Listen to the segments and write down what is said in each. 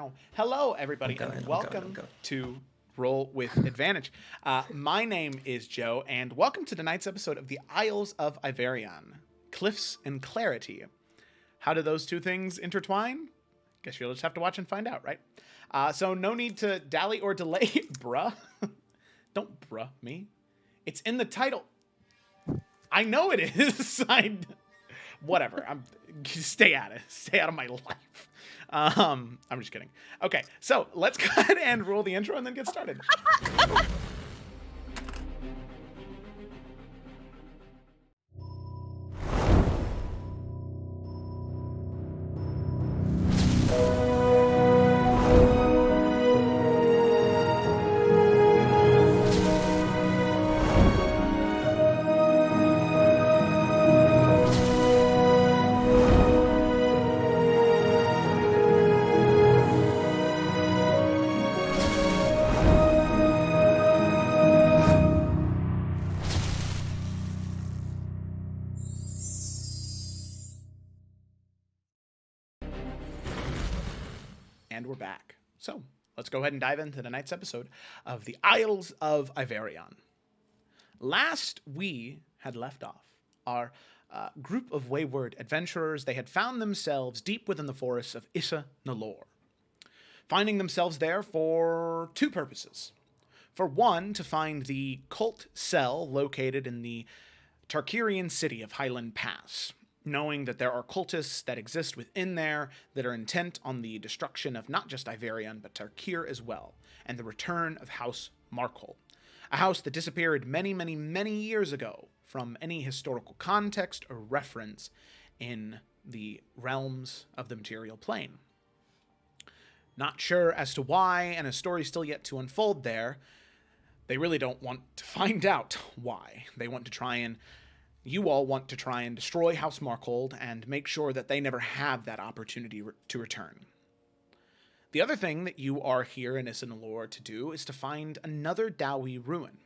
now. Hello, everybody, and welcome to Roll with Advantage. My name is Joe, and welcome to tonight's episode of the Isles of Iverion, Cliffs and Clarity. How do those two things intertwine? Guess you'll just have to watch and find out, right? So no need to dally or delay, bruh. Don't bruh me. It's in the title. I know it is. Whatever. Stay out of my life. I'm just kidding. Okay, so let's go ahead and roll the intro and then get started. And we're back. So let's go ahead and dive into tonight's episode of the Isles of Iverion. Last we had left off, our group of wayward adventurers, they had found themselves deep within the forests of Issa Nalor, finding themselves there for two purposes. For one, to find the cult cell located in the Tarkirian city of Highland Pass, knowing that there are cultists that exist within there that are intent on the destruction of not just Iverion, but Tarkir as well, and the return of House Markle, a house that disappeared many, many, many years ago from any historical context or reference in the realms of the material plane. Not sure as to why, and a story still yet to unfold there. They really don't want to find out why. You all want to try and destroy House Markhold and make sure that they never have that opportunity to return. The other thing that you are here in Issa Nalor to do is to find another Dowie ruin.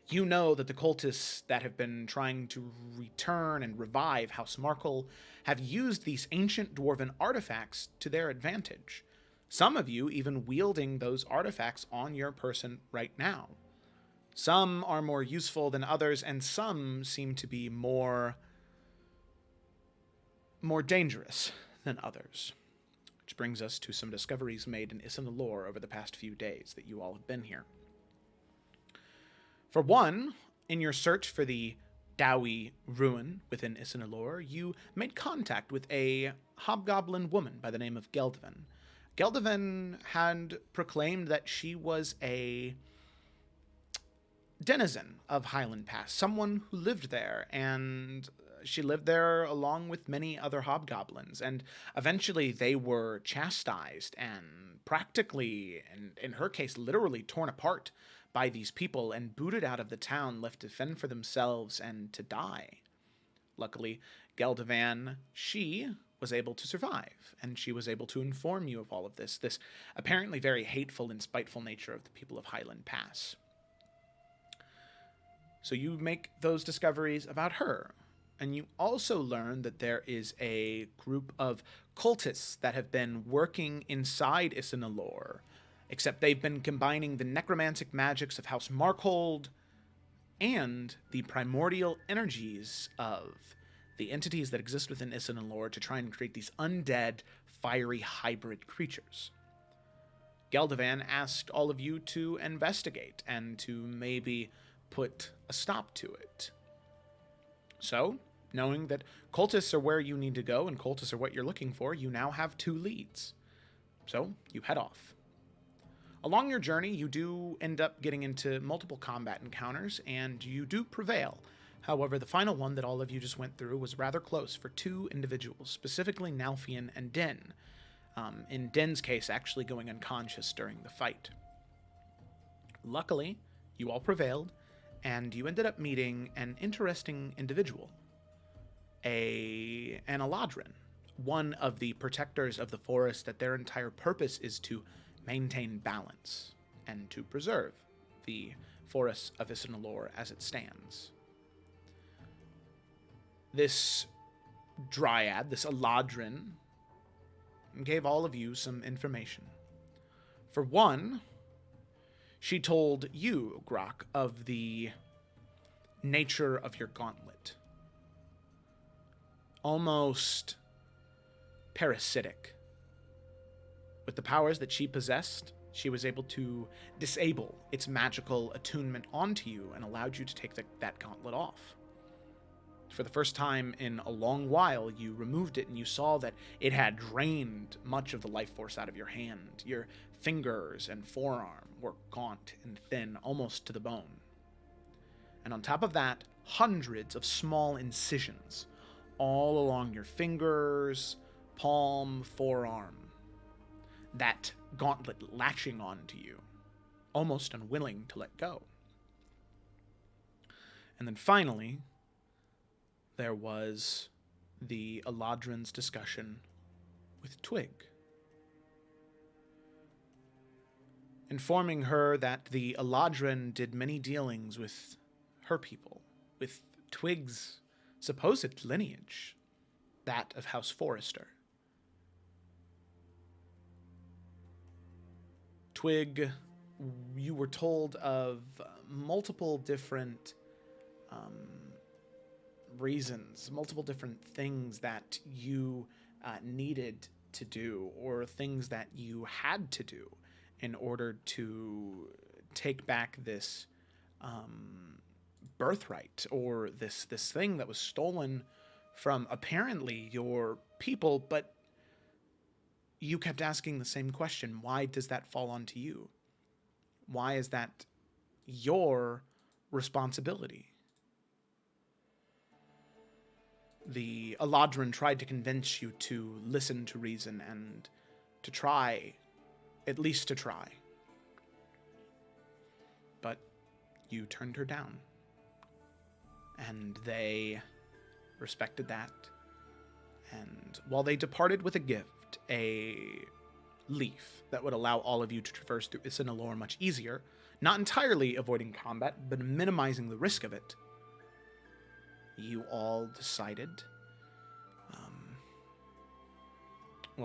You know that the cultists that have been trying to return and revive House Markle have used these ancient dwarven artifacts to their advantage. Some of you even wielding those artifacts on your person right now. Some are more useful than others, and some seem to be more dangerous than others. Which brings us to some discoveries made in Issa Nalor over the past few days that you all have been here. For one, in your search for the Dowie ruin within Issa Nalor, you made contact with a hobgoblin woman by the name of Geldovan. Geldovan had proclaimed that she was a denizen of Highland Pass, someone who lived there, and she lived there along with many other hobgoblins, and eventually they were chastised and practically, and in her case, literally torn apart by these people and booted out of the town, left to fend for themselves and to die. Luckily, Geldovan, she was able to survive, and she was able to inform you of all of this apparently very hateful and spiteful nature of the people of Highland Pass. So you make those discoveries about her, and you also learn that there is a group of cultists that have been working inside Issa Nalor, except they've been combining the necromantic magics of House Markhold and the primordial energies of the entities that exist within Issa Nalor to try and create these undead, fiery hybrid creatures. Geldovan asked all of you to investigate and to maybe put a stop to it. So, knowing that cultists are where you need to go and cultists are what you're looking for, you now have two leads. So, you head off. Along your journey, you do end up getting into multiple combat encounters, and you do prevail. However, the final one that all of you just went through was rather close for two individuals, specifically Nalfian and Din. In Din's case, actually going unconscious during the fight. Luckily, you all prevailed, and you ended up meeting an interesting individual, an Eladrin, one of the protectors of the forest that their entire purpose is to maintain balance and to preserve the forests of Issa Nalor as it stands. This dryad, this Eladrin, gave all of you some information. For one, she told you, Grok, of the nature of your gauntlet. Almost parasitic. With the powers that she possessed, she was able to disable its magical attunement onto you and allowed you to take that gauntlet off. For the first time in a long while, you removed it and you saw that it had drained much of the life force out of your hand. Your fingers and forearm were gaunt and thin, almost to the bone. And on top of that, hundreds of small incisions all along your fingers, palm, forearm. That gauntlet latching onto you, almost unwilling to let go. And then finally, there was the Eladrin's discussion with Twig, informing her that the Eladrin did many dealings with her people, with Twig's supposed lineage, that of House Forrester. Twig, you were told of multiple different reasons, multiple different things that you needed to do, or things that you had to do in order to take back this birthright, or this thing that was stolen from apparently your people, but you kept asking the same question. Why does that fall onto you? Why is that your responsibility? The Eladrin tried to convince you to listen to reason and to try, at least to try. But you turned her down. And they respected that. And while they departed with a gift, a leaf that would allow all of you to traverse through Isinalor much easier, not entirely avoiding combat, but minimizing the risk of it, you all decided,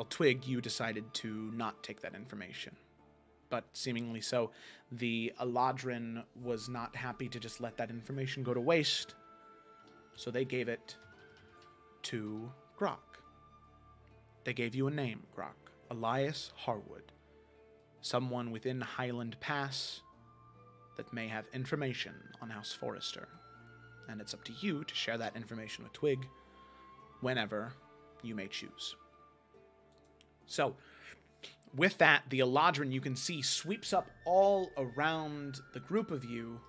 Twig, you decided to not take that information. But seemingly so, the Eladrin was not happy to just let that information go to waste, so they gave it to Grok. They gave you a name, Grok. Elias Harwood. Someone within Highland Pass that may have information on House Forrester. And it's up to you to share that information with Twig whenever you may choose. So, with that, the Eladrin, you can see, sweeps up all around the group of you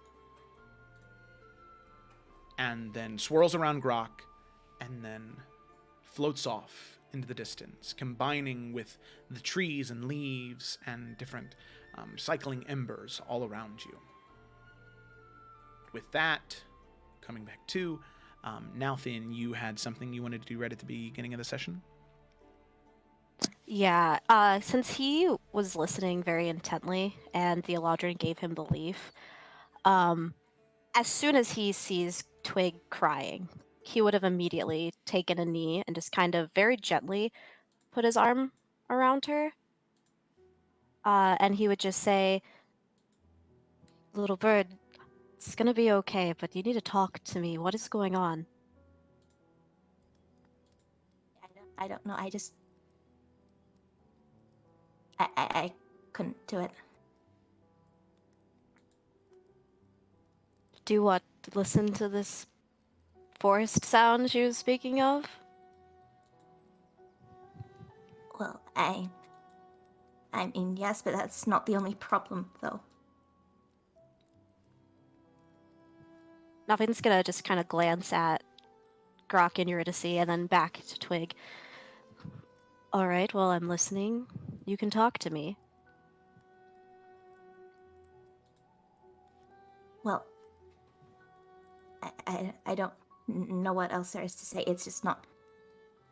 and then swirls around Grok and then floats off into the distance, combining with the trees and leaves and different cycling embers all around you. With that, coming back to Nalthin, you had something you wanted to do right at the beginning of the session? Yeah, since he was listening very intently and the Eladrin gave him the leaf, as soon as he sees Twig crying, he would have immediately taken a knee and just kind of very gently put his arm around her. And he would just say, "Little bird, it's gonna be okay, but you need to talk to me. What is going on?" I don't know. I couldn't do it. Do what? Listen to this forest sound she was speaking of? Well, I mean, yes, but that's not the only problem, though. Nothing's gonna just kind of glance at Grok and Eurydice and then back to Twig. All right, well, I'm listening. You can talk to me. Well, I don't know what else there is to say. It's just not.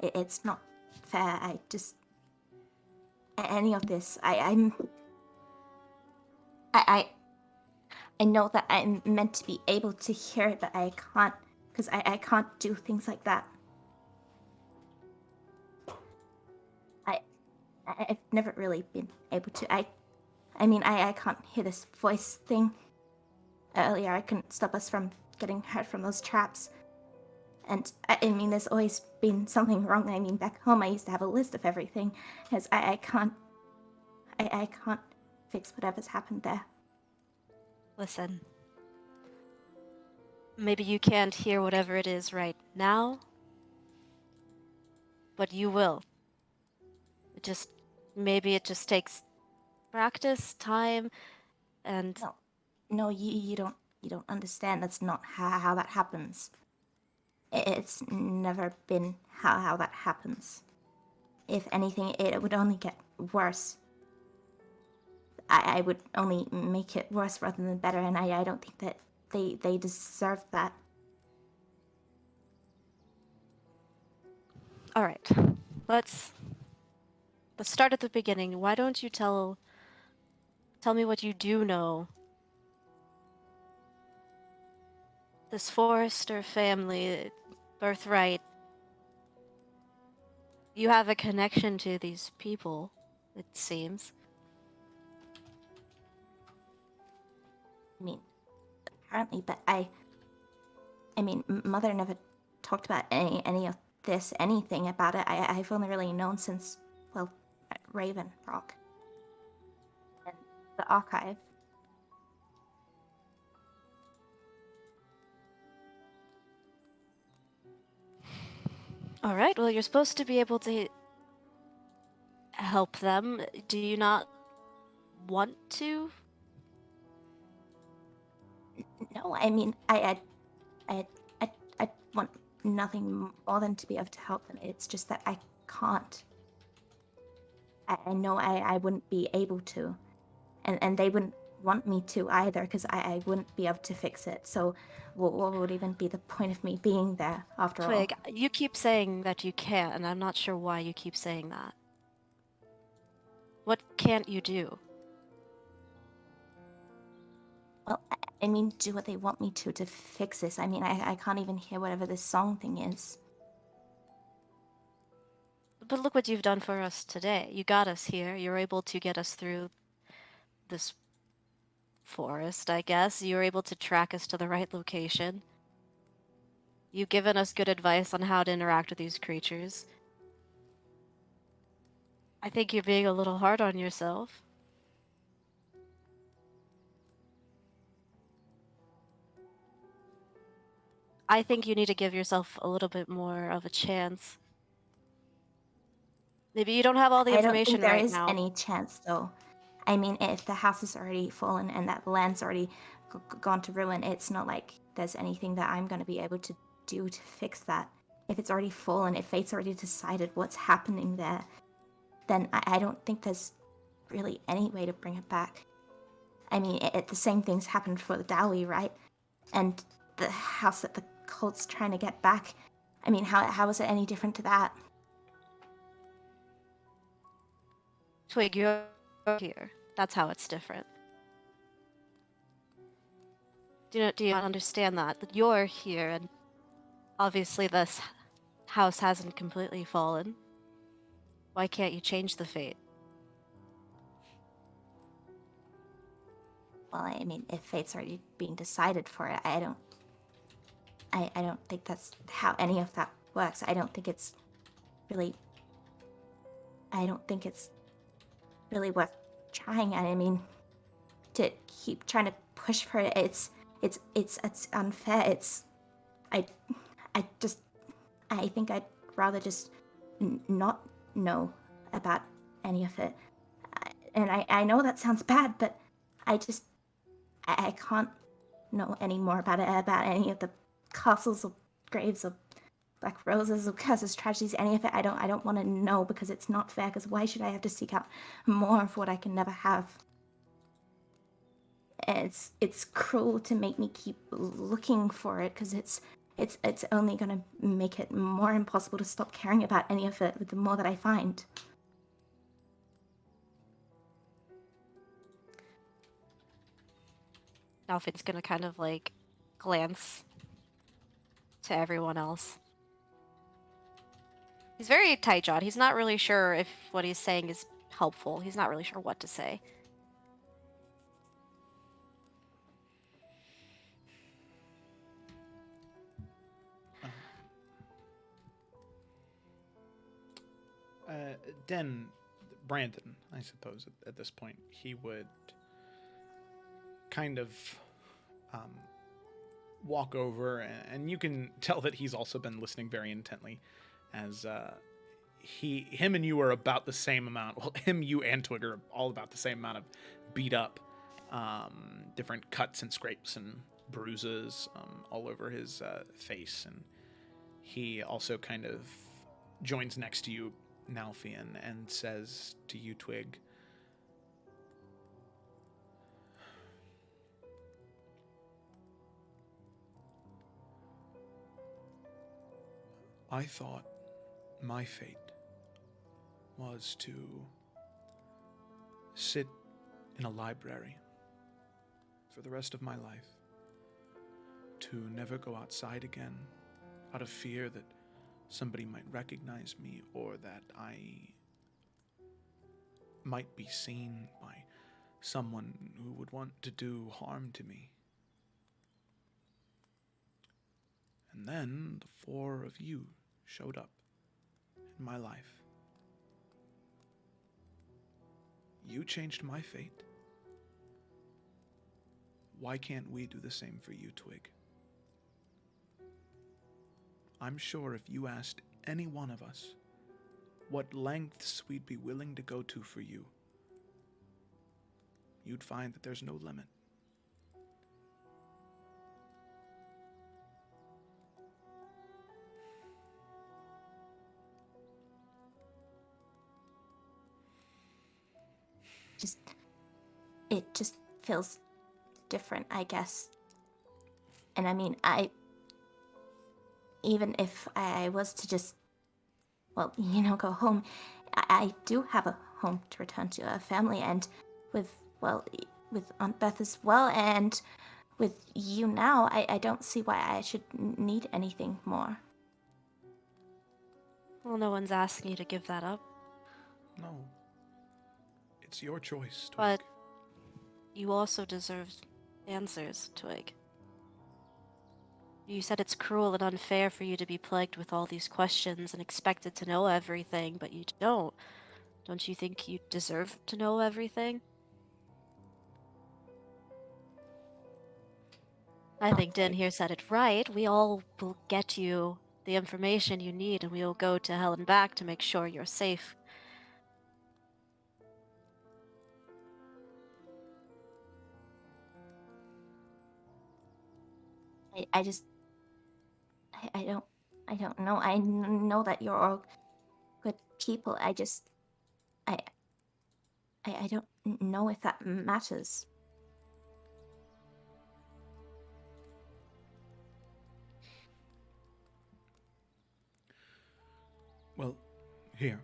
It's not fair. Any of this. I know that I'm meant to be able to hear it, but I can't, because I can't do things like that. I've never really been able to. I mean, I can't hear this voice thing. Earlier, I couldn't stop us from getting hurt from those traps. And I mean, there's always been something wrong. I mean, back home, I used to have a list of everything, because I can't fix whatever's happened there. Listen. Maybe you can't hear whatever it is right now, but you will. Maybe it just takes practice, time, and No, you don't understand. That's not how that happens. It's never been how that happens. If anything, it would only get worse. I would only make it worse rather than better, and I don't think that they deserve that. all right. Let's start at the beginning. Why don't you tell me what you do know? This Forrester family, birthright. You have a connection to these people, it seems. I mean, apparently, but I mean, Mother never talked about any of this, anything about it. I've only really known since, well, at Raven Rock and the archive. All right, well, you're supposed to be able to help them. Do you not want to? No, I mean, I want nothing more than to be able to help them. It's just that I can't. I know I wouldn't be able to, and they wouldn't want me to either, because I wouldn't be able to fix it. So what would even be the point of me being there after Twig, all? you keep saying that you can't, and I'm not sure why you keep saying that. What can't you do? Well, I mean, do what they want me to fix this. I mean, I can't even hear whatever this song thing is. But look what you've done for us today. You got us here. You're able to get us through this forest, I guess. You were able to track us to the right location. You've given us good advice on how to interact with these creatures. I think you're being a little hard on yourself. I think you need to give yourself a little bit more of a chance. Maybe you don't have all the I don't information think there right is now. any chance, though. I mean, if the house is already fallen and that land's already gone to ruin, it's not like there's anything that I'm going to be able to do to fix that. If it's already fallen, if fate's already decided what's happening there, then I don't think there's really any way to bring it back. I mean, the same things happened for the Dowey, right? And the house that the cult's trying to get back. I mean, how is it any different to that? Twig, you're here. That's how it's different. Do you not understand that? That you're here, and obviously this house hasn't completely fallen. Why can't you change the fate? Well, I mean, if fate's already being decided for it, I don't think that's how any of that works. I don't think it's really worth trying. I mean, to keep trying to push for it, it's unfair. I I just I think I'd rather just not know about any of it. And I know that sounds bad, but I can't know any more about it, about any of the castles or graves or black roses or curses, tragedies, any of it. I don't want to know, because it's not fair. Because why should I have to seek out more of what I can never have? It's cruel to make me keep looking for it, because it's only gonna make it more impossible to stop caring about any of it the more that I find. Now Finn's gonna kind of like glance to everyone else. He's very tight-jawed. He's not really sure if what he's saying is helpful. He's not really sure what to say. Brandon, I suppose, at this point, he would kind of walk over, and you can tell that he's also been listening very intently, as him and you are about the same amount. Well, him, you, and Twig are all about the same amount of beat up, different cuts and scrapes and bruises all over his face, and he also kind of joins next to you, Nalfian, and says to you, Twig, I thought my fate was to sit in a library for the rest of my life, to never go outside again out of fear that somebody might recognize me or that I might be seen by someone who would want to do harm to me. And then the four of you showed up in my life. You changed my fate. Why can't we do the same for you, Twig? I'm sure if you asked any one of us what lengths we'd be willing to go to for you, you'd find that there's no limit. It just feels different, I guess. And I mean, even if I was to just, well, go home, I do have a home to return to, a family, and with Aunt Beth as well, and with you now, I don't see why I should need anything more. Well, no one's asking you to give that up. No. It's your choice, Twig. But you also deserve answers, Twig. You said it's cruel and unfair for you to be plagued with all these questions and expected to know everything, but you don't. Don't you think you deserve to know everything? I think Din here said it right. We all will get you the information you need, and we will go to hell and back to make sure you're safe. I don't know. I know that you're all good people. I don't know if that matters. Well, here.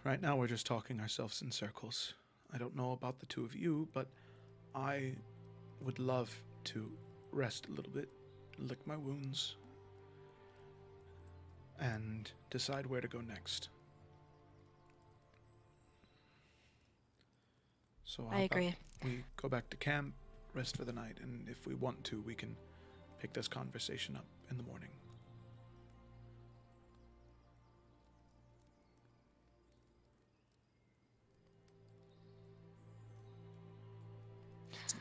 Right now we're just talking ourselves in circles. I don't know about the two of you, but I would love to rest a little bit, lick my wounds, and decide where to go next. So I agree. We go back to camp, rest for the night, and if we want to, we can pick this conversation up in the morning.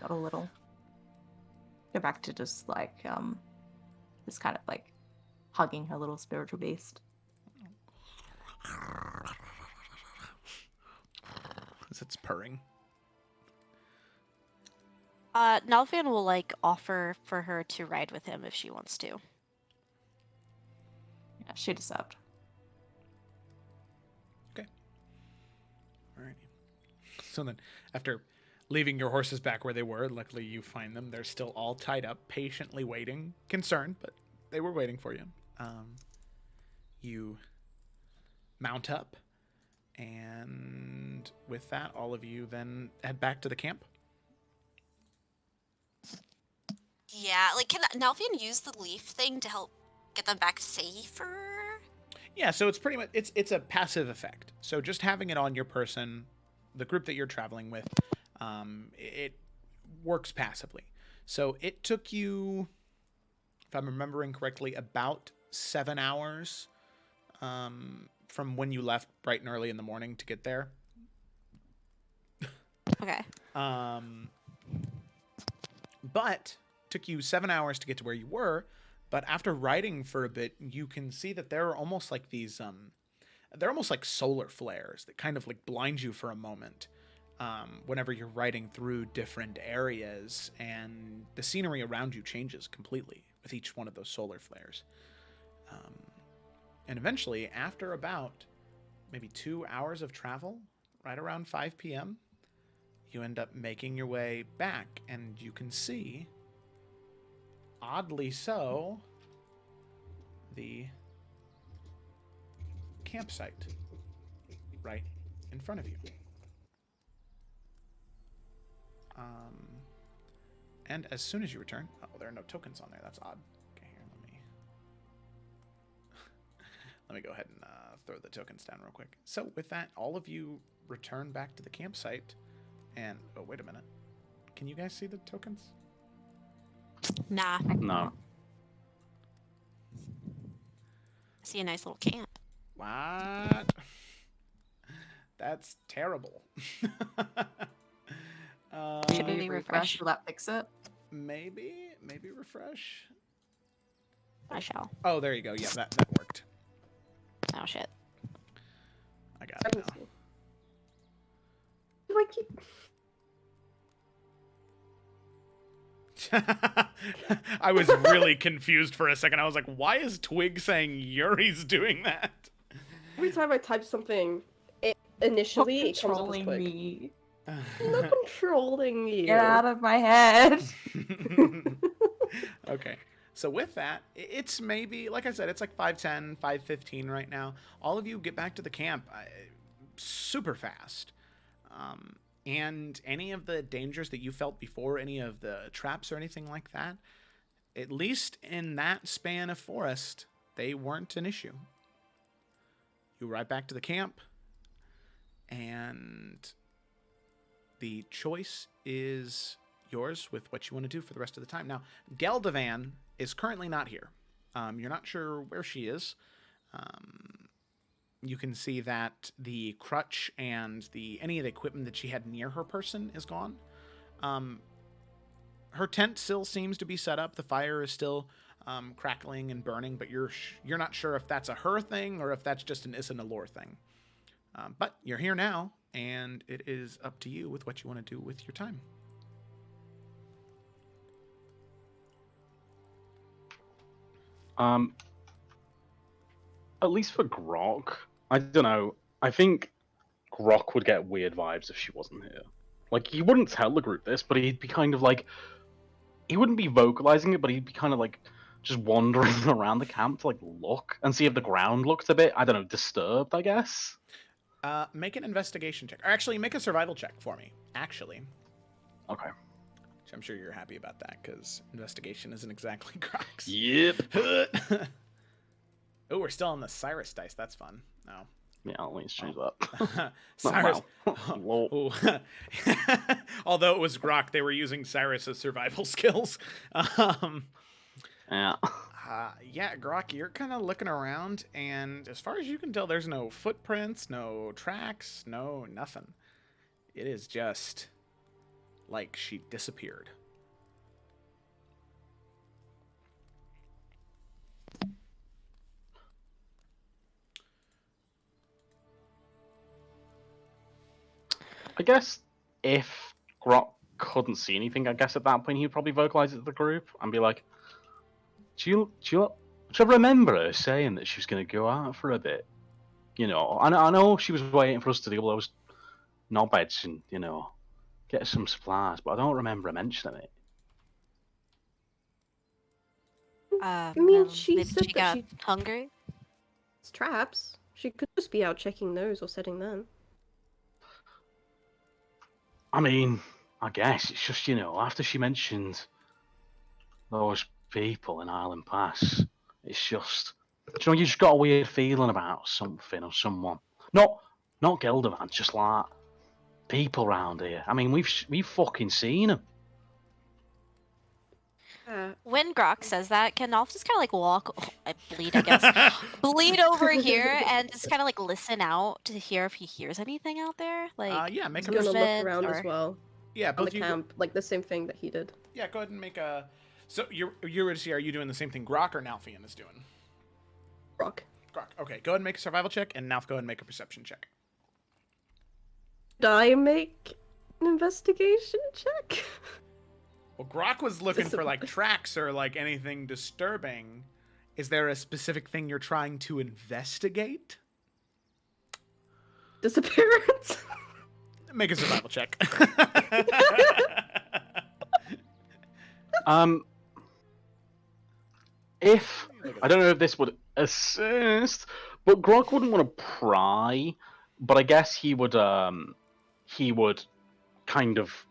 Got a little. Go back to just kind of like hugging her little spiritual beast. As it's purring. Nalfian will offer for her to ride with him if she wants to. Yeah, she deserved. Okay. Alrighty. So then, after leaving your horses back where they were, luckily you find them. They're still all tied up, patiently waiting. Concerned, but they were waiting for you. You mount up, and with that, all of you then head back to the camp. Yeah, can Nalfian use the leaf thing to help get them back safer? Yeah, so it's pretty much it's a passive effect. So just having it on your person, the group that you're traveling with, it works passively. So it took you, if I'm remembering correctly, about 7 hours from when you left bright and early in the morning to get there. Okay. But took you 7 hours to get to where you were. But after riding for a bit, you can see that there are almost like these they're almost like solar flares that kind of like blind you for a moment whenever you're riding through different areas, and the scenery around you changes completely with each one of those solar flares. And eventually, after about maybe 2 hours of travel, right around 5 p.m., you end up making your way back, and you can see, oddly so, the campsite right in front of you. And as soon as you return, oh, there are no tokens on there. That's odd. Okay, here, let me go ahead and throw the tokens down real quick. So with that, all of you return back to the campsite, and oh, wait a minute. Can you guys see the tokens? Nah. No. I see a nice little camp. What? That's terrible. Should we Maybe refresh? Will that fix it? Maybe refresh. I shall. Oh, there you go. Yeah, that worked. Oh shit. I got it now. Do I keep... I was really confused for a second. I was like, why is Twig saying Yuri's doing that? Every time I type something, initially it comes up as Controlling Twig. me. I'm not controlling you. Get out of my head. Okay. So with that, it's maybe, like I said, it's like 5:10, 5:15 right now. All of you get back to the camp super fast. And any of the dangers that you felt before, any of the traps or anything like that, at least in that span of forest, they weren't an issue. You ride back to the camp, and the choice is yours with what you want to do for the rest of the time. Now, Geldovan is currently not here. You're not sure where she is. You can see that the crutch and any of the equipment that she had near her person is gone. Her tent still seems to be set up. The fire is still crackling and burning, but you're not sure if that's a her thing or if that's just an Isanalor thing. But you're here now, and it is up to you with what you want to do with your time. At least for Grok, I don't know. I think Grok would get weird vibes if she wasn't here. Like, he wouldn't tell the group this, but he'd be kind of like... He wouldn't be vocalizing it, but he'd be kind of like just wandering around the camp to like look and see if the ground looked a bit, I don't know, disturbed, I guess. Make an investigation check. Or actually, make a survival check for me. Actually. Okay. Which I'm sure you're happy about that, because investigation isn't exactly Grok's. Yep. Oh, we're still on the Cyrus dice. That's fun. No. Yeah, I'll let you change that. Cyrus. Lol. Oh. Although it was Grok, they were using Cyrus's survival skills. Yeah. Yeah, Grok, you're kind of looking around, and as far as you can tell, there's no footprints, no tracks, no nothing. It is just like she disappeared. I guess if Grok couldn't see anything, I guess at that point he'd probably vocalize it to the group and be like, do you remember her saying that she was going to go out for a bit? You know, I know she was waiting for us to do all those knobheads and, you know, get some supplies, but I don't remember her mentioning it. I mean, Well, she maybe said she that got hungry. it's traps. She could just be out checking those or setting them. I mean, I guess it's just, you know, after she mentioned those people in Island Pass, it's just, you know, you just got a weird feeling about something or someone. Not Gelderman, just like people around here. I mean, we've fucking seen them. When Grok says that, can Nolf just kind of like bleed, I guess, bleed over here and just kind of like listen out to hear if he hears anything out there, like yeah, make I'm a gonna look movement around as or- well yeah, on both the you. camp, like the same thing that he did. Yeah, go ahead and make a. So Eurydice, are you doing the same thing Grok or Nalfian is doing? Rock. Grok. Okay, go ahead and make a survival check, and Nalf, go ahead and make a perception check. Did I make an investigation check? Well, Grok was looking Dis- for like tracks or like anything disturbing. Is there a specific thing you're trying to investigate? Disappearance. Make a survival check. If I don't know if this would assist, but Grok wouldn't want to pry. But I guess he would kind of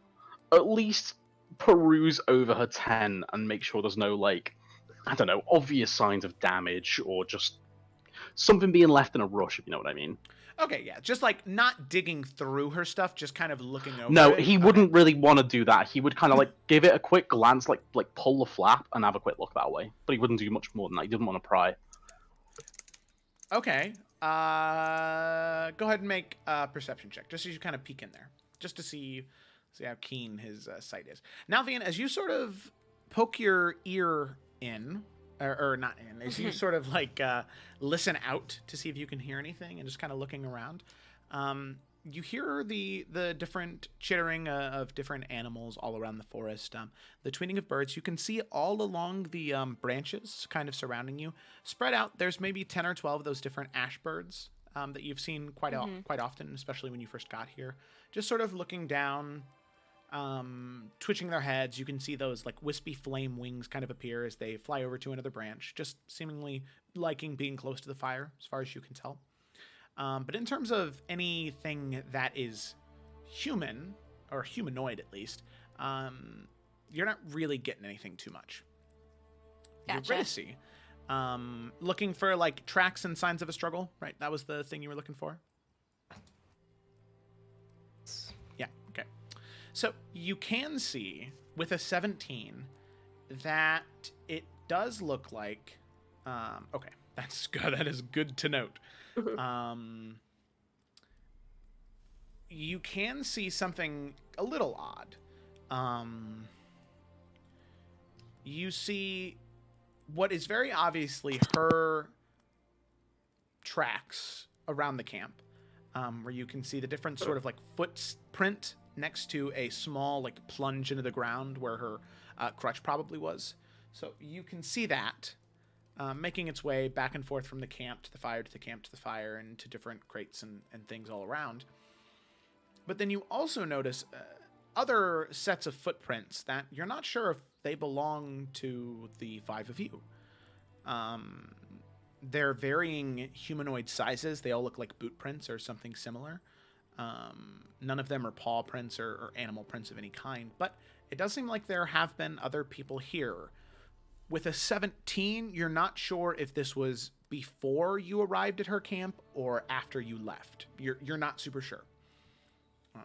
at least peruse over her tent and make sure there's no like, I don't know, obvious signs of damage or just something being left in a rush, if you know what I mean. Okay, yeah, just like not digging through her stuff, just kind of looking over No, it. he Okay. wouldn't really want to do that. He would kind of like give it a quick glance, like pull the flap and have a quick look that way. But he wouldn't do much more than that. He didn't want to pry. Okay. Go ahead and make a perception check, just as you kind of peek in there, just to see how keen his sight is. Now, Vian, as you sort of poke your ear in, or not in, as you sort of like listen out to see if you can hear anything, and just kind of looking around, you hear the different chittering of different animals all around the forest, the tweeting of birds. You can see all along the branches kind of surrounding you. Spread out, there's maybe 10 or 12 of those different ash birds that you've seen quite often, especially when you first got here. Just sort of looking down, twitching their heads. You can see those like wispy flame wings kind of appear as they fly over to another branch, just seemingly liking being close to the fire, as far as you can tell. But in terms of anything that is human, or humanoid at least, you're not really getting anything too much. Gotcha. Eurydice, looking for like tracks and signs of a struggle, right? That was the thing you were looking for? Yeah, okay. So you can see with a 17 that it does look like, okay, that's good. That is good to note. You can see something a little odd. You see what is very obviously her tracks around the camp, where you can see the different sort of like footprint next to a small like plunge into the ground where her crutch probably was. So you can see that making its way back and forth from the camp to the fire, to the camp to the fire, and to different crates and things all around. But then you also notice other sets of footprints that you're not sure if they belong to the five of you. They're varying humanoid sizes. They all look like boot prints or something similar. None of them are paw prints or animal prints of any kind, but it does seem like there have been other people here. With a 17, you're not sure if this was before you arrived at her camp or after you left. You're not super sure.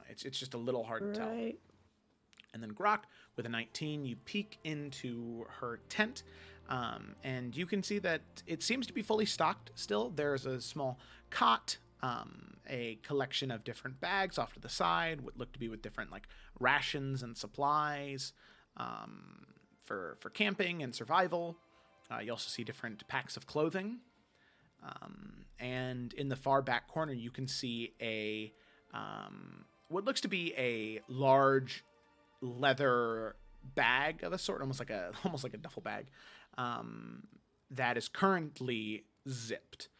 It's just a little hard to tell. And then Grok, with a 19, you peek into her tent, and you can see that it seems to be fully stocked still. There's a small cot, a collection of different bags off to the side, what look to be with different like rations and supplies, for camping and survival. You also see different packs of clothing. And in the far back corner, you can see a what looks to be a large leather bag of a sort, almost like a duffel bag, that is currently zipped.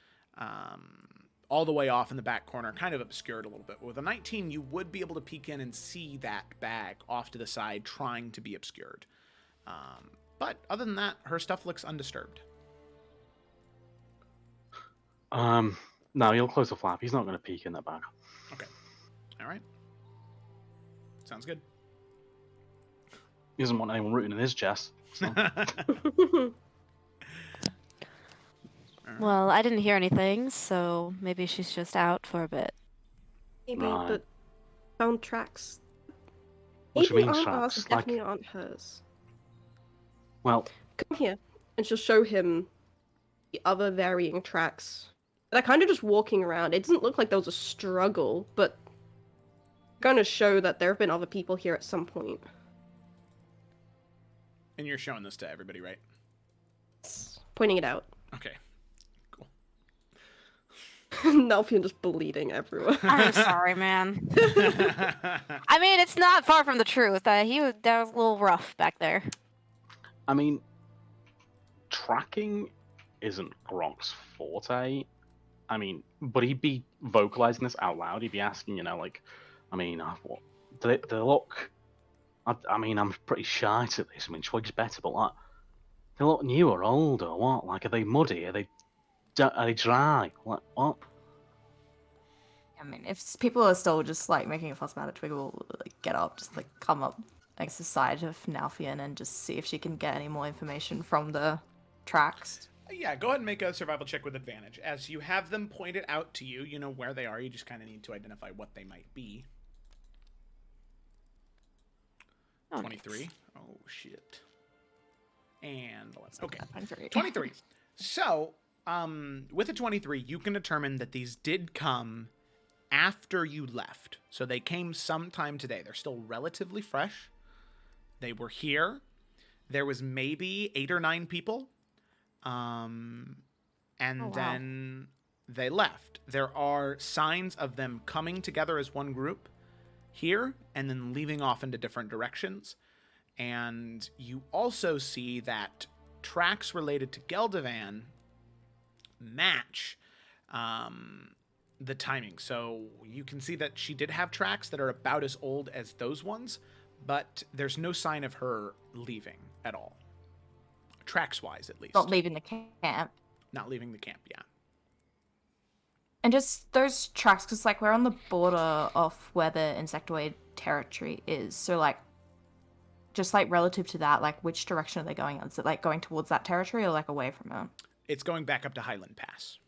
All the way off in the back corner, kind of obscured a little bit. With a 19, you would be able to peek in and see that bag off to the side, trying to be obscured. But other than that, her stuff looks undisturbed. No, he'll close the flap. He's not going to peek in that bag. Okay. All right. Sounds good. He doesn't want anyone rooting in his chest. So. Well, I didn't hear anything, so maybe she's just out for a bit. Maybe, Right. but found tracks. What do you Maybe mean aren't ours, tracks? definitely aren't hers. Well, Come here. And she'll show him the other varying tracks. They're kind of just walking around. It doesn't look like there was a struggle, but going to show that there have been other people here at some point. And you're showing this to everybody, right? Pointing it out. Okay. Cool. Nalfion just bleeding everywhere. I'm sorry, man. I mean, it's not far from the truth. That was a little rough back there. I mean, tracking isn't Gronk's forte. I mean, but he'd be vocalizing this out loud. He'd be asking, you know, like, I mean, what do they look? I mean, I'm pretty shite at this. I mean, Twig's better, but like, they look new or old or what? Like, are they muddy? Are they dry? Like, what? I mean, if people are still just like making a fuss about it, Twig will like, get up, just like come up next to the side of Nalfion and just see if she can get any more information from the tracks. Yeah, go ahead and make a survival check with advantage. As you have them pointed out to you, you know where they are. You just kind of need to identify what they might be. Oh, 23. nice. Oh, shit. And 11. Okay. 23. 23. So, with a 23, you can determine that these did come after you left. So they came sometime today. They're still relatively fresh. They were here. There was maybe 8 or 9 people. And Oh, wow. then they left. There are signs of them coming together as one group here and then leaving off into different directions. And you also see that tracks related to Geldovan match the timing. So you can see that she did have tracks that are about as old as those ones, but there's no sign of her leaving at all. Tracks-wise, at least. Not leaving the camp. Not leaving the camp, yeah. And just those tracks, because like we're on the border of where the insectoid territory is. So like, just like relative to that, like which direction are they going? Is it like going towards that territory or like away from it? It's going back up to Highland Pass.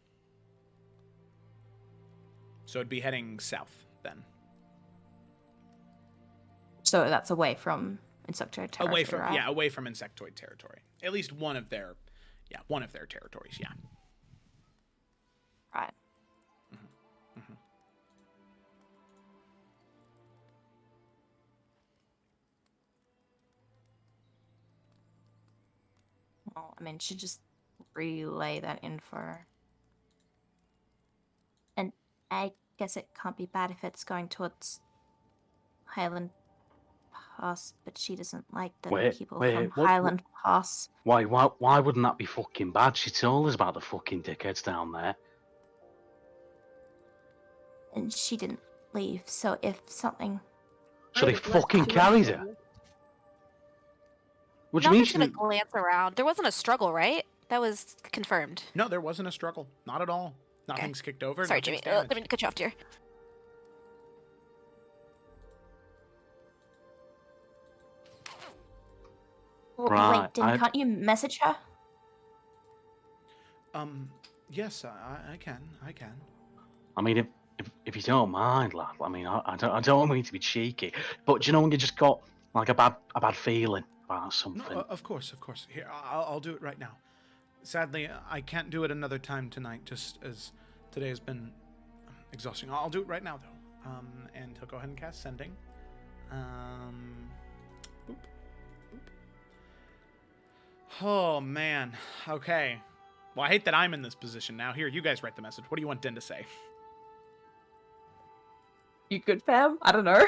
So it'd be heading south then. So that's away from insectoid territory, Away from right? away from insectoid territory. At least one of their territories, yeah. Right. Well, I mean, she just relay that info. And I guess it can't be bad if it's going towards Highland Pass, but she doesn't like the people from Highland Pass. Why wouldn't that be fucking bad? She told us about the fucking dickheads down there. And she didn't leave, so if something... So they fucking carried her. What do you mean? Nothing's gonna glance around. There wasn't a struggle, right? That was confirmed. No, there wasn't a struggle. Not at all. Nothing's kicked over. Sorry, Jimmy. nothing's Let me cut you off, dear. Right, Wait, can't you message her? Yes, I can. I mean, if you don't mind, lad. I mean, I don't mean to be cheeky, but do you know when you just got like a bad feeling about something? No, of course. Here, I'll do it right now. Sadly, I can't do it another time tonight, just as today has been exhausting. I'll do it right now, though. And he'll go ahead and cast Sending. Boop. Oh, man. Okay. Well, I hate that I'm in this position now. Here, you guys write the message. What do you want Den to say? You good, fam? I don't know.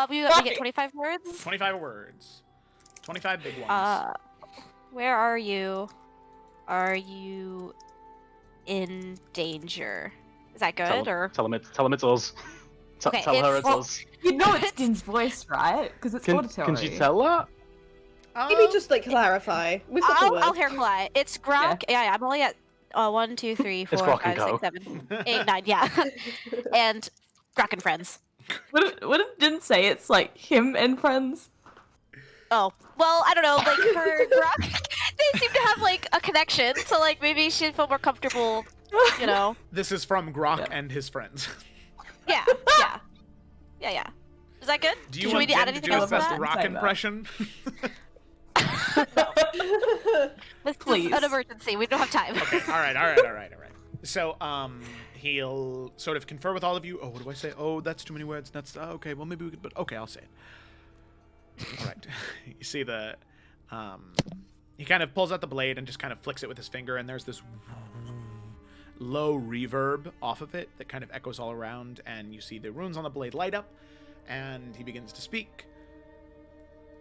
We get 25 words. 25 words. 25 big ones. Where are you? Are you in danger? Is that good or? Tell him it's us. Okay, tell her it's well, us. You know it's Din's voice, right? Because it's auditory. Can you tell that? Maybe just like clarify. We've got the I'll word. hair fly. It's Gronk. Yeah, I'm only at 1, 2, 3, 4, Grok 5, and 6, Co. 7, 8, 9. Yeah, and Gronk and friends. What did Din say? It's like him and friends. Oh, well, I don't know. Like for Gronk, they seem to have like a connection. So like maybe she'd feel more comfortable. You know. This is from Grok Yeah. and his friends. Yeah. Is that good? Do you Should want we add Jen to anything do else his to best that? Grok Saying that. impression? This Please. is an emergency. We don't have time. Okay, all right. So, he'll sort of confer with all of you. Oh, what do I say? Oh, that's too many words. That's okay. Well, maybe we could. But okay, I'll say it. All right. You see the, he kind of pulls out the blade and just kind of flicks it with his finger, and there's this low reverb off of it that kind of echoes all around, and you see the runes on the blade light up, and he begins to speak.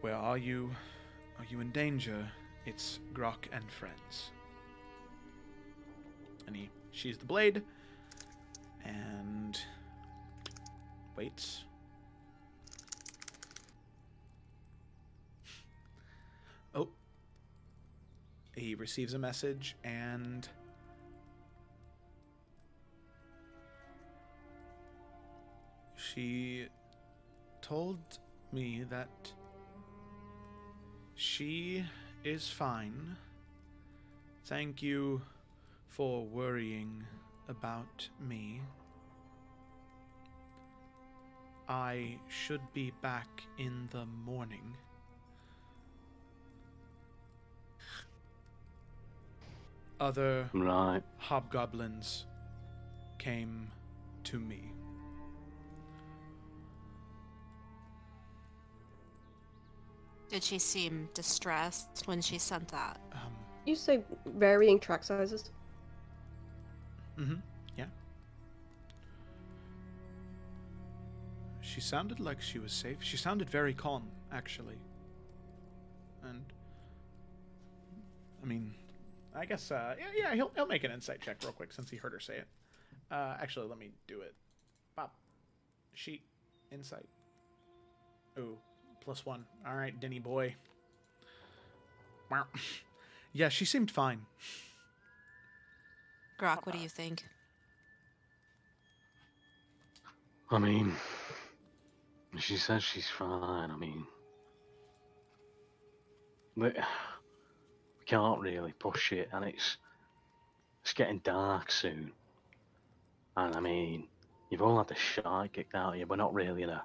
Where are you? Are you in danger? It's Grok and friends. And he sheathes the blade and waits. Oh. He receives a message and she told me that she is fine. Thank you for worrying about me. I should be back in the morning. Other Right. hobgoblins came to me. Did she seem distressed when she sent that? You say varying track sizes? Yeah. She sounded like she was safe. She sounded very calm, actually. And I mean, I guess yeah, he'll make an insight check real quick since he heard her say it. Actually, let me do it. Pop. Sheet. Insight. Ooh. +1. All right, Denny boy. Wow. Yeah, she seemed fine. Grok, what do you think? I mean, she says she's fine. I mean, we can't really push it, and it's getting dark soon. And I mean, you've all had the shite kicked out of you. We're not really in a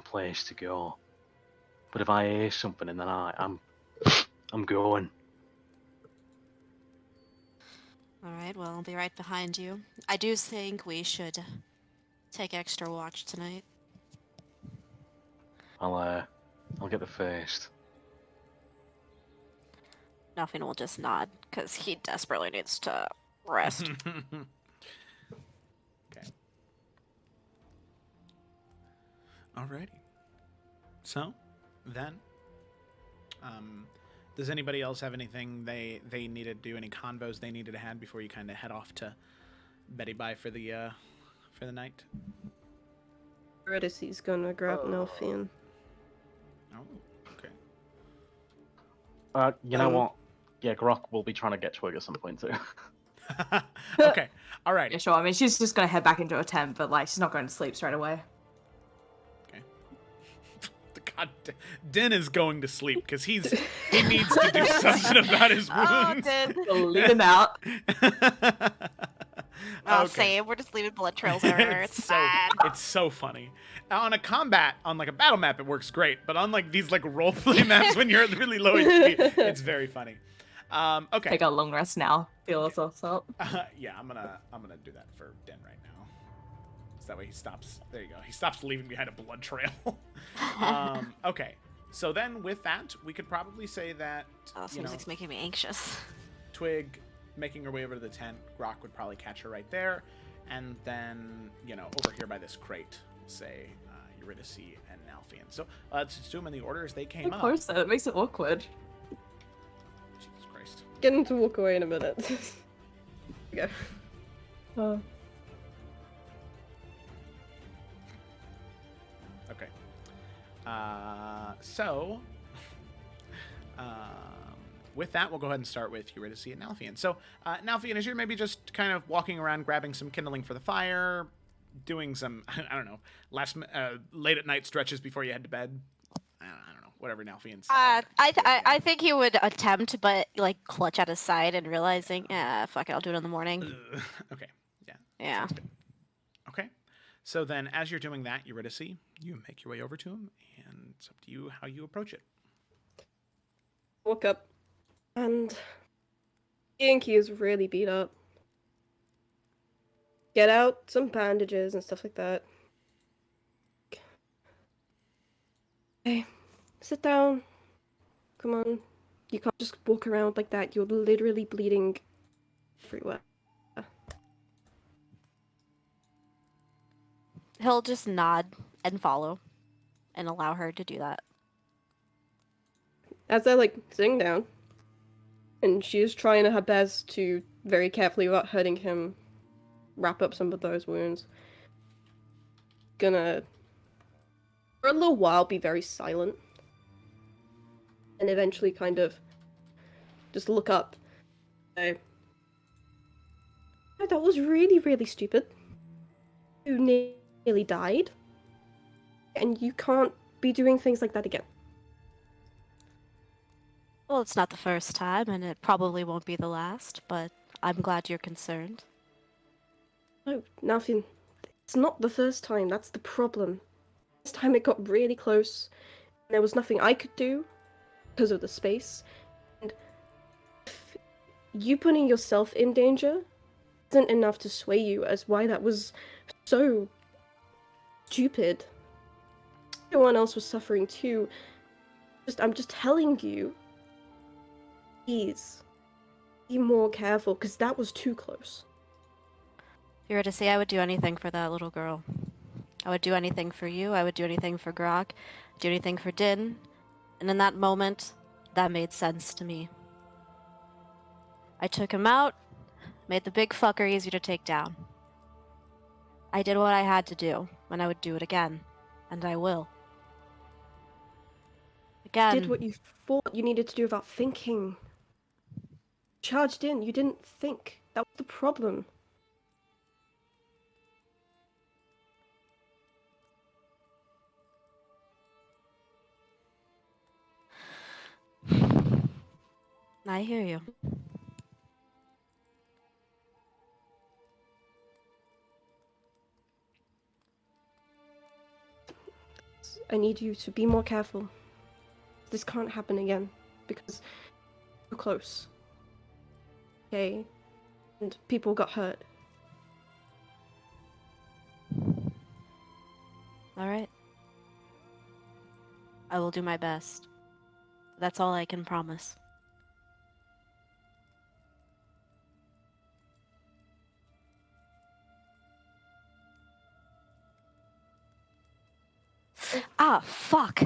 place to go. But if I hear something in the night, I'm going. All right, well, I'll be right behind you. I do think we should take extra watch tonight. I'll get the first. Nothing will just nod, because he desperately needs to rest. Okay. Alrighty. So, then, does anybody else have anything they needed to do, any convos they needed to have before you kind of head off to Betty Bye for the night? Eurydice's gonna grab Nelfian. Oh, okay. You know what? Yeah, Grok will be trying to get Twig at some point too. Okay. All right. Yeah, sure. I mean, she's just gonna head back into her tent, but like, she's not going to sleep straight away. Okay. God, Den is going to sleep because he needs to do something about his wounds. We'll leave him out. I'll say we're just leaving blood trails everywhere. It's sad. It's so funny. On a combat, on like a battle map, it works great, but on like these like roleplay maps when you're at really low HP, it's very funny. Okay. Take a long rest now. Feel ourselves up. Yeah, I'm gonna do that for Den right now. So that way he stops. There you go. He stops leaving behind a blood trail. Okay. So then with that, we could probably say that This music's making me anxious. Twig making her way over to the tent, Grok would probably catch her right there, and then over here by this crate, say Eurydice and Nalfian. So let's assume in the order as they came Of up. course, it makes it awkward. Jesus Christ. Get him to walk away in a minute. Go. Okay. So, with that, we'll go ahead and start with Eurydice and Nalfian. So, Nalfian, as you're maybe just kind of walking around, grabbing some kindling for the fire, doing some, I don't know, late at night stretches before you head to bed. I don't know, whatever Nalfian's. I think he would attempt, but like clutch at his side and realizing, fuck it, I'll do it in the morning. Okay. Yeah. Yeah. Sounds good. Okay. So then, as you're doing that, Eurydice, you make your way over to him, and it's up to you how you approach it. Woke up, and Yankee is really beat up. Get out some bandages and stuff like that. Hey, sit down. Come on. You can't just walk around like that. You're literally bleeding everywhere. He'll just nod and follow and allow her to do that. As they're like sitting down, and she is trying her best to very carefully, without hurting him, wrap up some of those wounds. Gonna, for a little while, be very silent. And eventually kind of just look up. Say, "Oh, that was really, really stupid. You nearly died. And you can't be doing things like that again." Well, it's not the first time, and it probably won't be the last, but I'm glad you're concerned. No, nothing. It's not the first time. That's the problem. This time it got really close. And there was nothing I could do because of the space. And if you putting yourself in danger isn't enough to sway you as why that was so stupid. Everyone else was suffering too. I'm just telling you, please be more careful because that was too close. If you were to say I would do anything for that little girl. I would do anything for you, I would do anything for Grok, do anything for Din, and in that moment, that made sense to me. I took him out, made the big fucker easy to take down. I did what I had to do, and I would do it again, and I will. Again. Did what you thought you needed to do without thinking. Charged in, you didn't think. That was the problem. I hear you. I need you to be more careful. This can't happen again because you're close. Okay? And people got hurt. All right. I will do my best. That's all I can promise. Ah, fuck!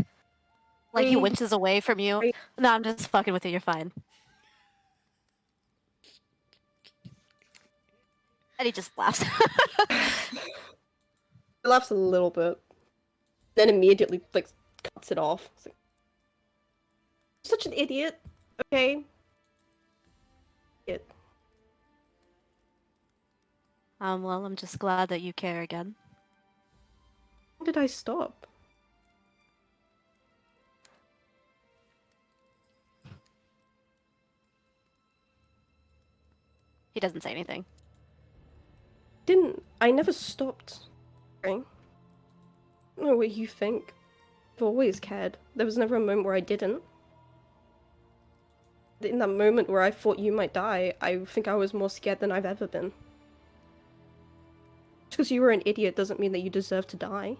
Like he Three. winces away from you. Three. No, I'm just fucking with you, you're fine. And he just laughs. He laughs a little bit, then immediately like cuts it off. It's like, such an idiot. Okay. Idiot. Well, I'm just glad that you care again. When did I stop? He doesn't say anything. I never stopped caring. I don't know what you think. I've always cared. There was never a moment where I didn't. In that moment where I thought you might die, I think I was more scared than I've ever been. Just because you were an idiot doesn't mean that you deserve to die.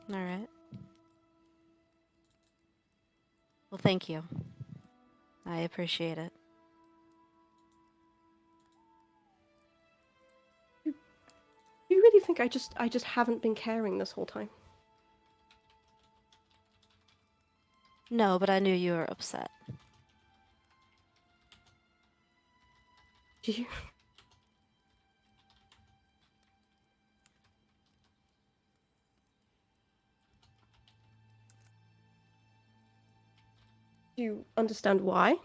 Alright. Well, thank you. I appreciate it. You really think I just haven't been caring this whole time? No, but I knew you were upset. Do you? Do you understand why?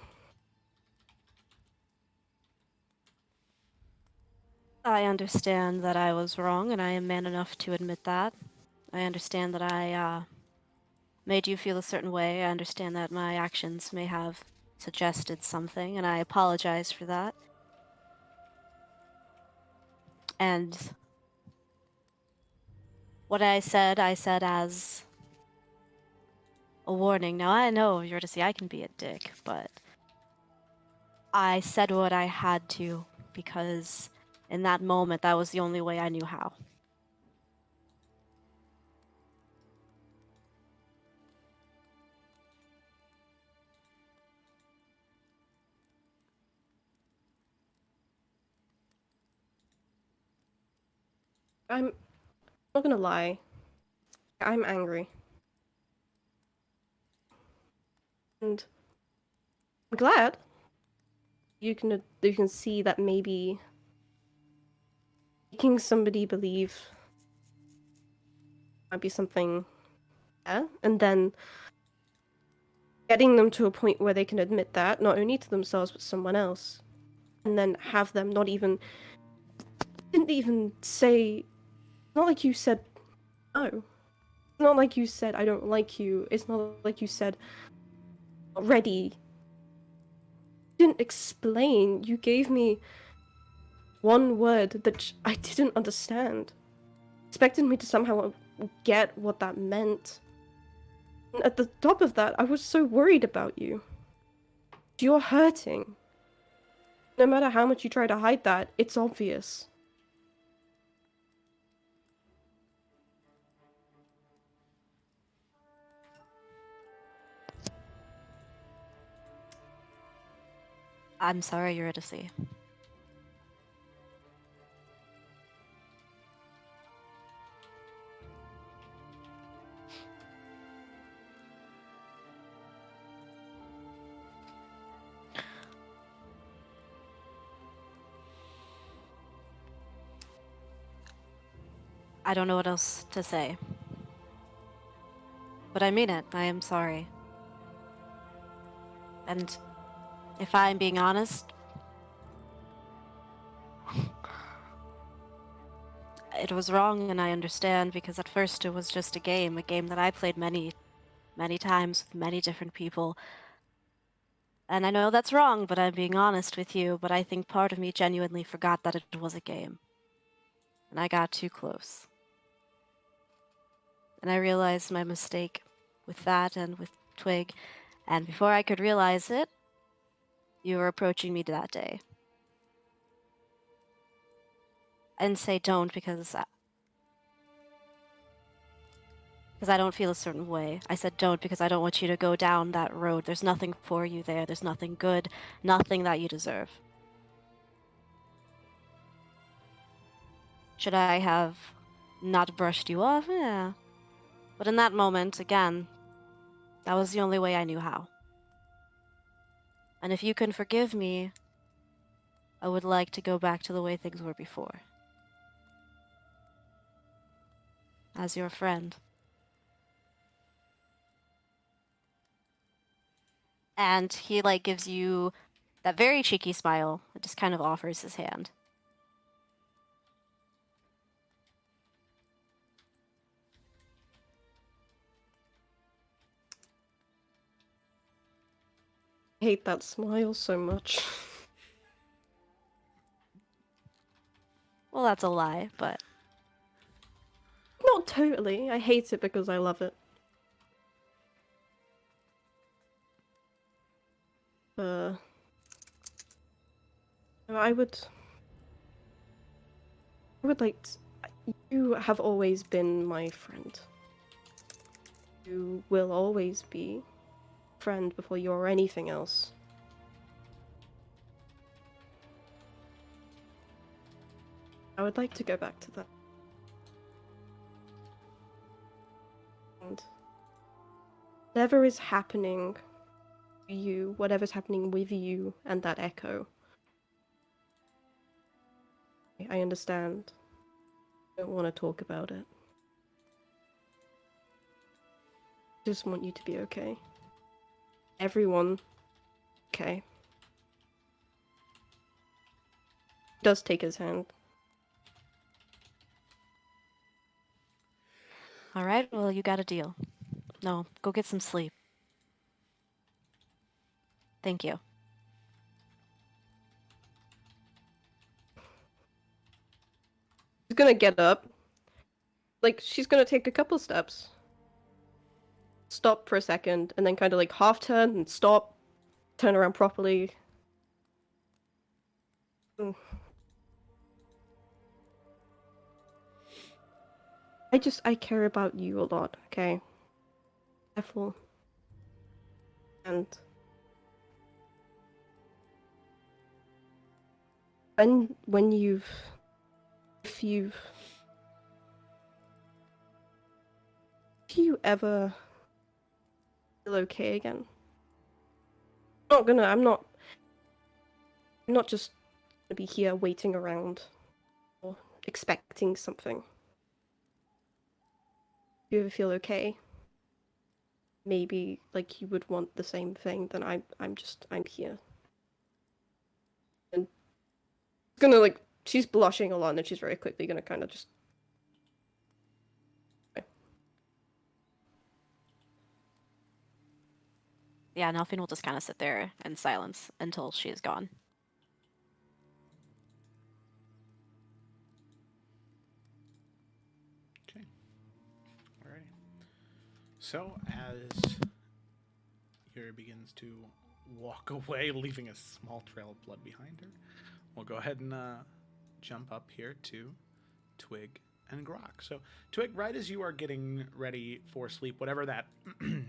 I understand that I was wrong, and I am man enough to admit that. I understand that I, made you feel a certain way. I understand that my actions may have suggested something, and I apologize for that. And What I said as a warning. Now I know, Eurydice, I can be a dick, but I said what I had to because in that moment, that was the only way I knew how. I'm not gonna lie. I'm angry. And I'm glad you can see that maybe making somebody believe might be something, yeah, and then getting them to a point where they can admit that, not only to themselves but someone else, and then have them didn't even say, not like you said no. It's not like you said I don't like you. It's not like you said already. You didn't explain. You gave me one word that I didn't understand. Expected me to somehow get what that meant. And at the top of that, I was so worried about you. You're hurting. No matter how much you try to hide that, it's obvious. I'm sorry, Eurydice. I don't know what else to say. But I mean it. I am sorry. And if I'm being honest, it was wrong and I understand because at first it was just a game that I played many, many times with many different people. And I know that's wrong, but I'm being honest with you, but I think part of me genuinely forgot that it was a game. And I got too close. And I realized my mistake with that and with Twig, and before I could realize it, you were approaching me that day. I didn't say don't because I don't feel a certain way. I said don't because I don't want you to go down that road. There's nothing for you there. There's nothing good, nothing that you deserve. Should I have not brushed you off? Yeah. But in that moment, again, that was the only way I knew how. And if you can forgive me, I would like to go back to the way things were before. As your friend. And he gives you that very cheeky smile and just kind of offers his hand. I hate that smile so much. Well, that's a lie, but Not totally. I hate it because I love it. I would like you have always been my friend. You will always be friend before you're anything else. I would like to go back to that. And whatever is happening to you, whatever's happening with you and that echo, I understand. I don't want to talk about it. I just want you to be okay. Everyone, okay. He does take his hand. all right, well, you got a deal. No, go get some sleep. Thank you. He's gonna get up Like, she's gonna take a couple steps. Stop for a second, and then kind of like half turn and stop. Turn around properly. Mm. I care about you a lot, okay? Careful. And when you've if you've if you ever feel okay again. I'm not just gonna be here waiting around or expecting something. If you ever feel okay, maybe like you would want the same thing, then I'm here. And gonna like she's blushing a lot and then she's very quickly gonna kind of just Yeah, Nelphine will just kind of sit there in silence until she is gone. Okay. Alrighty. So as Yuri begins to walk away, leaving a small trail of blood behind her, we'll go ahead and jump up here to Twig and Grok. So, Twig, right as you are getting ready for sleep, whatever that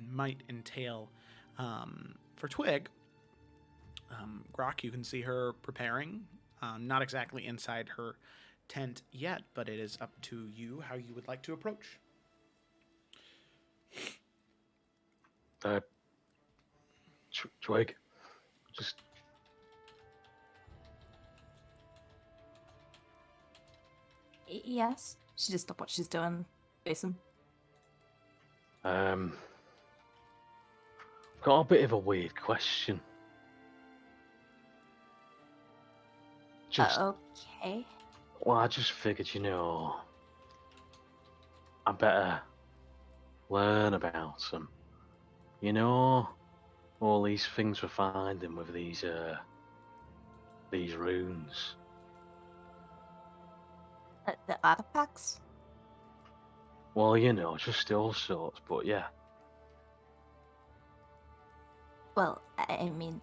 might entail for Twig, Grok, you can see her preparing. Not exactly inside her tent yet, but it is up to you how you would like to approach. Twig, just Yes. She just stopped what she's doing. Face him. got a bit of a weird question. Just Okay. well, I just figured, I better learn about them. All these things we're finding with these runes. The artifacts? Well, just all sorts, but yeah. Well, I mean,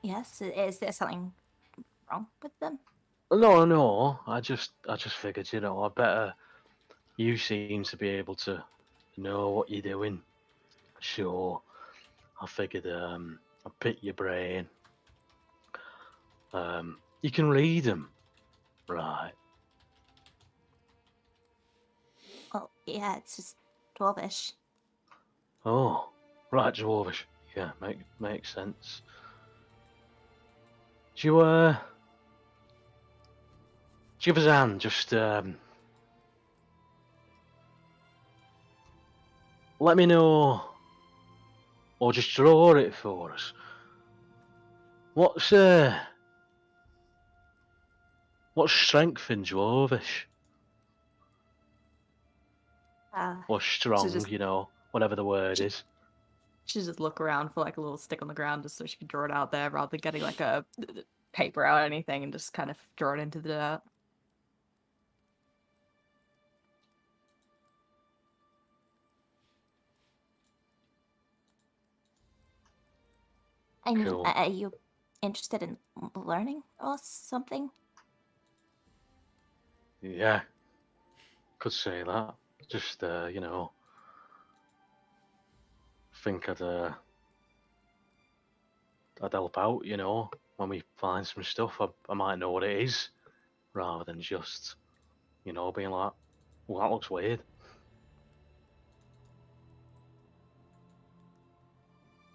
yes. Is there something wrong with them? No, I just figured, I better. You seem to be able to know what you're doing. Sure, I figured I'd pick your brain. You can read them, right? Well, yeah, it's just 12-ish. Oh, right, Dwarvish. Yeah, makes sense. Do you give us a hand? Just let me know, or just draw it for us. What's strength in Dwarvish? Or strong, just- whatever the word is. She just look around for like a little stick on the ground just so she can draw it out there rather than getting like a paper out or anything and just kind of draw it into the dirt. I mean, Cool. are you interested in learning or something? Yeah, could say that. Just think I'd help out. When we find some stuff, I might know what it is, rather than just being like, well, that looks weird.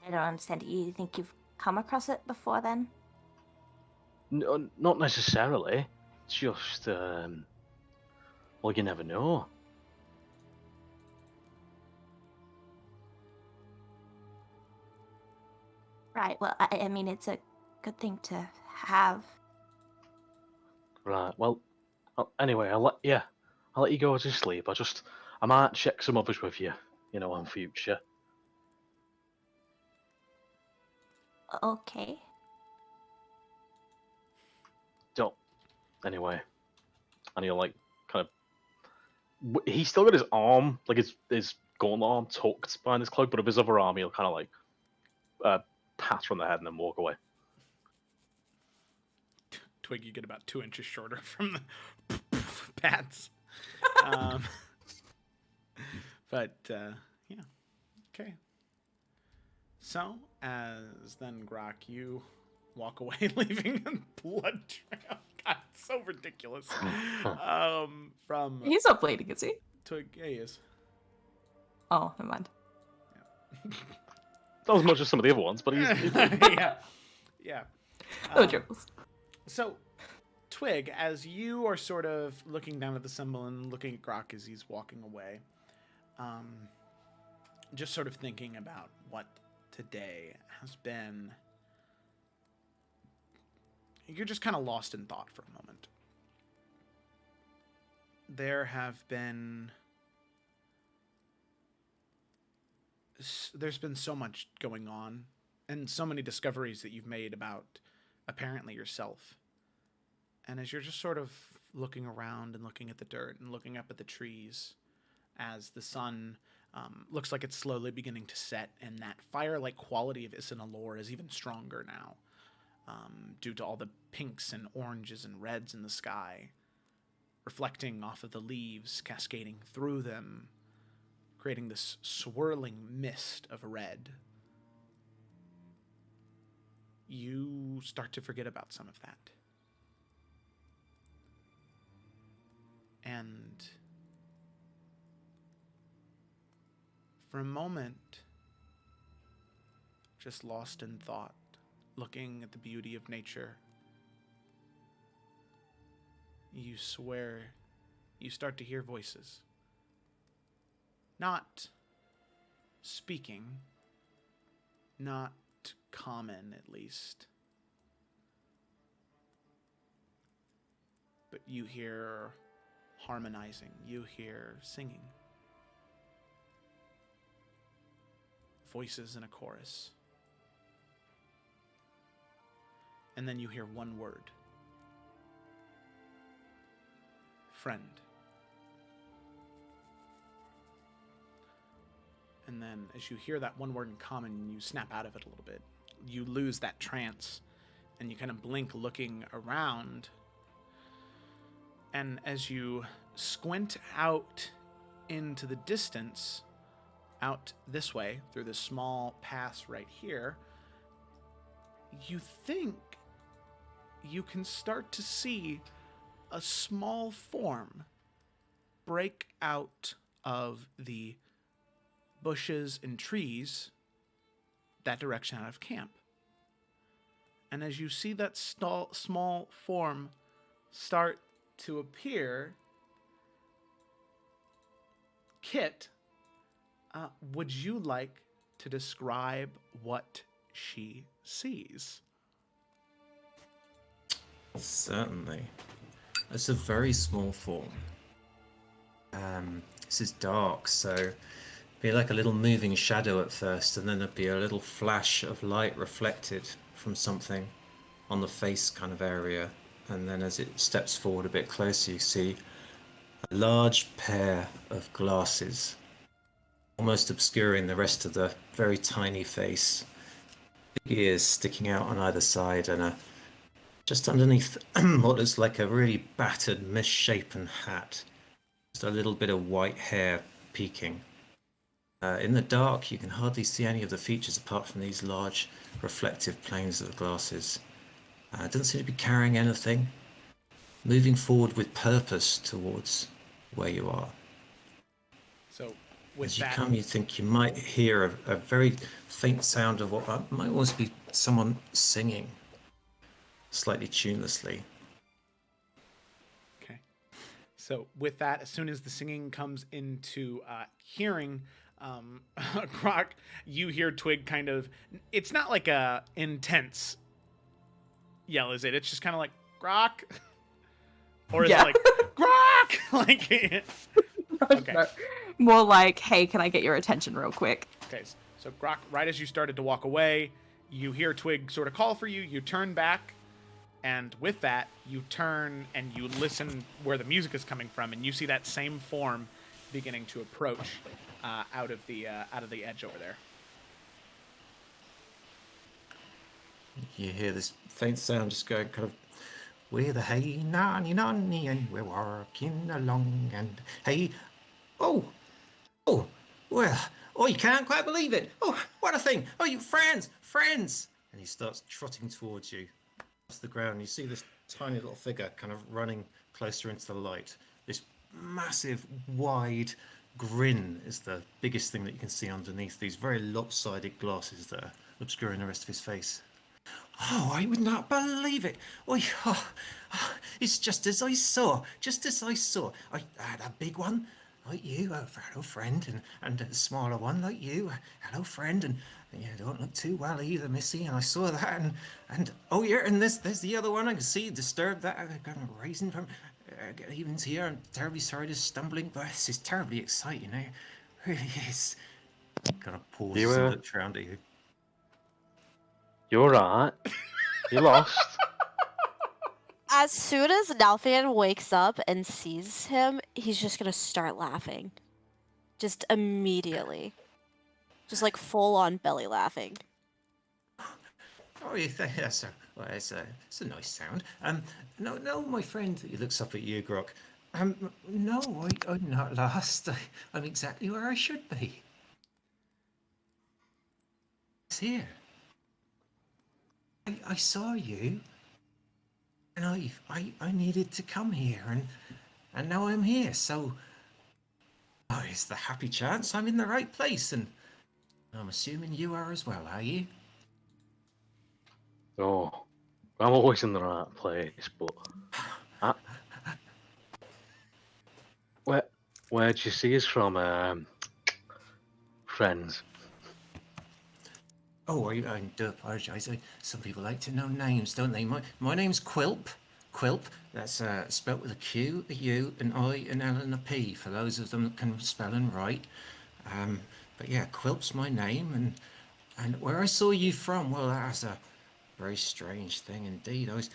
I don't understand. You think you've come across it before then? No, not necessarily. Just well, you never know. Right. Well, I mean, it's a good thing to have. Right. Well, anyway, I'll let you go to sleep. I might check some others with you, in future. Okay. Don't. Anyway, and he'll like kind of He's still got his arm, like his gauntlet arm, tucked behind his cloak, but of his other arm, he'll kind of like pat from the head and then walk away. Twig, you get about 2 inches shorter from the pats. But yeah, okay. So as then Grok, you walk away, leaving a blood trail. God, it's so ridiculous. From He's not bleeding, is he? Twig, yeah, he is. Oh, never mind. Not as much as some of the other ones, but he's yeah, yeah. No troubles. So, Twig, as you are sort of looking down at the symbol and looking at Grok as he's walking away, just sort of thinking about what today has been, you're just kind of lost in thought for a moment. There's been so much going on and so many discoveries that you've made about apparently yourself. And as you're just sort of looking around and looking at the dirt and looking up at the trees, as the sun looks like it's slowly beginning to set, and that fire-like quality of Isinalor is even stronger now, due to all the pinks and oranges and reds in the sky, reflecting off of the leaves, cascading through them, creating this swirling mist of red. You start to forget about some of that. And for a moment, just lost in thought, looking at the beauty of nature, you swear you start to hear voices. Not speaking, not common at least, but you hear harmonizing, you hear singing. Voices in a chorus. And then you hear one word. Friend. And then as you hear that one word in common, you snap out of it a little bit. You lose that trance, and you kind of blink looking around. And as you squint out into the distance, out this way, through this small pass right here, you think you can start to see a small form break out of the bushes and trees that direction out of camp. And as you see that small form start to appear, Kit, would you like to describe what she sees? Certainly. It's a very small form. This is dark, so it'd be like a little moving shadow at first, and then there'd be a little flash of light reflected from something on the face kind of area. And then as it steps forward a bit closer, you see a large pair of glasses, almost obscuring the rest of the very tiny face. Big ears sticking out on either side, and just underneath what looks like a really battered, misshapen hat, just a little bit of white hair peeking. In the dark, you can hardly see any of the features apart from these large reflective planes of the glasses. Doesn't seem to be carrying anything. Moving forward with purpose towards where you are. So, with as you that, come, you think you might hear a very faint sound of what might almost be someone singing, slightly tunelessly. okay. So, with that, as soon as the singing comes into hearing, Grok, you hear Twig kind of. It's not like a intense yell, is it? It's just kind of like Grok, or is it like Grok? Like, okay. More like, hey, can I get your attention real quick? Okay, so Grok, right as you started to walk away, you hear Twig sort of call for you. You turn back, And with that, you turn and you listen where the music is coming from, and you see that same form beginning to approach out of the edge over there. You hear this faint sound just going kind of, we're the hey nanny nanny and we're walking along and hey, oh, well, oh, you can't quite believe it. Oh, what a thing. Oh, you friends. And he starts trotting towards you. Across the ground, you see this tiny little figure kind of running closer into the light. This massive, wide grin is the biggest thing that you can see underneath these very lopsided glasses that are obscuring the rest of his face. Oh, I would not believe it. It's just as I saw. I had a big one like you, hello friend, and a smaller one like you, hello friend, and you don't look too well either, Missy, and I saw that, and oh yeah, and there's the other one I can see disturbed that kind of raising from even here. I'm terribly sorry to stumbling, but this is terribly exciting. It really is. Kind of pauses and looks around at you. You're right. You lost. As soon as Nalfian wakes up and sees him, he's just gonna start laughing. Just immediately. Just like full on belly laughing. Oh, you think that's it's a nice sound. No, my friend. He looks up at you, Grok. No, I'm not lost. I'm exactly where I should be. It's here. I saw you, and I needed to come here, and now I'm here. So, it's the happy chance I'm in the right place, and I'm assuming you are as well, are you? Oh, I'm always in the right place, but where'd you see us from, friends? Oh, I do apologise. Some people like to know names, don't they? My name's Quilp. Quilp. That's spelt with a Q, a U, an I, an L, and a P. For those of them that can spell and write. But yeah, Quilp's my name, and where I saw you from, well, that's a very strange thing indeed. I was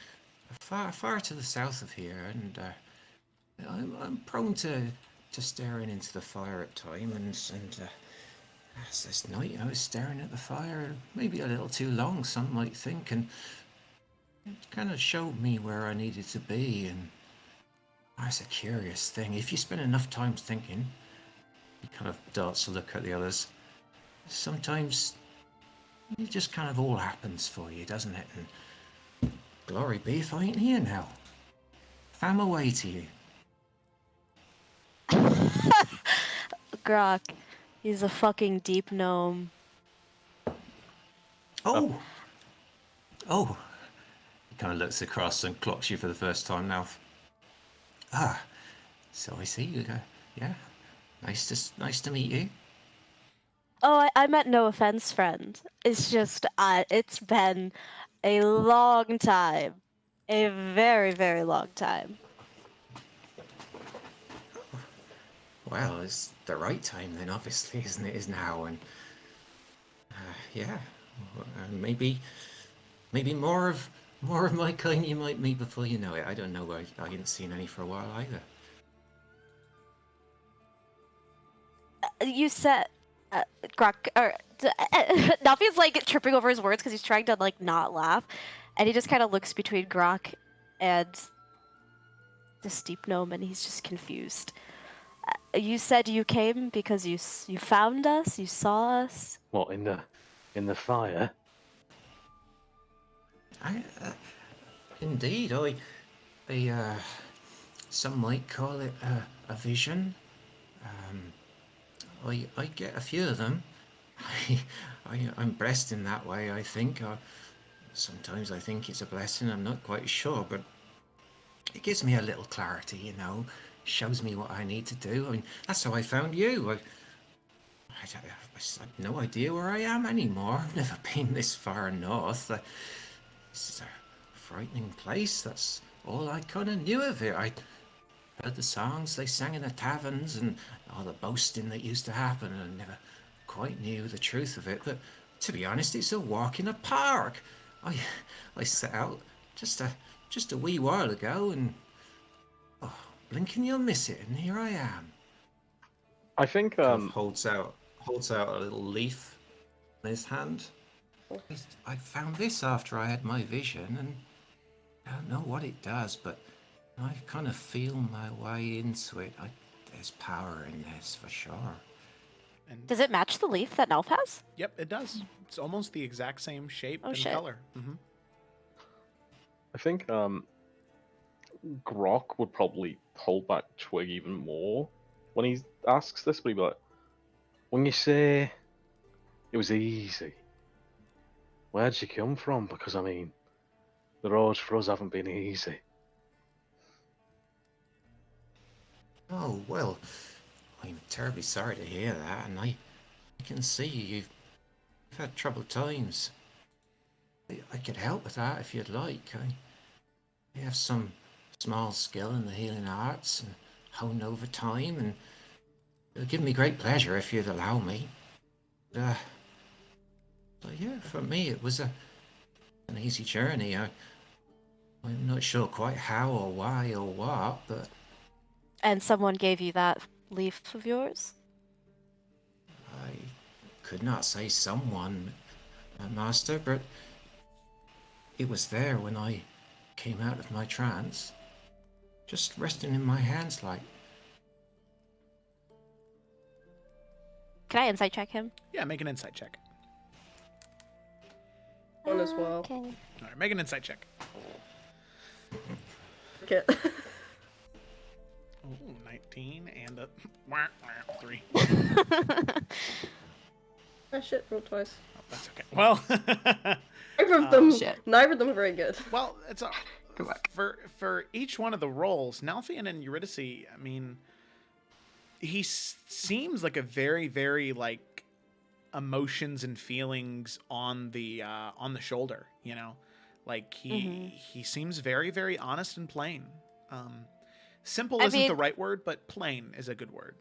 far to the south of here, and I'm prone to staring into the fire at times, and this night I was staring at the fire, maybe a little too long, some might think, and it kind of showed me where I needed to be, and that's a curious thing. If you spend enough time thinking, he kind of darts a look at the others. Sometimes it just kind of all happens for you, doesn't it? And glory be if I ain't here now. Fam away to you. Grok, he's a fucking deep gnome. Oh! He kind of looks across and clocks you for the first time now. Ah, so I see you. Yeah, nice to meet you. Oh, I meant no offense, friend. It's just, it's been a long time. A very, very long time. Well, it's the right time then, obviously, isn't it? Is now, and yeah, maybe more of my kind you might meet before you know it. I don't know. I haven't seen any for a while either. You said, Grok, or Nalfian's like tripping over his words because he's trying to like not laugh, and he just kind of looks between Grok and the steep gnome, and he's just confused. You said you came because you found us, you saw us. What, in the fire? Indeed, some might call it a vision. I get a few of them. I'm blessed in that way, I think. Sometimes I think it's a blessing, I'm not quite sure, but it gives me a little clarity, you know, shows me what I need to do. I mean, that's how I found you. I have no idea where I am anymore. I've never been this far north. This is a frightening place. That's all I kind of knew of it. I heard the songs they sang in the taverns and all the boasting that used to happen, and I never quite knew the truth of it. But to be honest, it's a walk in a park. I set out just to just a wee while ago, and blink and you'll miss it, and here I am. I think Kind of holds out a little leaf in his hand. I found this after I had my vision, and I don't know what it does, but I kind of feel my way into it. There's power in this for sure. And Does it match the leaf that Nelf has? yep, it does. It's almost the exact same shape Oh, and shit. color. Mm-hmm. I think Grok would probably hold back Twig even more when he asks this, but he'd be like, when you say it was easy, where'd you come from? Because, I mean, the roads for us haven't been easy. Oh, well, I'm terribly sorry to hear that, and I can see you've had troubled times. I could help with that if you'd like. I have some small skill in the healing arts and honed over time, and it would give me great pleasure if you'd allow me. So yeah, for me it was an easy journey. I'm not sure quite how or why or what, but And someone gave you that leaf of yours? I could not say someone, Master, but it was there when I came out of my trance, just resting in my hands like. Can I insight check him? Yeah, make an insight check. One as well. Okay. All right, make an insight check. Okay. Ooh, 19 and a 3. Oh shit, rolled twice. Oh, that's okay. Well, Neither of them. shit. Neither of them are very good. well, it's a, Good work. for each one of the roles, Nalfian and Eurydice, I mean, he seems like a very, very like emotions and feelings on the shoulder. You know, like he seems very, very honest and plain. Simple I isn't the mean- right word, but plain is a good word.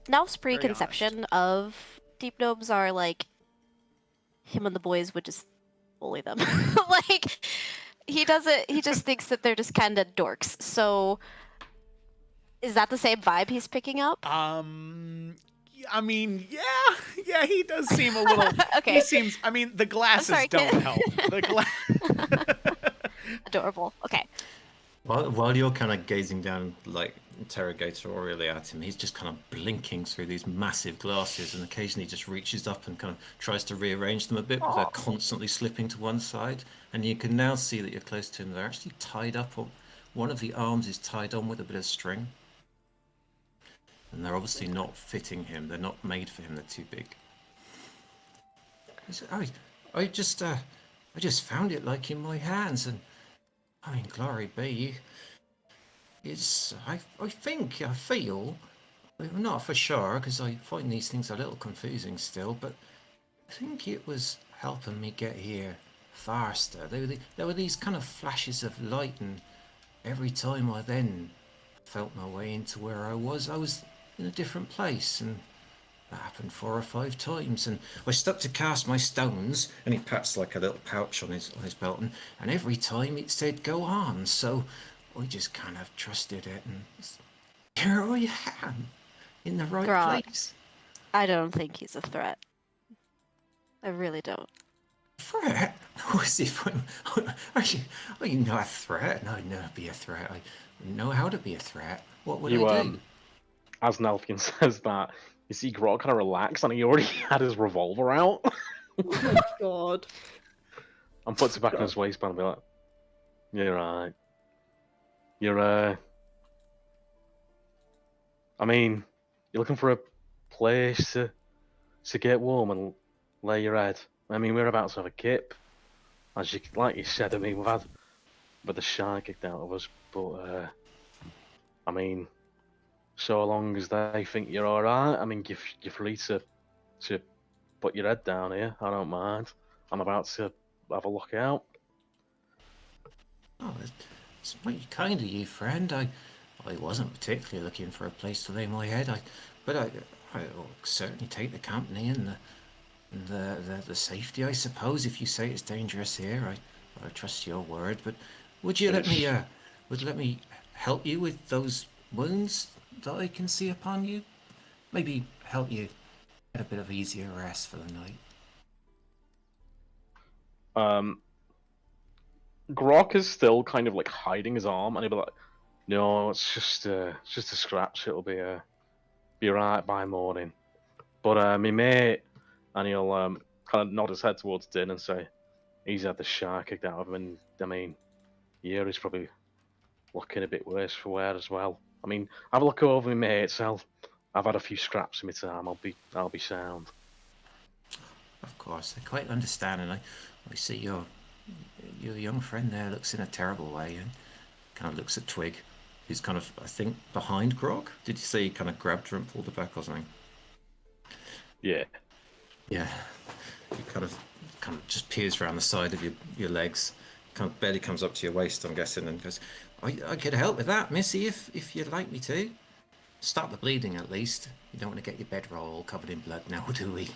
Nelf's Very honest. preconception of deep gnomes are like him and the boys would just bully them. Like he doesn't. He just thinks that they're just kind of dorks. So is that the same vibe he's picking up? I mean, yeah, he does seem a little. Okay. He seems. I mean, the glasses sorry, don't kid. help. The Adorable. Okay. While you're kind of gazing down, like, interrogatorially at him, he's just kind of blinking through these massive glasses and occasionally just reaches up and kind of tries to rearrange them a bit, but they're constantly slipping to one side. And you can now see that you're close to him. They're actually tied up. One of the arms is tied on with a bit of string. And they're obviously not fitting him. They're not made for him. They're too big. He said, I just found it like in my hands, and I mean, glory be. I feel, well, not for sure, because I find these things a little confusing still, but I think it was helping me get here faster. There were these kind of flashes of light, and every time I then felt my way into where I was in a different place, and that happened 4 or 5 times, and I stuck to cast my stones, and he pats like a little pouch on his belt, and every time it said go on, so I just kind of trusted it, and here I am, in the right Grog. place. I don't think he's a threat. I really don't. Threat? No, as if I'm not a threat, and I'd never be a threat. I know how to be a threat. What would I do? As Nalfian says that, you see Grok kind of relax, and he already had his revolver out, Oh my god. and puts it back in his waistband and be like, "You're right. You're I mean, you're looking for a place to get warm and lay your head. I mean, we're about to have a kip, as you like you said. I mean, we've had the shine kicked out of us, but I mean, so long as they think you're all right, I mean, you're free to put your head down here. I don't mind. I'm about to have a look out." Oh, it's mighty kind of you, friend. I wasn't particularly looking for a place to lay my head. But I'll certainly take the company and the safety, I suppose. If you say it's dangerous here, I trust your word. But Would you let me help you with those wounds that I can see upon you? Maybe help you get a bit of easier rest for the night. Grok is still kind of like hiding his arm, and he'll be like, "No, it's just a scratch. It'll be alright by morning." But my mate, and he'll kind of nod his head towards Din and say, "He's had the shark kicked out of him, and I mean, yeah, he's probably looking a bit worse for wear as well. I mean, have a look over my mates. I've had a few scraps in my time. I'll be sound." Of course, I quite understand, and I see your young friend there looks in a terrible way, and kind of looks at Twig, who's kind of, I think, behind Grog. Did you say he kind of grabbed her and pulled her back or something? Yeah. Yeah. He kind of just peers around the side of your legs, kind of barely comes up to your waist, I'm guessing, and goes, I could help with that, Missy, if you'd like me to. Stop the bleeding, at least. You don't want to get your bedroll all covered in blood now, do we?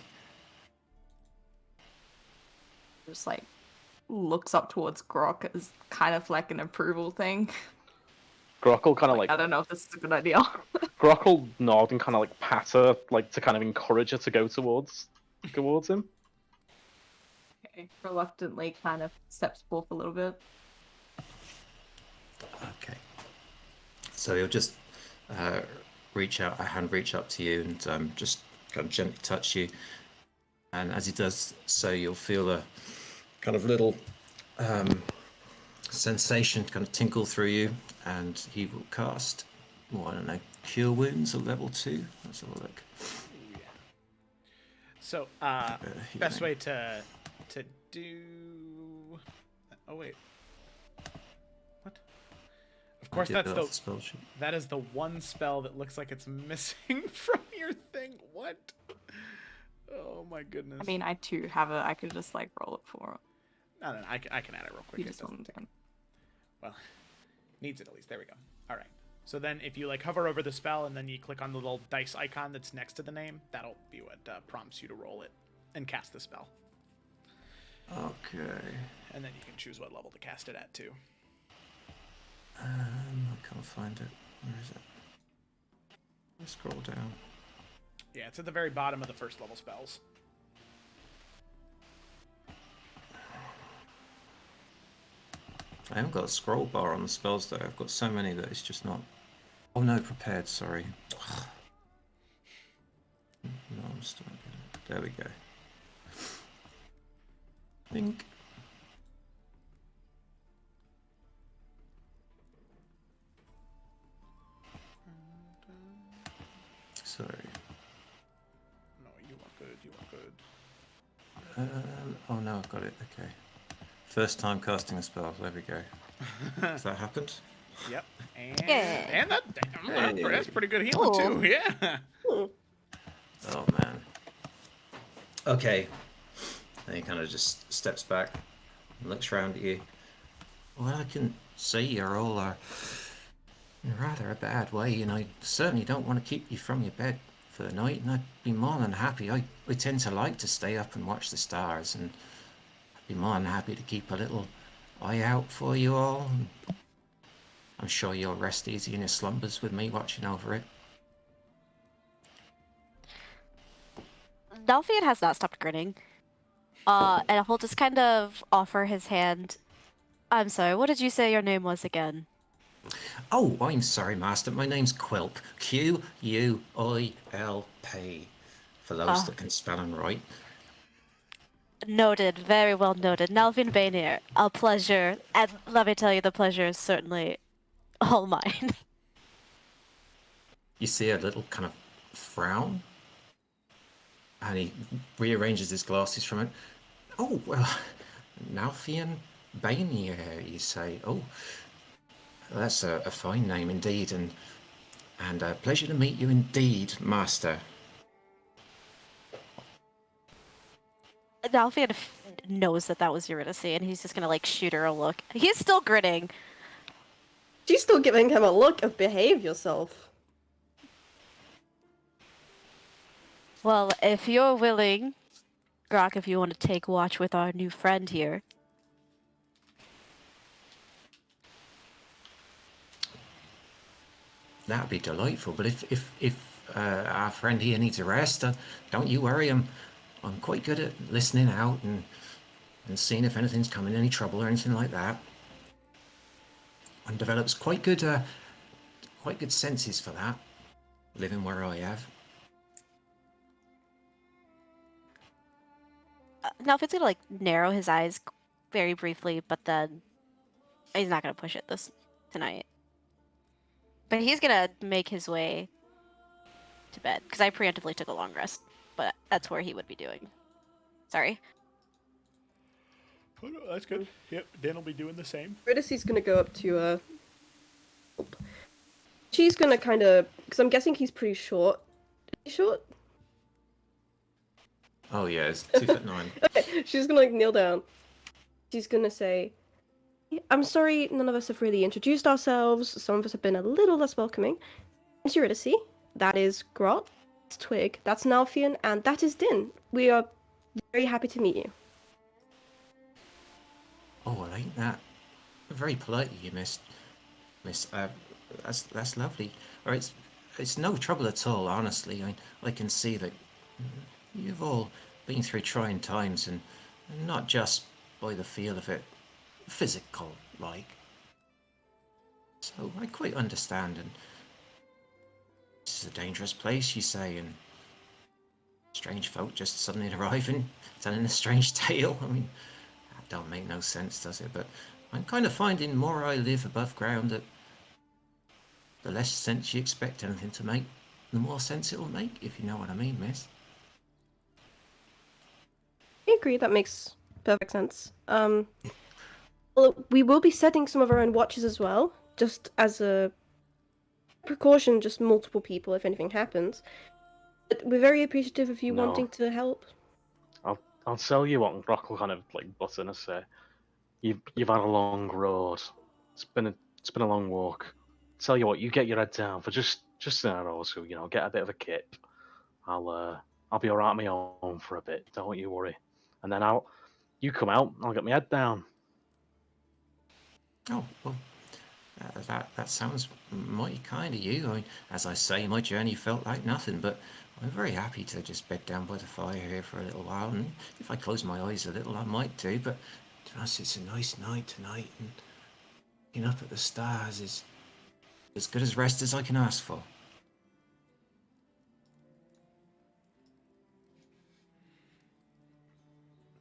Just like looks up towards Grok as kind of like an approval thing. Grok will kind of I don't know if this is a good idea. Grok will nod and kind of like pat her, like to kind of encourage her to go towards him. Okay. Reluctantly kind of steps forth a little bit. Okay. So he'll just reach out up to you and just kind of gently touch you. And as he does so, you'll feel a kind of little sensation kind of tinkle through you, and he will cast, I don't know, Cure Wounds at level 2. Let's have a look. Yeah. So, best way to do. Oh wait. What? Of course, that is the one spell that looks like it's missing from your thing. What? Oh my goodness. I mean, I too have it. I could just like roll it for him. No, I can add it real quick. You just want to. Well, needs it at least. There we go. All right. So then if you like hover over the spell and then you click on the little dice icon that's next to the name, that'll be what prompts you to roll it and cast the spell. Okay. And then you can choose what level to cast it at too. I can't find it. Where is it? Let's scroll down. Yeah, it's at the very bottom of the first level spells. I haven't got a scroll bar on the spells though. I've got so many that it's just not. Oh no, prepared. Sorry. No, I'm still. There we go. I think. Sorry. No, you are good. You are good. Oh no, I've got it. Okay. First time casting a spell. There we go. Has that happened? Yep. And, Yeah. and that's pretty good healing Cool. too. Yeah. Oh man. Okay. And he kind of just steps back and looks round at you. Well, I can see you're all in rather a bad way, and I certainly don't want to keep you from your bed for the night, and I'd be more than happy. I tend to like to stay up and watch the stars, and I'd be more than happy to keep a little eye out for you all. I'm sure you'll rest easy in your slumbers with me watching over it. Delphian has not stopped grinning. And he'll just kind of offer his hand. I'm sorry, what did you say your name was again? Oh, I'm sorry, Master. My name's Quilp. Quilp. For those that can spell and write. Noted, very well noted. Nelvin Bainir, a pleasure. And let me tell you, the pleasure is certainly all mine. You see a little kind of frown, and he rearranges his glasses from it. Oh, well, Nalfian Bainir, you say. Oh, that's a fine name indeed, and a pleasure to meet you indeed, Master. Delphian knows that was Eurydice, and he's just gonna like shoot her a look. He's still grinning. She's still giving him a look of behave yourself. Well, if you're willing, Grok, if you want to take watch with our new friend here. That'd be delightful. But if our friend here needs a rest, don't you worry. I'm quite good at listening out and seeing if anything's coming, any trouble or anything like that. And develops quite good senses for that, living where I have. Now, if it's gonna like narrow his eyes very briefly, but then he's not gonna push it this tonight. But he's gonna make his way to bed because I preemptively took a long rest, but that's where he would be doing. Sorry. Oh, no, that's good. Yep, Dan will be doing the same. Eurydice's gonna go up to she's gonna kind of, because I'm guessing he's pretty short. Is he short? Oh yeah, it's 2'9". Okay, she's gonna like kneel down. She's gonna say, "I'm sorry, none of us have really introduced ourselves. Some of us have been a little less welcoming. It's Eurydice. That is Grot. That's Twig. That's Nalfian, and that is Din. We are very happy to meet you." Oh, well, ain't that very polite of you, Miss? That's lovely. Or it's no trouble at all, honestly. I can see that you've all been through trying times, and not just by the feel of it, physical like. So I quite understand. And this is a dangerous place, you say, and strange folk just suddenly arriving, telling a strange tale. I mean, that don't make no sense, does it? But I'm kind of finding the more I live above ground that the less sense you expect anything to make, the more sense it'll make, if you know what I mean, miss. I agree. That makes perfect sense. Well, we will be setting some of our own watches as well, just as a precaution, just multiple people if anything happens. But we're very appreciative of you No. wanting to help. I'll tell you what, and Brock will kind of like butt in and say, You've had a long road. It's been a long walk. Tell you what, you get your head down for just an hour or so, get a bit of a kip. I'll be alright on my own for a bit, don't you worry. And then you come out, I'll get my head down. Oh, well, that sounds mighty kind of you. I mean, as I say, my journey felt like nothing, but I'm very happy to just bed down by the fire here for a little while, and if I close my eyes a little, I might do, but to be honest, it's a nice night tonight, and looking up at the stars is as good as rest as I can ask for.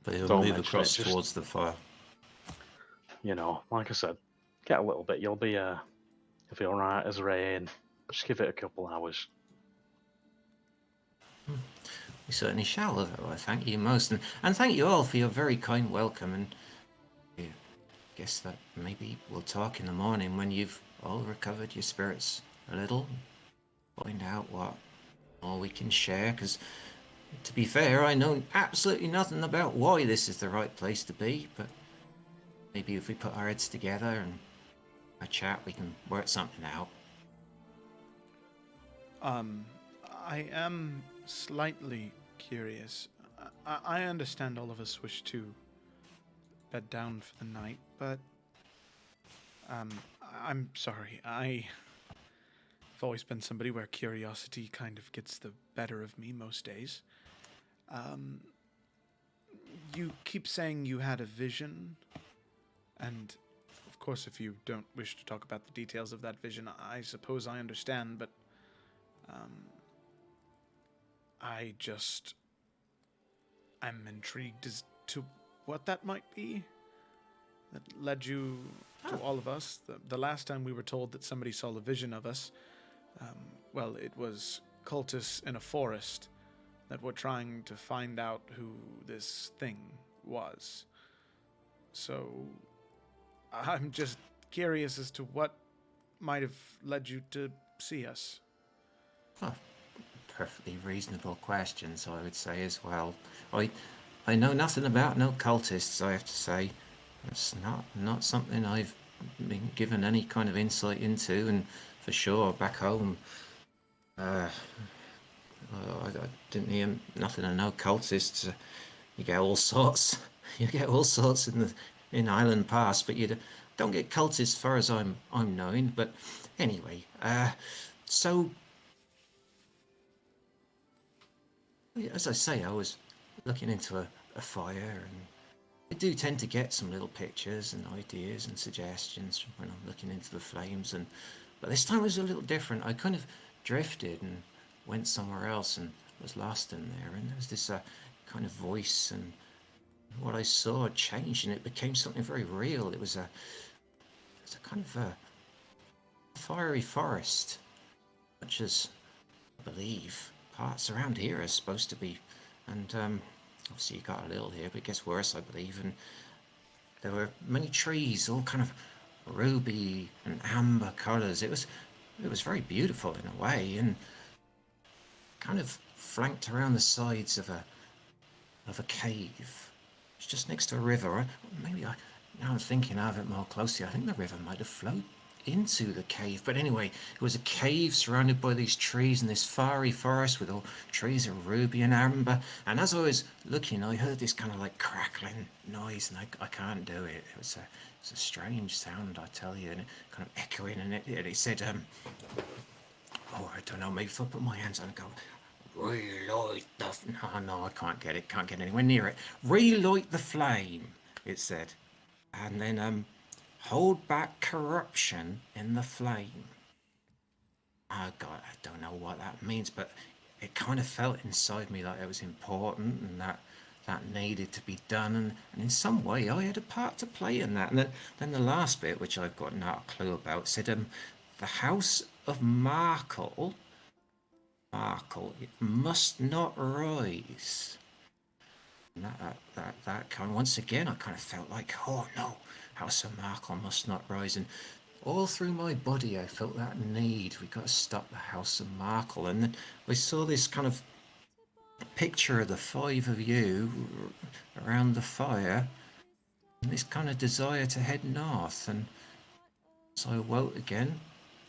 But he'll Don't move mention across it, towards the fire. Like I said, get a little bit. You'll be alright as rain. Just give it a couple hours. We certainly shall. I thank you most, and thank you all for your very kind welcome. And I guess that maybe we'll talk in the morning when you've all recovered your spirits a little. Find out what all we can share. Because to be fair, I know absolutely nothing about why this is the right place to be. But maybe if we put our heads together and a chat, we can work something out. I am slightly curious. I understand all of us wish to bed down for the night, but I'm sorry. I've always been somebody where curiosity kind of gets the better of me most days. You keep saying you had a vision, and of course, if you don't wish to talk about the details of that vision, I suppose I understand, but I'm intrigued as to what that might be that led you to all of us. The last time we were told that somebody saw a vision of us, well, it was cultists in a forest that were trying to find out who this thing was. So I'm just curious as to what might have led you to see us. Oh, perfectly reasonable questions, I would say, as well. I know nothing about no cultists, I have to say. It's not something I've been given any kind of insight into, and for sure, back home, I didn't hear nothing of no cultists. You get all sorts. You get all sorts in Island Pass, but you don't get cultists as far as I'm knowing. But anyway, So, as I say, I was looking into a fire, and I do tend to get some little pictures and ideas and suggestions when I'm looking into the flames. But this time was a little different. I kind of drifted and went somewhere else and was lost in there. And there was this kind of voice, and what I saw changed, and it became something very real. It was a kind of a fiery forest, much as I believe parts around here are supposed to be. And obviously you got a little here, but it gets worse, I believe. And there were many trees, all kind of ruby and amber colours. It was very beautiful in a way, and kind of flanked around the sides of a cave. It's just next to a river. Now I'm thinking of it more closely, I think the river might have flowed into the cave. But anyway, it was a cave surrounded by these trees in this fiery forest with all trees of ruby and amber. And as I was looking, I heard this kind of like crackling noise, and I can't do it. It was a strange sound, I tell you, and it kind of echoing, and it said, oh, I don't know, maybe if I put my hands on it and go, relight the... No, I can't get anywhere near it. Relight the flame, it said. And then, hold back corruption in the flame. Oh God, I don't know what that means, but it kind of felt inside me like it was important, and that needed to be done, and in some way I had a part to play in that. And then the last bit, which I've got no clue about, said, the house of Markle, it must not rise. And that kind of, once again, I kind of felt like, oh no, House of Markle must not rise. And all through my body I felt that need. We got to stop the House of Markle. And then I saw this kind of picture of the five of you around the fire, and this kind of desire to head north. And so I awoke again.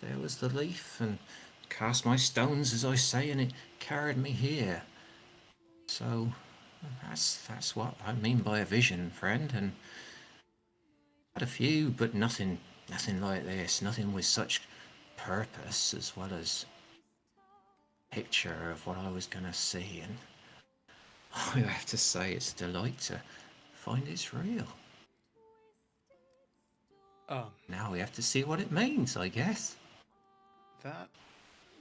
There was the leaf, and cast my stones, as I say, and it carried me here. So that's what I mean by a vision, friend. And had a few, but nothing like this. Nothing with such purpose, as well as picture of what I was going to see. And I have to say, it's a delight to find it's real. Now we have to see what it means, I guess. That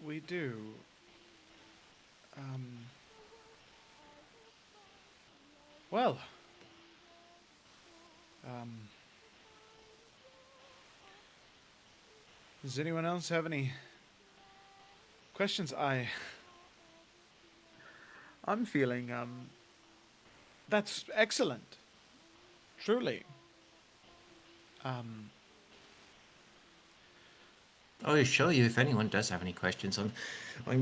we do. Well. Does anyone else have any questions? I'm feeling, that's excellent. Truly. I assure you, if anyone does have any questions, I'm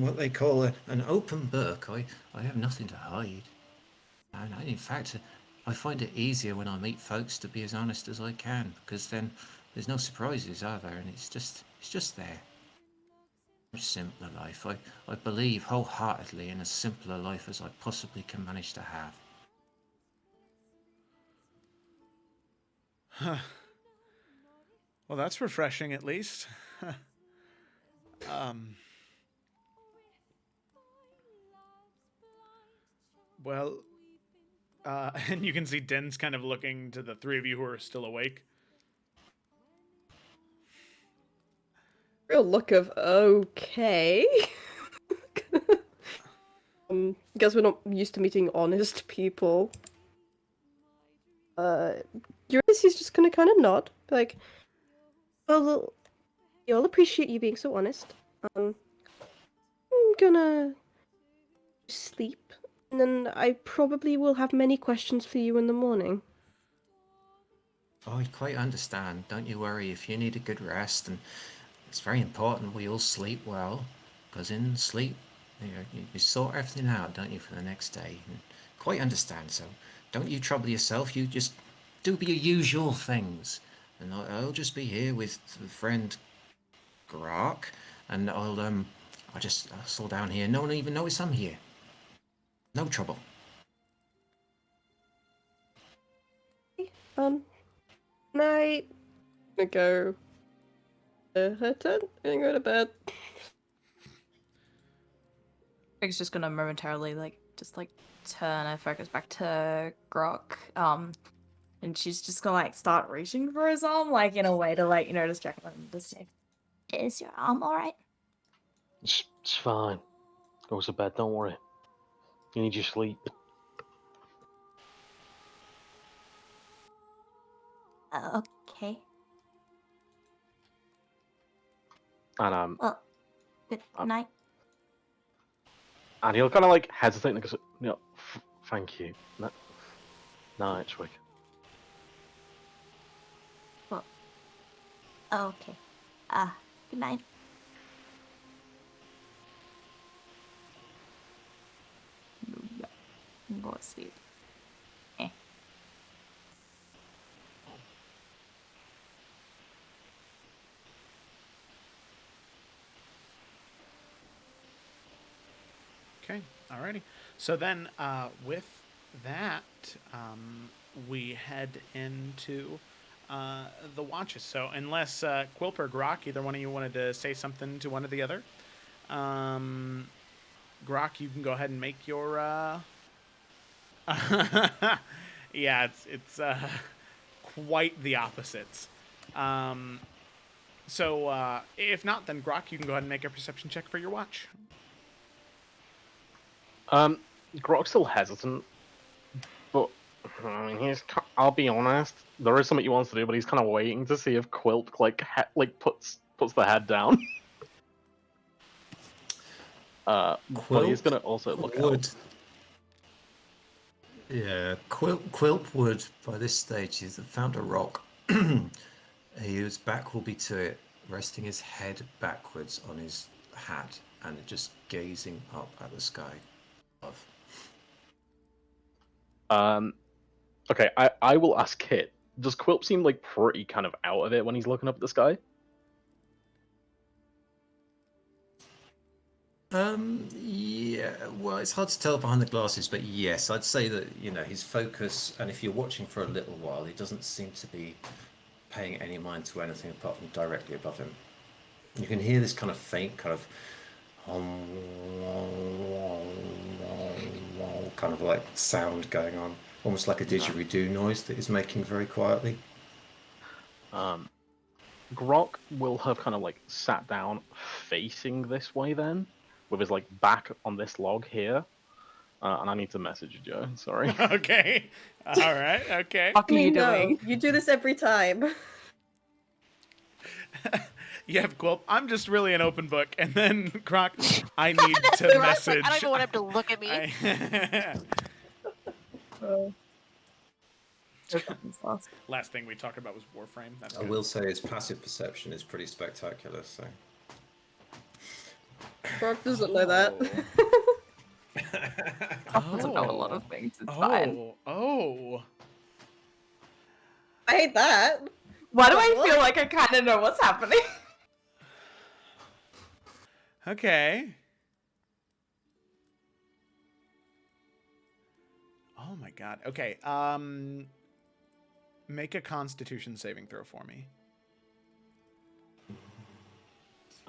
what they call an open book. I have nothing to hide. And in fact, I find it easier when I meet folks to be as honest as I can, because then there's no surprises, are there? And it's just there. A simpler life. I believe wholeheartedly in as simple a life as I possibly can manage to have. Well, that's refreshing, at least. Well, and you can see Din's kind of looking to the three of you who are still awake. Real look of okay. Guess we're not used to meeting honest people. Ulysses just gonna kind of nod, like, well, you'll appreciate you being so honest. I'm gonna sleep, and then I probably will have many questions for you in the morning. I quite understand. Don't you worry if you need a good rest, and it's very important we all sleep well, because in sleep, you sort everything out, don't you, for the next day. And quite understand, so don't you trouble yourself. You just do your usual things, and I'll just be here with friend Grok, and I'll sit down here. No one will even notice I'm here. No trouble. Night. I'm gonna go. Her turn. I'm gonna go to bed. Twig's just gonna momentarily turn her focus back to Grok. And she's just gonna start reaching for his arm, in a way to just check on him to see. Is your arm alright? It's fine. Go to bed, don't worry. You need your sleep. Okay. And Well, good night. and he'll kind of hesitate and goes, "No, thank you. No, Twig." Well, okay. Good night. Go to sleep. Okay, alrighty. So then, with that, we head into the watches. So unless Quilp or Grok, either one of you wanted to say something to one or the other, Grok, you can go ahead and make your. Yeah, it's quite the opposites. So if not, then Grok, you can go ahead and make a perception check for your watch. Grok's still hesitant, but I mean, I'll be honest. There is something he wants to do, but he's kind of waiting to see if Quilp puts the head down. But he's gonna also look out. Yeah, Quilp would, by this stage, he's found a rock. His back will be to it, resting his head backwards on his hat and just gazing up at the sky above. Okay, I will ask Kit. Does Quilp seem pretty kind of out of it when he's looking up at the sky? Yeah, well, it's hard to tell behind the glasses, but yes, I'd say that, his focus, and if you're watching for a little while, he doesn't seem to be paying any mind to anything apart from directly above him. You can hear this kind of faint kind of sound going on, almost like a didgeridoo noise that he's making very quietly. Grok will have kind of sat down facing this way then, with his back on this log here. And I need to message Joe, sorry. Okay. All right. Okay. What are you No, doing? you do this every time. Yeah, Quilp, I'm just really an open book. And then, Croc, I need to message. I don't even want him to look at me. Last thing we talked about was Warframe. That's I good. will say his passive perception is pretty spectacular, so... Brock doesn't know that. Doesn't know a lot of things. It's fine. Oh. I hate that. Why do I feel like I kind of know what's happening? Okay. Oh my god. Okay. Make a Constitution saving throw for me.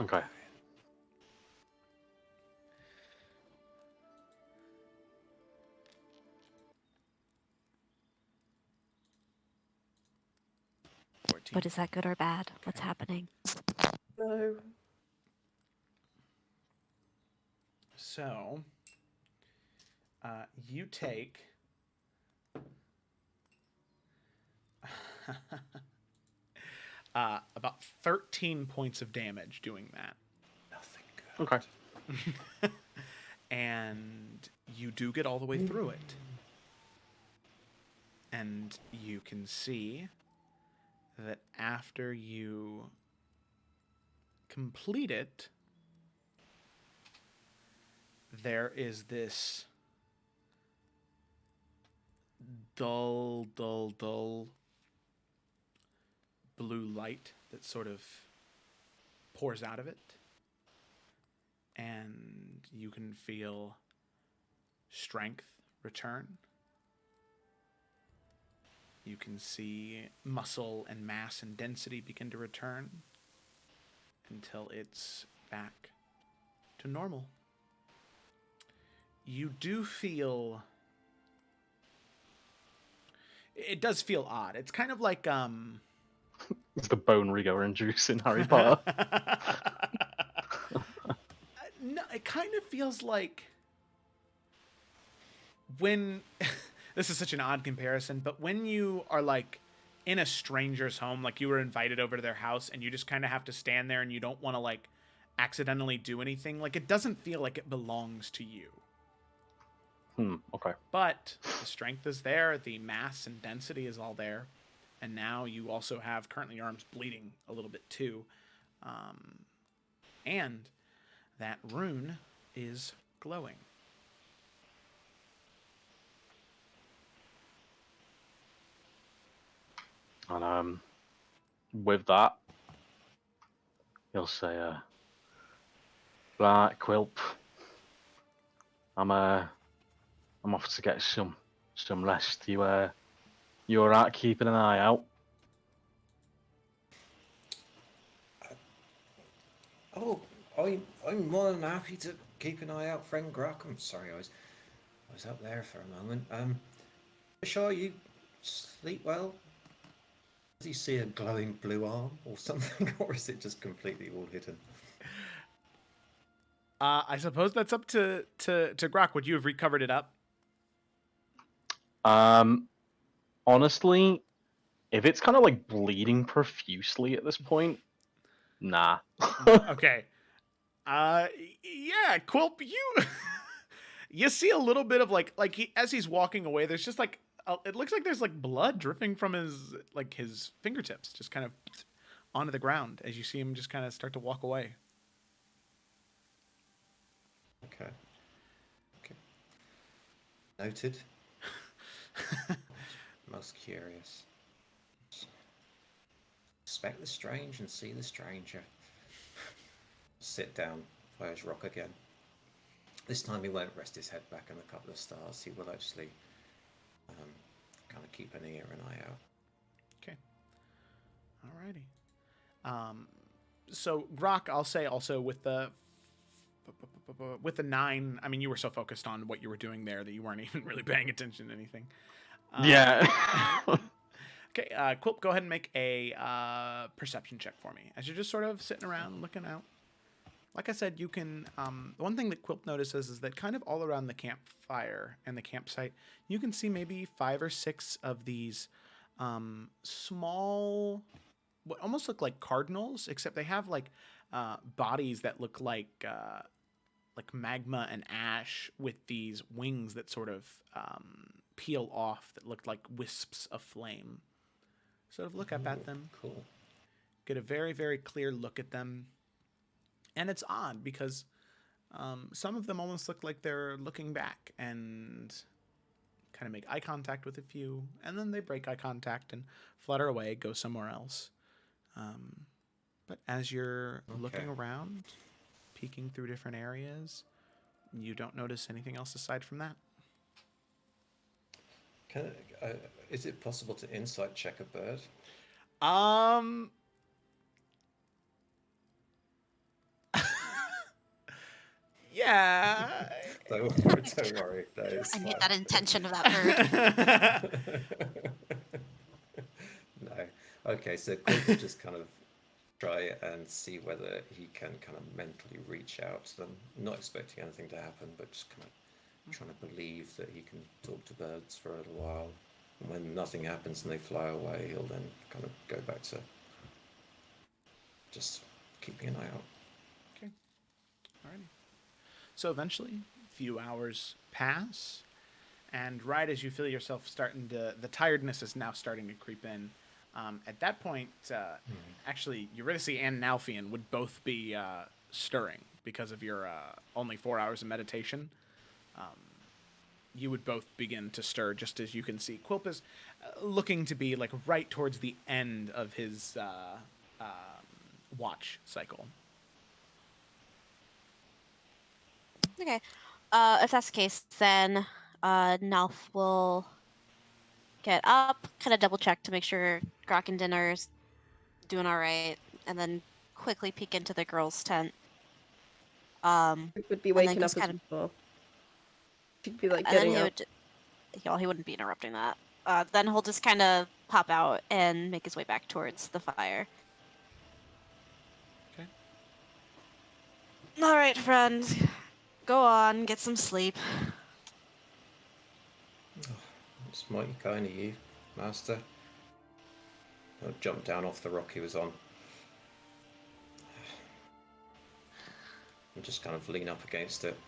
Okay. But is that good or bad? What's happening? No. So, you take about 13 points of damage doing that. Nothing good. Okay. And you do get all the way through it. And you can see that after you complete it, there is this dull blue light that sort of pours out of it. And you can feel strength return. You can see muscle and mass and density begin to return until it's back to normal. you do feel... It does feel odd. It's kind of like It's the bone rigor and juice in Harry Potter. No, it kind of feels like when this is such an odd comparison, but when you are like in a stranger's home, like you were invited over to their house and you just kind of have to stand there and you don't want to like accidentally do anything, like it doesn't feel like it belongs to you. Okay. But the strength is there, the mass and density is all there, and now you also have currently your arms bleeding a little bit too, and that rune is glowing. And with that, he'll say, "Right, Quilp. I'm off to get some rest. You alright keeping an eye out?" Oh, I'm more than happy to keep an eye out, friend Grok. I'm sorry, I was up there for a moment. Sure, you sleep well? Does he see a glowing blue arm or something, or is it just completely all hidden? I suppose that's up to Grok. Would you have recovered it up? Honestly, if it's kind of like bleeding profusely at this point, nah. Okay. Yeah, Quilp, you you see a little bit of like as he's walking away, there's just like it looks like there's like blood dripping from his fingertips, just kind of onto the ground as you see him just kind of start to walk away. Okay. Noted. Most curious. Expect the strange and see the stranger. Sit down by his rock again. This time he won't rest his head back on a couple of stars. He will actually kind of keep an ear and eye out. Okay. Alrighty. So Grok, I'll say also with the 9, I mean, you were so focused on what you were doing there that you weren't even really paying attention to anything. Yeah. Okay, Quilp, go ahead and make a perception check for me as you're just sort of sitting around looking out. Like I said, you can. One thing that Quilp notices is that kind of all around the campfire and the campsite, you can see maybe 5 or 6 of these small, what almost look like cardinals, except they have like bodies that look like magma and ash with these wings that sort of peel off that look like wisps of flame. Sort of look up at them. Cool. Get a very, very clear look at them. And it's odd because some of them almost look like they're looking back and kind of make eye contact with a few, and then they break eye contact and flutter away, go somewhere else. But as you're looking around, peeking through different areas, you don't notice anything else aside from that. Is it possible to insight check a bird? Yeah. Don't worry. No, it's I need fine. that intention of that bird. No. Okay, so Quilp will just kind of try and see whether he can kind of mentally reach out to them, not expecting anything to happen, but just kind of trying to believe that he can talk to birds for a little while. And when nothing happens and they fly away, he'll then kind of go back to just keeping an eye out. Okay. Alrighty. So eventually, a few hours pass, and right as you feel yourself starting to, the tiredness is now starting to creep in. At that point, actually, Eurydice and Nalfian would both be stirring because of your only 4 hours of meditation. You would both begin to stir, just as you can see. Quilp is looking to be like right towards the end of his watch cycle. Okay. If that's the case, then Nalf will get up, kind of double check to make sure Grok and Dinner's doing all right, and then quickly peek into the girls' tent. It would be And then waking up just as kind of- well. She'd be like And then getting he up. would, he wouldn't be interrupting that. Then he'll just kind of pop out and make his way back towards the fire. Okay. All right, friends, go on, get some sleep. It's mighty kind of you, Master. I jumped down off the rock he was on. And just kind of lean up against it.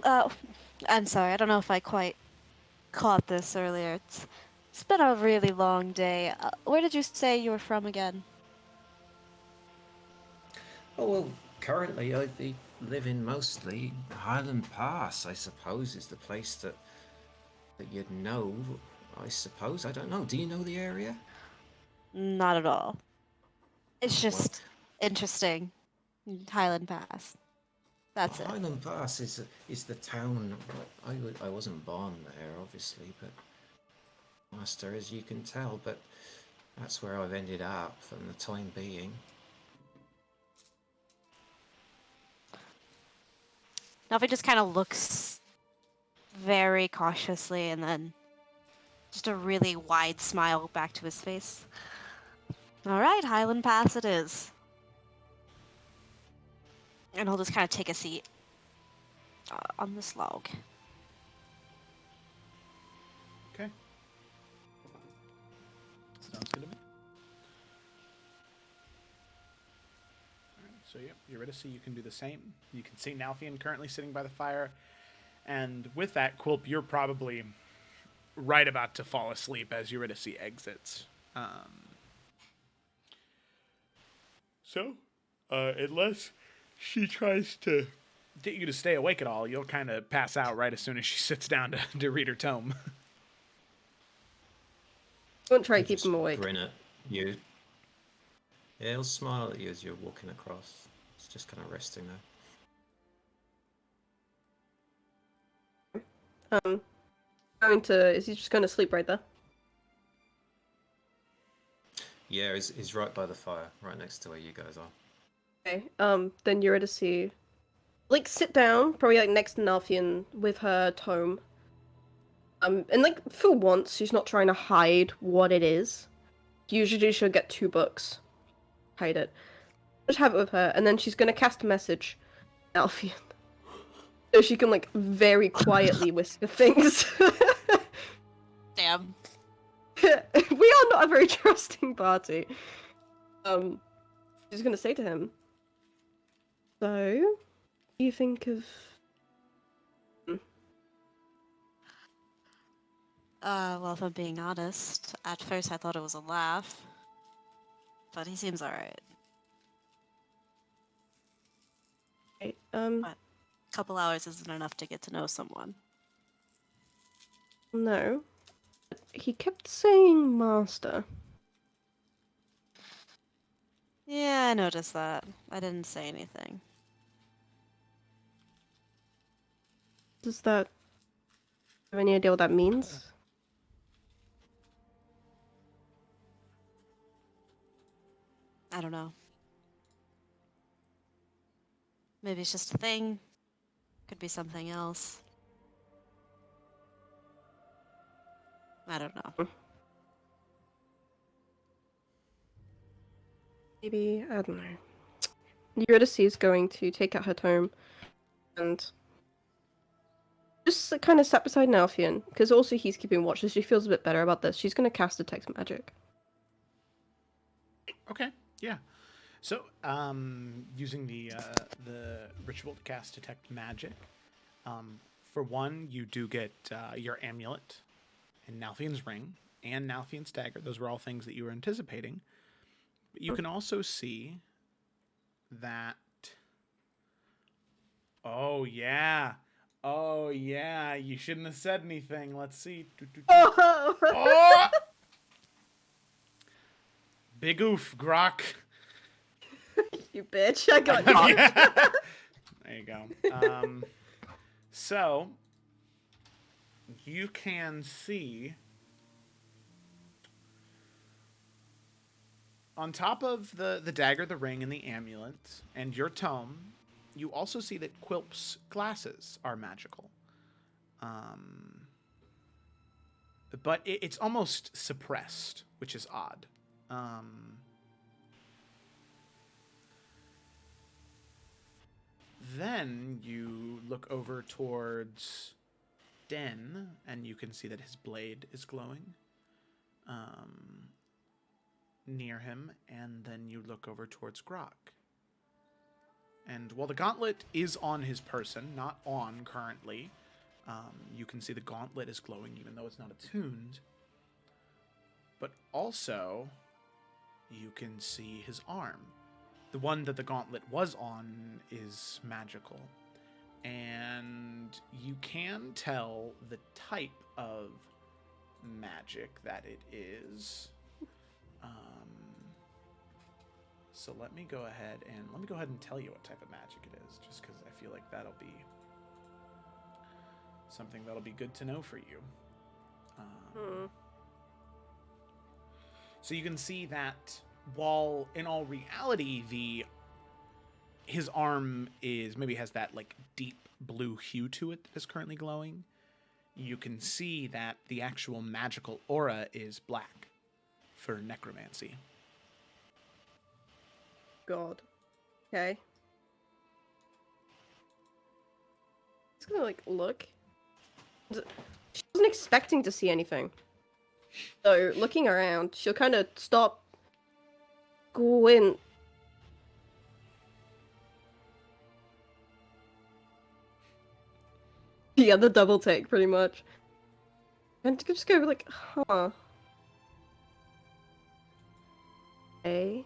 I'm sorry, I don't know if I quite caught this earlier. It's been a really long day. Where did you say you were from again? Oh, well, currently I live in mostly Highland Pass, I suppose, is the place that you'd know, I suppose. I don't know. Do you know the area? Not at all. It's Well, just interesting. Highland Pass. That's it. Highland Pass is the town. I wasn't born there, obviously, but Master, as you can tell, but that's where I've ended up for the time being. Nelvy just kind of looks very cautiously and then just a really wide smile back to his face. All right, Highland Pass it is. And he'll just kind of take a seat on this log. Okay. Sounds good to me. Alright, so yep, Eurydice, you can do the same. You can see Nalfian currently sitting by the fire. And with that, Quilp, you're probably right about to fall asleep as Eurydice exits. Unless she tries to get you to stay awake at all, you'll kind of pass out right as soon as she sits down to read her tome. Don't try to He'll keep just him awake. Grin at you. Yeah, he'll smile at you as you're walking across. It's just kind of resting there. Is he just going to sleep right there? Yeah, he's right by the fire, right next to where you guys are. Okay. Then Eurydice, like, sit down, probably like next to Nalfian with her tome. And like for once, she's not trying to hide what it is. Usually, she'll get 2 books, hide it. Just have it with her, and then she's gonna cast a message, Nalfian, so she can like very quietly whisper things. Damn. We are not a very trusting party. She's gonna say to him, so, you think of... Well, if I'm being honest, at first I thought it was a laugh. But he seems alright. Okay, A couple hours isn't enough to get to know someone. no. He kept saying master. Yeah, I noticed that. I didn't say anything. Does that... have any idea what that means? I don't know. Maybe it's just a thing. Could be something else. I don't know. Maybe, I don't know. Eurydice is going to take out her tome and just kind of sat beside Nalfian, because also he's keeping watch, so she feels a bit better about this. She's going to cast Detect Magic. Okay, yeah. So, using the ritual to cast Detect Magic, for one, you do get your amulet and Nalfian's ring and Nalfian's dagger. Those were all things that you were anticipating. But you can also see that... Oh, yeah. Oh, yeah. You shouldn't have said anything. Let's see. Oh! Oh! Big oof, Grok. You bitch, I got you. Yeah. There you go. So, you can see on top of the dagger, the ring, and the amulet, and your tome, you also see that Quilp's glasses are magical. But it's almost suppressed, which is odd. Then you look over towards Den, and you can see that his blade is glowing near him. And then you look over towards Grok. And while the gauntlet is on his person, not on currently, you can see the gauntlet is glowing even though it's not attuned. But also, you can see his arm. The one that the gauntlet was on is magical. And you can tell the type of magic that it is. So let me go ahead and tell you what type of magic it is, just because I feel like that'll be something that'll be good to know for you. So you can see that while in all reality his arm has that like deep blue hue to it that is currently glowing, you can see that the actual magical aura is black for necromancy. God. Okay. Just gonna like look. She wasn't expecting to see anything. So looking around, she'll kind of stop, squint. Yeah, the double take, pretty much. And just go like, huh. Okay.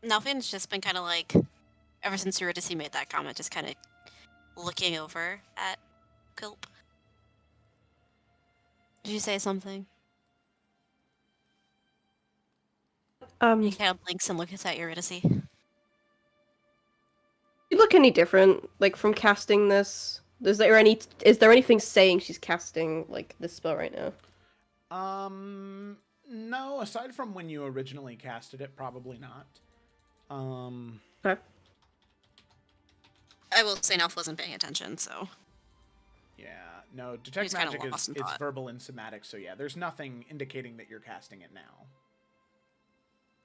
Nalfian's just been kind of like, ever since Eurydice made that comment, just kind of looking over at Quilp. Did you say something? He kind of blinks and looks at Eurydice. You look any different, like from casting this? Is there anything saying she's casting like this spell right now? No, aside from when you originally casted it, probably not. Okay. I will say Nelf wasn't paying attention, so. Yeah, no, detect He's kinda magic lost in is thought. verbal and somatic, so yeah, there's nothing indicating that you're casting it now.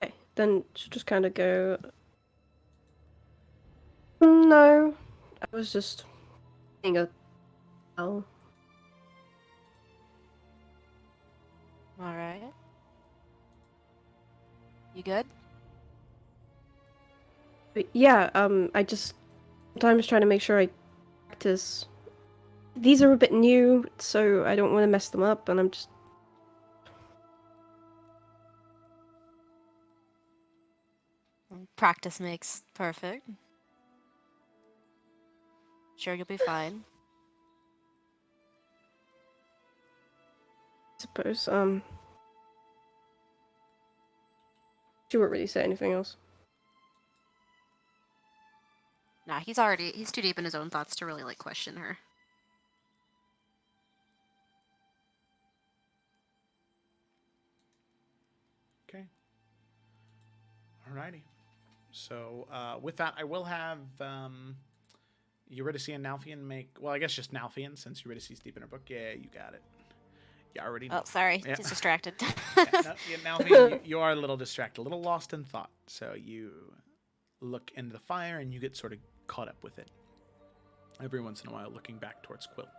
Okay, then she'll just kind of go. No, I was just being a. Oh. All right. You good? But yeah, I just sometimes try to make sure I practice. These are a bit new, so I don't want to mess them up, and I'm just. Practice makes perfect. Sure, you'll be fine. I suppose, she won't really say anything else. Nah, he's too deep in his own thoughts to really, like, question her. Okay. Alrighty. So, with that, I will have Eurydice and Nalfian make... Well, I guess just Nalfian, since Eurydice's deep in her book. Yeah, you got it. You already know. Oh, sorry. Yeah. He's distracted. Nalfian, you are a little distracted, a little lost in thought. So you look into the fire, and you get sort of caught up with it. Every once in a while, looking back towards Quilp.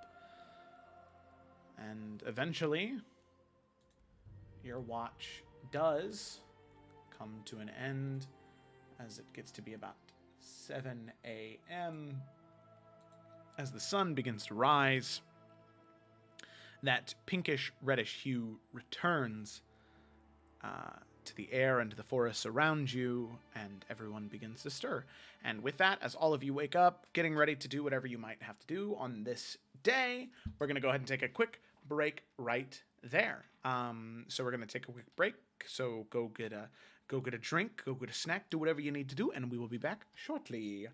And eventually, your watch does come to an end as it gets to be about 7 a.m. As the sun begins to rise, that pinkish reddish hue returns to the air and to the forests around you, and everyone begins to stir. And with that, as all of you wake up, getting ready to do whatever you might have to do on this day, we're going to go ahead and take a quick break right there. So we're going to take a quick break. So go get a drink, go get a snack, do whatever you need to do, and we will be back shortly.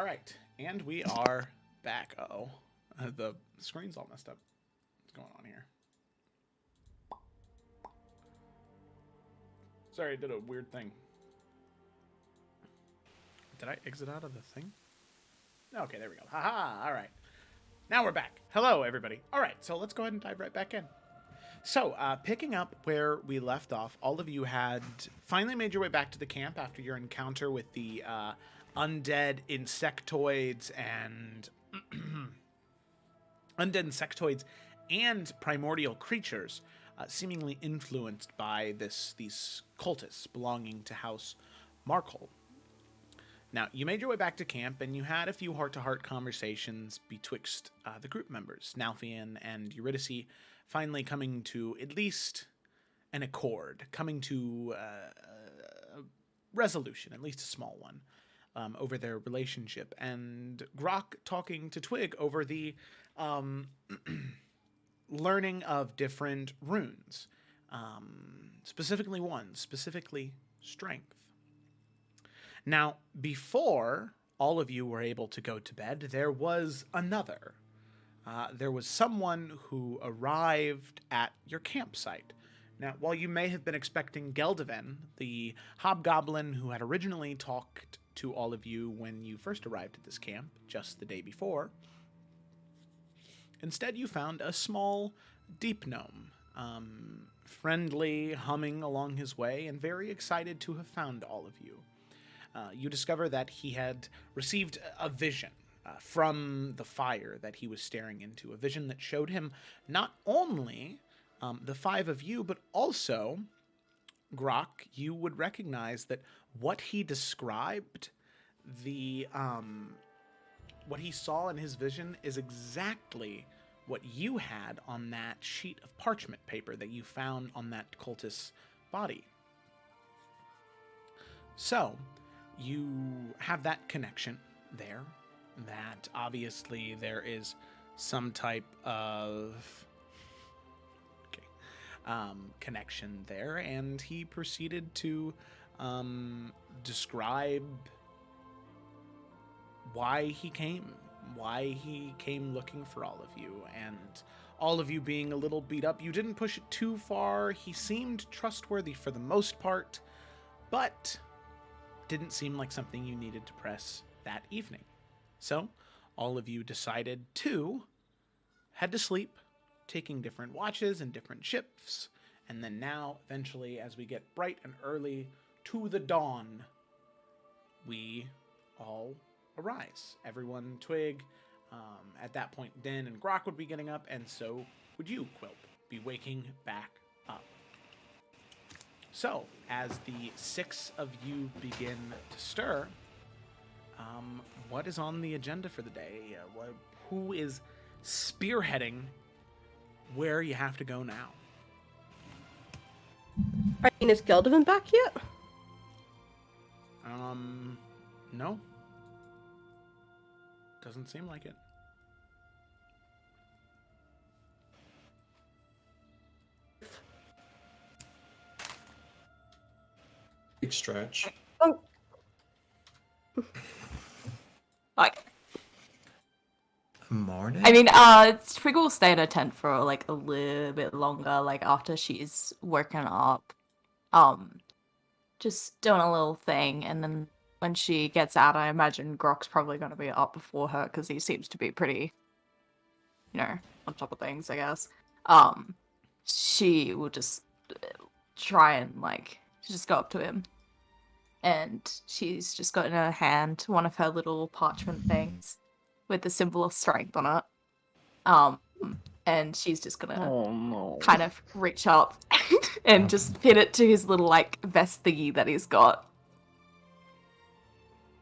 right, and we are back. Uh-oh. The screen's all messed up. What's going on here? Sorry, I did a weird thing. Did I exit out of the thing? Okay, there we go. Haha, all right. Now we're back. Hello, everybody. All right, so let's go ahead and dive right back in. So, picking up where we left off, all of you had finally made your way back to the camp after your encounter with the undead insectoids and primordial creatures, seemingly influenced by these cultists belonging to House Markle. Now, you made your way back to camp, and you had a few heart-to-heart conversations betwixt the group members, Nalfian and Eurydice, finally coming to at least an accord, coming to a resolution, at least a small one, over their relationship, and Grok talking to Twig over the learning of different runes, specifically strength. Now, before all of you were able to go to bed, there was another. There was someone who arrived at your campsite. Now, while you may have been expecting Geldoven, the hobgoblin who had originally talked to all of you when you first arrived at this camp, just the day before, instead you found a small, deep gnome, friendly, humming along his way, and very excited to have found all of you. You discover that he had received a vision from the fire that he was staring into, a vision that showed him not only the five of you, but also, Grok, you would recognize that what he described, what he saw in his vision is exactly what you had on that sheet of parchment paper that you found on that cultist's body. So, you have that connection there, that obviously there is some type of connection there, and he proceeded to describe why he came looking for all of you, and all of you being a little beat up. You didn't push it too far. He seemed trustworthy for the most part, but didn't seem like something you needed to press that evening. So, all of you decided to head to sleep, taking different watches and different shifts, and then now, eventually, as we get bright and early to the dawn, we all arise. Everyone, Twig, at that point, Den and Grok would be getting up, and so would you, Quilp, be waking back up. So, as the six of you begin to stir, what is on the agenda for the day? Who is spearheading where you have to go now? I mean, is Geldovan back yet? No. Doesn't seem like it. Big stretch. Oh. Like, Morning? I mean, Twig will stay in her tent for like a little bit longer, like after she's woken up. Just doing a little thing, and then when she gets out, I imagine Grok's probably going to be up before her because he seems to be pretty, on top of things, I guess. She will just try and just go up to him, and she's just got in her hand one of her little parchment things with the symbol of strength on it. And she's just gonna kind of reach up and just pin it to his little vest thingy that he's got.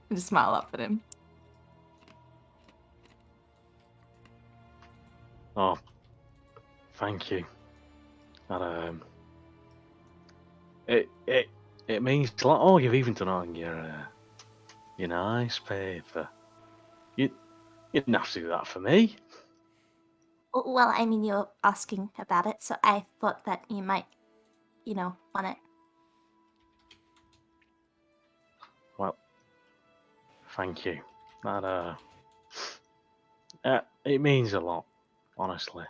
And just smile up at him. Oh, thank you. That it means a lot. Oh, you've even done it on your nice paper. You didn't have to do that for me. Well, I mean, you're asking about it, so I thought that you might, want it. Well, thank you. That it means a lot, honestly.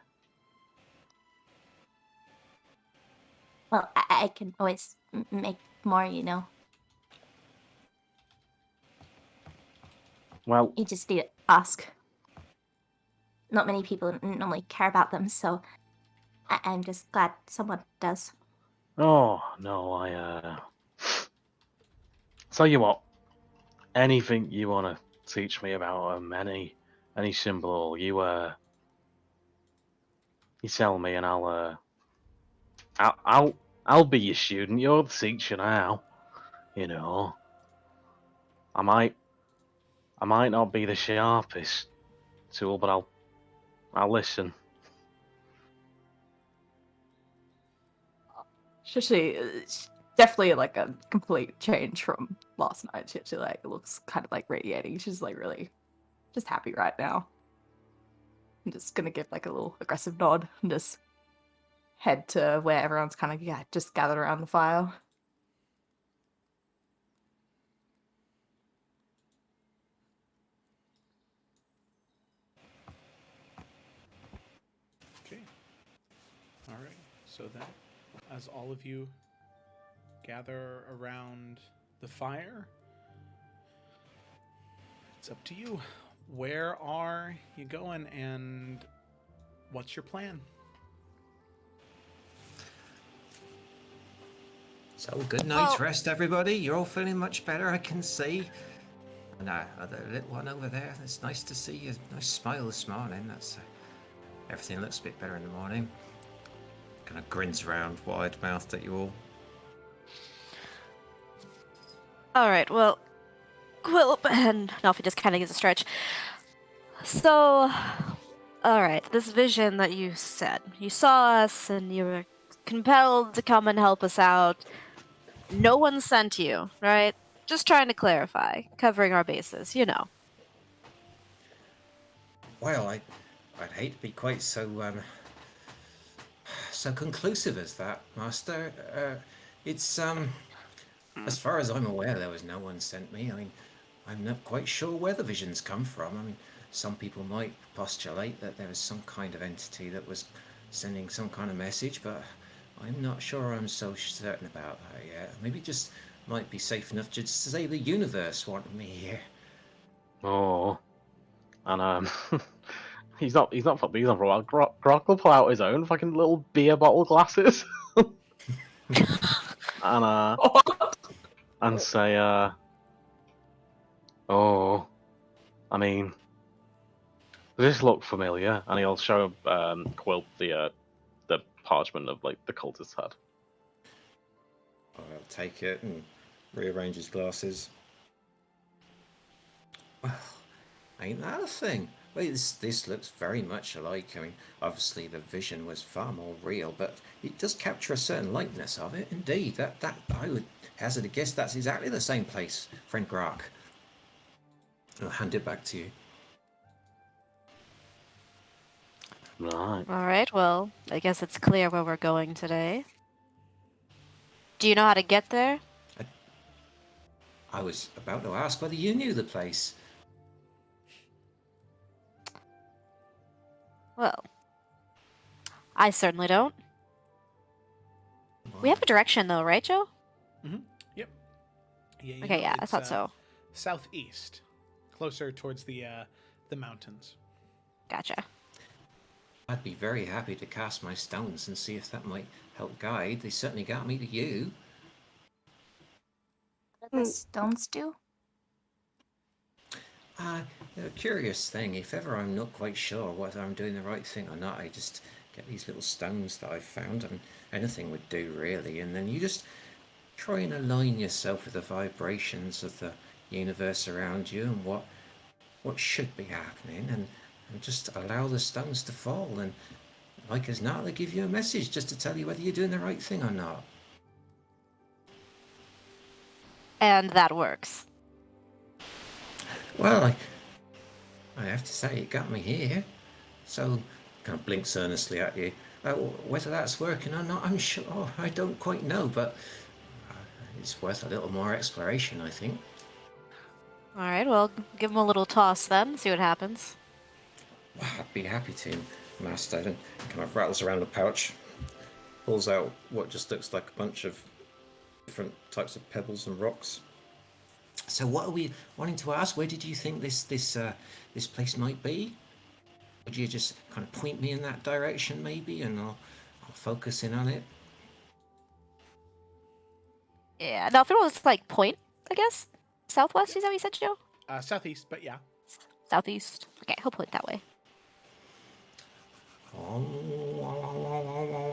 Well, I can always make more, you know. Well, You just need to ask. Not many people normally care about them, so I'm just glad someone does. oh no, tell you what, anything you want to teach me about any symbol, you tell me, and I'll be your student. You're the teacher now. You know, I might not be the sharpest tool, but I'll listen. It's definitely like a complete change from last night. She like looks kind of like radiating. She's like really just happy right now. I'm just gonna give like a little aggressive nod and just head to where everyone's kind of just gathered around the fire. Okay. All right. So then, as all of you gather around the fire, it's up to you. Where are you going, and what's your plan? So, good night's rest, everybody. You're all feeling much better, I can see. And the little one over there, it's nice to see you. Nice smile this morning. That's everything looks a bit better in the morning. Kind of grins around, wide-mouthed at you all. All right, well, Quilp and Nelphy just kind of gives a stretch. So, all right, this vision that you said, you saw us and you were compelled to come and help us out. No one sent you, right? Just trying to clarify, covering our bases, you know. Well, I'd hate to be quite so conclusive as that, Master. It's as far as I'm aware, there was no one sent me. I mean, I'm not quite sure where the visions come from. I mean, some people might postulate that there was some kind of entity that was sending some kind of message, but I'm not sure I'm so certain about that yet. Maybe just might be safe enough just to say the universe wanted me here. Oh, and he's not for these on for a while. Grok will pull out his own fucking little beer bottle glasses, and say, oh, I mean, does this look familiar? And he'll show Quilt the parchment of like the cultist had. I'll take it and rearrange his glasses. Well, ain't that a thing? Well, this looks very much alike. I mean, obviously the vision was far more real, but it does capture a certain likeness of it. Indeed, that I would hazard a guess that's exactly the same place, friend Grok. I'll hand it back to you. Right. All right, well, I guess it's clear where we're going today. Do you know how to get there? I was about to ask whether you knew the place. Well, I certainly don't. We have a direction, though, right, Joe? Mm-hmm. Yep. Yeah. Okay, yeah, I it's, thought so. Southeast, closer towards the mountains. Gotcha. I'd be very happy to cast my stones and see if that might help guide. They certainly got me to you. What do the stones do? A curious thing, if ever I'm not quite sure whether I'm doing the right thing or not, I just get these little stones that I've found, and anything would do really, and then you just try and align yourself with the vibrations of the universe around you and what should be happening, and just allow the stones to fall, and like as not, they give you a message just to tell you whether you're doing the right thing or not. And that works. Well, I have to say it got me here. So, kind of blinks earnestly at you. Whether that's working or not, I'm sure. I don't quite know, but it's worth a little more exploration, I think. All right, well, give him a little toss then, see what happens. I'd be happy to, Master. And kind of rattles around the pouch, pulls out what just looks like a bunch of different types of pebbles and rocks. So, what are we wanting to ask? Where did you think this place might be? Would you just kind of point me in that direction, maybe, and I'll focus in on it? Yeah, now if it was like point, I guess? Southwest, is that what you said, Joe? Southeast, but yeah. Southeast. Okay, he'll point that way.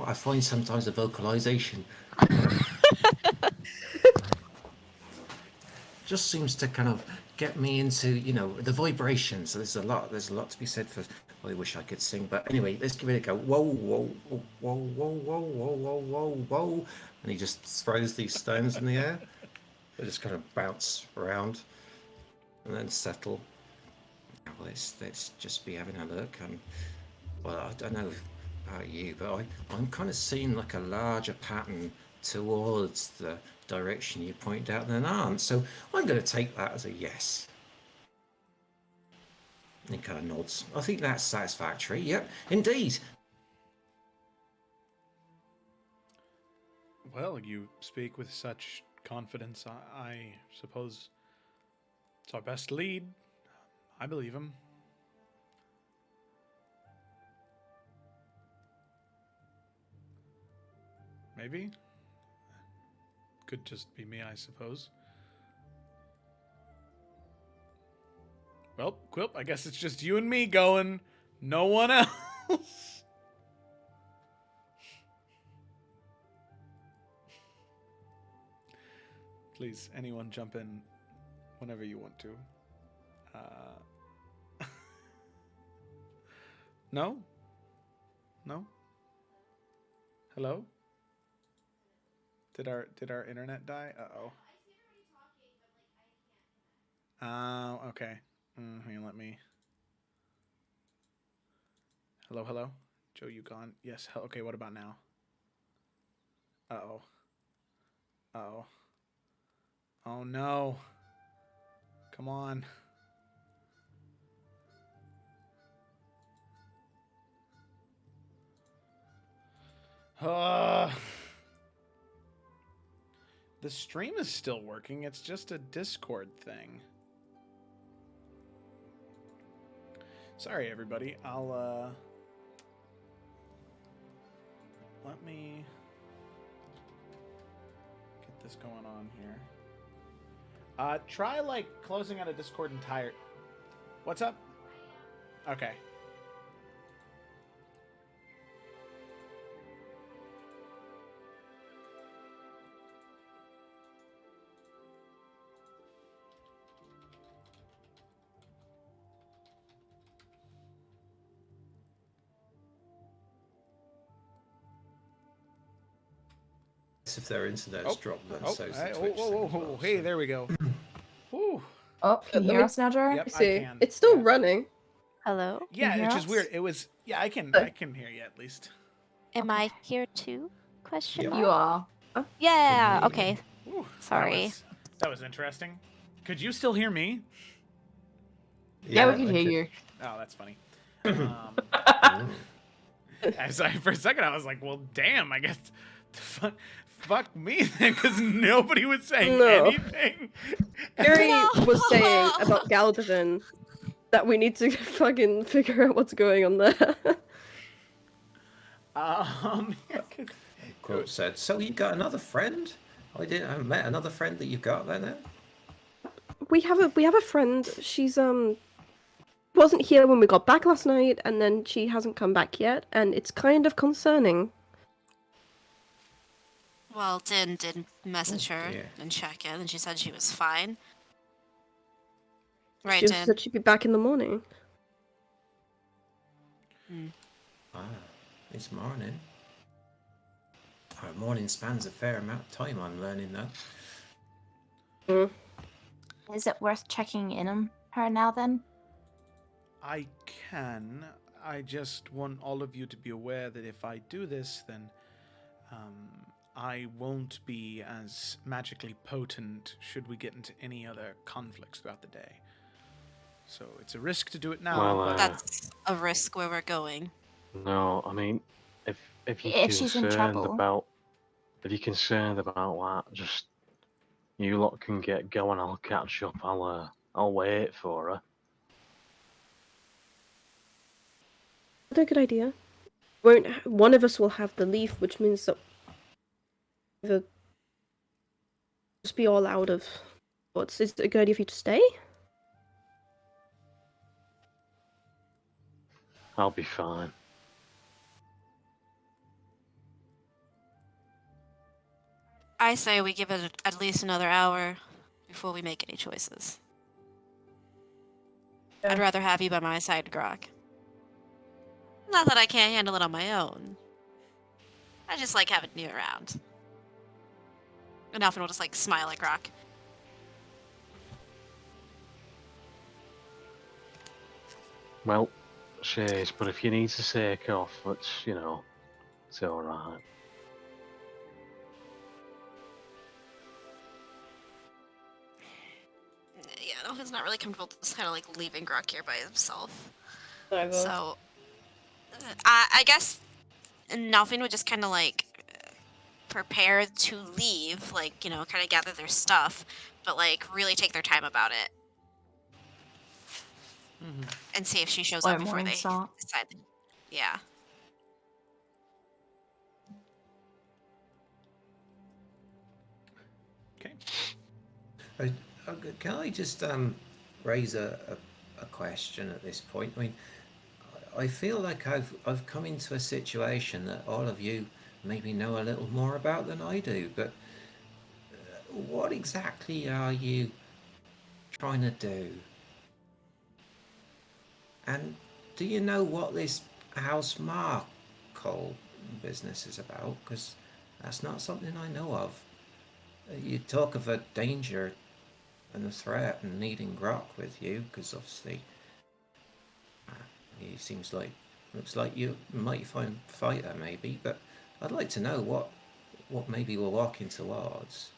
I find sometimes the vocalization just seems to kind of get me into, the vibrations. There's a lot to be said for. I wish I could sing, but anyway, let's give it a go. Whoa, whoa, whoa, whoa, whoa, whoa, whoa, whoa, whoa, whoa, and he just throws these stones in the air. They just kind of bounce around and then settle. Well, let's just be having a look. Well, I don't know about you, but I'm kind of seeing like a larger pattern towards the direction you point out than aren't. So I'm going to take that as a yes. And he kind of nods. I think that's satisfactory. Yep, indeed. Well, you speak with such confidence. I suppose it's our best lead. I believe him. Maybe? Could just be me, I suppose. Well, Quilp, I guess it's just you and me going. No one else. Please, anyone jump in whenever you want to. No? No? Hello? Did our internet die? Uh-oh. Okay. Hang on, let me... Hello, hello? Joe, you gone? Yes, okay, what about now? Uh-oh. Uh-oh. Oh, no. Come on. The stream is still working. It's just a Discord thing. Sorry, everybody. I'll, let me get this going on here. Try, like, closing out a Discord entire... What's up? Okay. If their internet's dropped, then so's the hey, Twitch thing as well, hey, so- there we go. Whew. Oh, can you Let hear me- us now, Jerry? Yep, I See, can. it's still Yeah. running. Hello? Yeah, hear it's just us? weird. It was... Yeah, I can hear you at least. Am I here too? Question Yep. mark? You are. Yeah, Can you- okay. Whew, Sorry. That was interesting. Could you still hear me? Yeah, we I can hear could- you. Oh, that's funny. Mm. For a second, I was like, well, damn, I guess... Fuck me then, because nobody was saying No. anything. Gary No. was saying about Galdivan that we need to fucking figure out what's going on there. Yeah, 'cause- Quote said, "So you got another friend? I met another friend that you got then." we have a friend. She's wasn't here when we got back last night, and then she hasn't come back yet, and it's kind of concerning. Well, Din did message her dear. and check in, and she said she was fine. Right, She just Din? said she'd be back in the morning. This morning. Our morning spans a fair amount of time, I'm learning that. Is it worth checking in on her now then? I can. I just want all of you to be aware that if I do this, then I won't be as magically potent should we get into any other conflicts throughout the day. So it's a risk to do it now. Well, but That's a risk where we're going. no, I mean, if you're If she's in concerned trouble. about if you're concerned about that, just you lot can get going. I'll catch up. I'll wait for her. That's a good idea. Won't one of us will have the leaf, which means that the just be all out of what's is it a good idea for you to stay? I'll be fine. I say we give it at least another hour before we make any choices. I'd rather have you by my side, Grok. Not that I can't handle it on my own. I just like having you around. And Alphen will just like smile at Grok. Well, cheers. But if you need to take off, it's all right. Yeah, no, he's not really comfortable just kind of like leaving Grok here by himself. Neither. So, I guess Nalfin would just kind of like prepare to leave, like, kind of gather their stuff, but like really take their time about it and see if she shows up Slow before they morning start. decide. Yeah. Okay. Can I just raise a question at this point? I mean, I feel like I've come into a situation that all of you maybe know a little more about than I do, but what exactly are you trying to do? And do you know what this House Markle business is about? Because that's not something I know of. You talk of a danger and a threat and needing Grok with you, because obviously he looks like you might find a fighter maybe, but I'd like to know what maybe we're walking towards.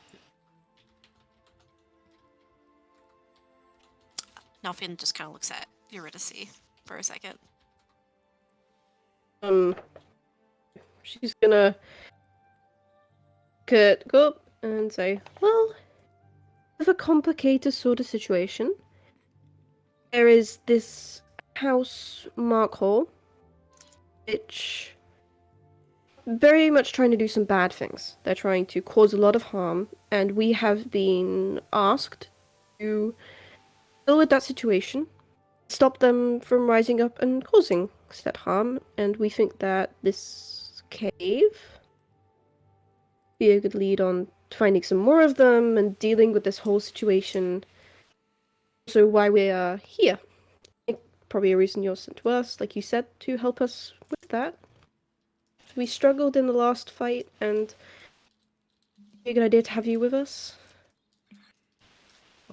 Nalfin just kind of looks at Eurydice for a second. She's gonna go up and say, well, of a complicated sort of situation. There is this House Markle, which very much trying to do some bad things. They're trying to cause a lot of harm, and we have been asked to deal with that situation, stop them from rising up and causing said harm, and we think that this cave be a good lead on finding some more of them and dealing with this whole situation. So why we are here. Probably a reason you're sent to us, like you said, to help us with that. We struggled in the last fight, and it'd be a good idea to have you with us.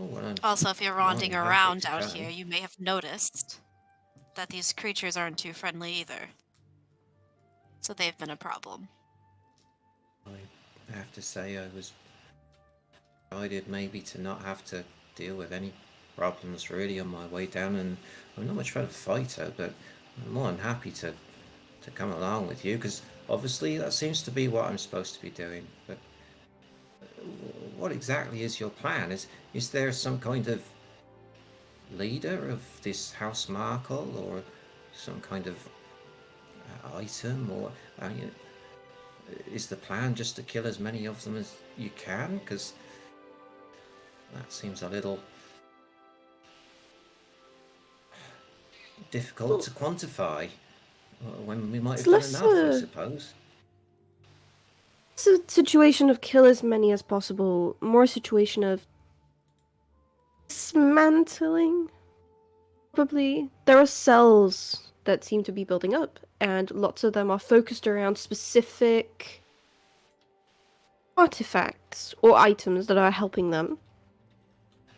Oh, well, Also, if you're more than wandering happy around to out come. here, you may have noticed that these creatures aren't too friendly either. So they've been a problem. I have to say I was excited maybe to not have to deal with any problems really on my way down, and I'm not much of a fighter, but I'm more than happy to come along with you, because obviously that seems to be what I'm supposed to be doing. But what exactly is your plan? Is there some kind of leader of this House Markle, or some kind of item, or is the plan just to kill as many of them as you can? Because that seems a little difficult to quantify when we might have done Let's, enough, I suppose. It's a situation of kill as many as possible, more a situation of dismantling. Probably. There are cells that seem to be building up, and lots of them are focused around specific artifacts or items that are helping them.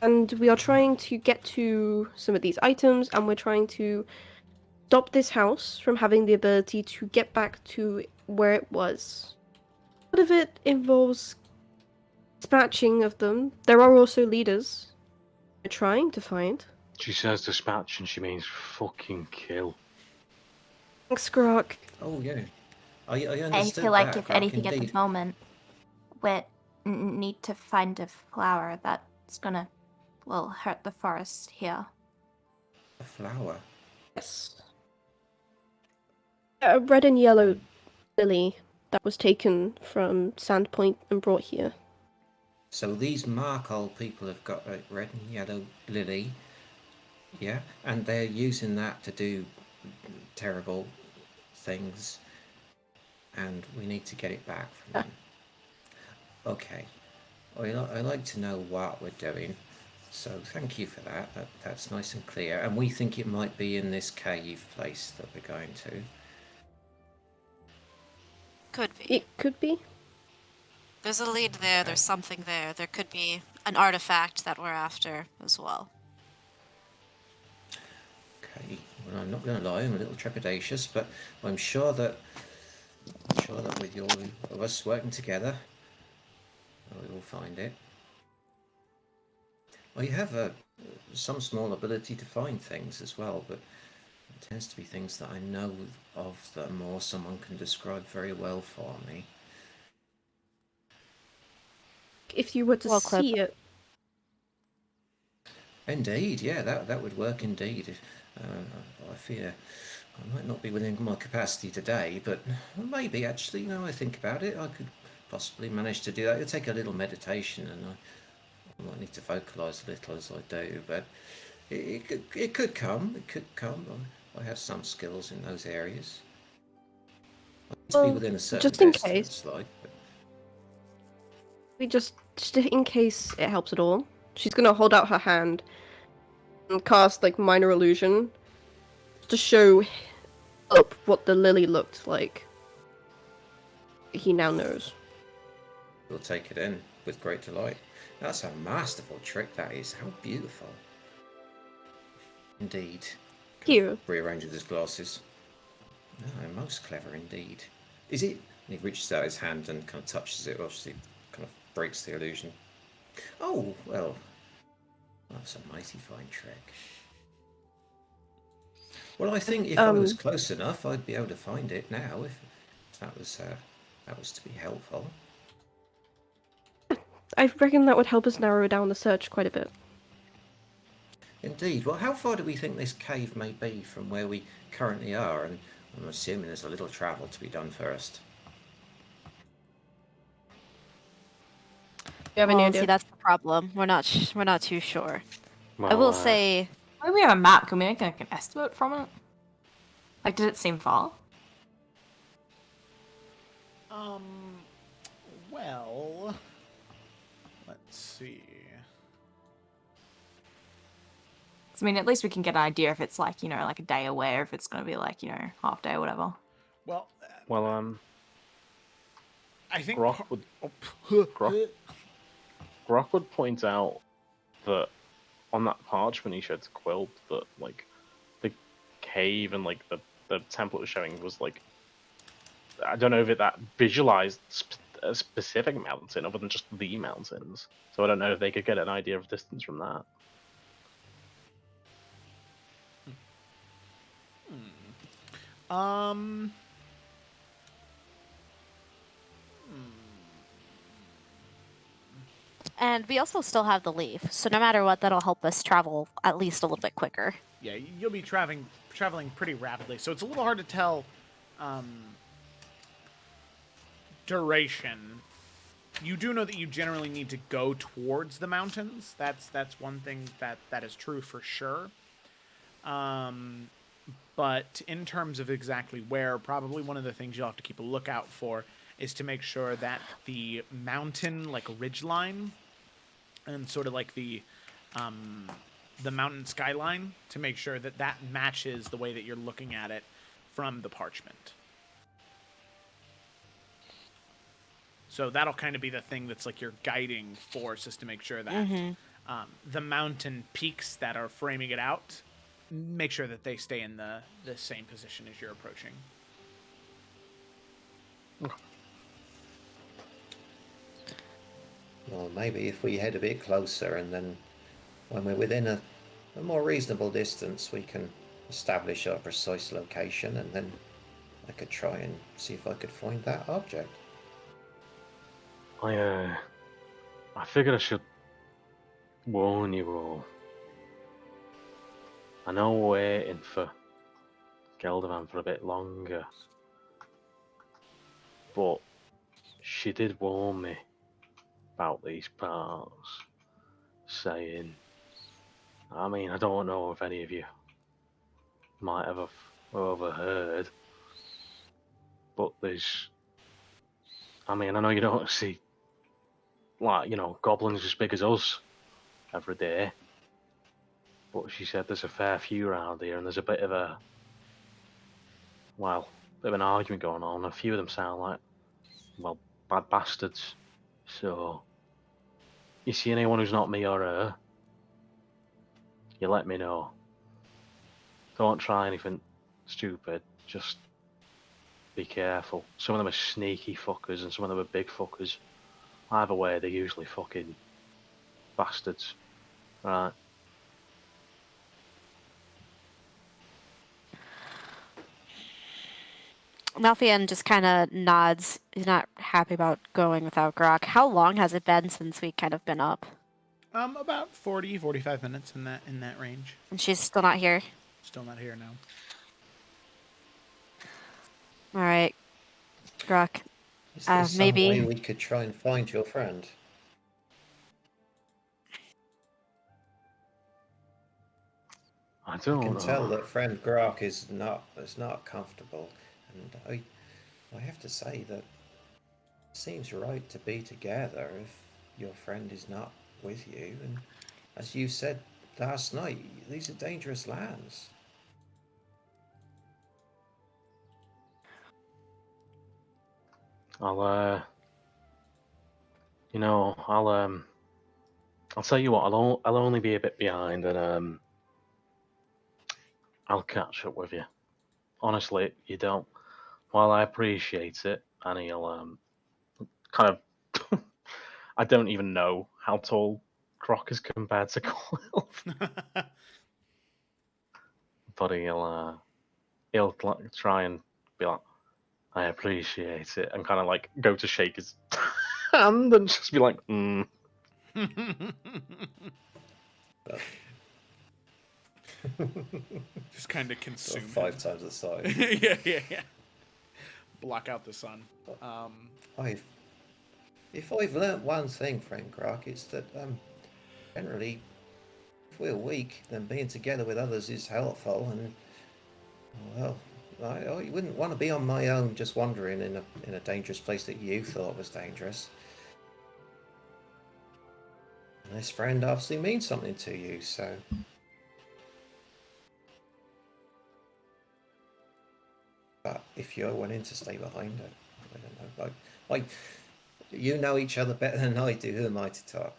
And we are trying to get to some of these items, and we're trying to stop this house from having the ability to get back to where it was. Part of it involves dispatching of them. There are also leaders we're trying to find. She says dispatch and she means fucking kill. Thanks, Grok. Oh yeah, I I understood feel like that, if Grok, anything at the indeed. moment, we need to find a flower that's gonna, well, hurt the forest here. A flower. Yes. A red and yellow lily that was taken from Sandpoint and brought here. So these Markle people have got a red and yellow lily, yeah, and they're using that to do terrible things, and we need to get it back from them. Okay, I like to know what we're doing, so thank you for that. That's nice and clear, and we think it might be in this cave place that we're going to. Could be. It could be. There's a lead there, there's something there. There could be an artifact that we're after as well. Okay, well, I'm not going to lie, I'm a little trepidatious, but I'm sure that with all of us working together, we will find it. I have some small ability to find things as well, but it tends to be things that I know of them or someone can describe very well for me. If you were to Well, Clip. see it, Indeed, yeah, that would work indeed. I fear I might not be within my capacity today, but maybe actually, now I think about it, I could possibly manage to do that. It'll take a little meditation, and I might need to vocalise a little as I do, but it could come. It could come. I have some skills in those areas. I need to be Well, within a certain just in distance, case. like. But we just in case it helps at all, she's gonna hold out her hand and cast like minor illusion to show up what the lily looked like. He now knows. we'll take it in with great delight. That's a masterful trick, that is. How beautiful. Indeed. Here. Rearranges his glasses. Oh, most clever indeed. Is it? And he reaches out his hand and kind of touches it, obviously kind of breaks the illusion. Oh, well, that's a mighty fine trick. Well, I think if I was close enough, I'd be able to find it now, if that was to be helpful. I reckon that would help us narrow down the search quite a bit. Indeed. Well, how far do we think this cave may be from where we currently are? And I'm assuming there's a little travel to be done first. You have any Well, idea? see, that's the problem. We're not too sure. Well, I will say, Maybe we have a map. Can we make like an estimate from it? Like, did it seem far? Well, let's see. I mean, at least we can get an idea if it's like, like a day away, or if it's going to be like, half day or whatever. Well, I think Grok would point out that on that parchment he showed to Quilt that like the cave and like the temple it was showing was like, I don't know if that visualized a specific mountain other than just the mountains. So I don't know if they could get an idea of distance from that. and we also still have the leaf, so no matter what, that'll help us travel at least a little bit quicker. Yeah, you'll be traveling pretty rapidly, so it's a little hard to tell duration. You do know that you generally need to go towards the mountains. That's one thing that is true for sure. But in terms of exactly where, probably one of the things you'll have to keep a lookout for is to make sure that the mountain, like ridgeline, and sort of like the mountain skyline, to make sure that that matches the way that you're looking at it from the parchment. So that'll kind of be the thing that's like your guiding force, is to make sure that the mountain peaks that are framing it out, make sure that they stay in the same position as you're approaching. Well, maybe if we head a bit closer and then when we're within a more reasonable distance, we can establish our precise location, and then I could try and see if I could find that object. I figured I should warn you all. I know we're waiting for Geldervan for a bit longer, but she did warn me about these parts, saying, I mean, I don't know if any of you might have overheard, but there's, I mean, I know you don't see, like, you know, goblins as big as us every day, but she said there's a fair few around here, and there's a bit of a, well, bit of an argument going on. A few of them sound like, well, bad bastards. So, you see anyone who's not me or her, you let me know. Don't try anything stupid, just be careful. Some of them are sneaky fuckers and some of them are big fuckers. Either way, they're usually fucking bastards. Right. Malfian just kind of nods. He's not happy about going without Grok. How long has it been since we kind of been up? About 40, 45 minutes in that range. And she's still not here? Still not here now. All right. Grok, Is there some maybe- way we could try and find your friend? I don't I can know. tell that friend Grok is not comfortable, and I have to say that it seems right to be together if your friend is not with you. And as you said last night, these are dangerous lands. I'll tell you what. I'll only be a bit behind, and I'll catch up with you. Honestly, you don't. While I appreciate it, and he'll kind of. I don't even know how tall Croc is compared to Coil, but he'll like, try and be like, I appreciate it, and kind of like go to shake his hand and just be like, Just kind of Sort consume of 5 him. times the size. Yeah. Block out the sun. If I've learnt one thing, friend Grok, it's that generally, if we're weak, then being together with others is helpful. And well, I wouldn't want to be on my own, just wandering in a dangerous place that you thought was dangerous. And this friend obviously means something to you, so. But if you're willing to stay behind, I don't know. Like, you know each other better than I do. Who am I to talk?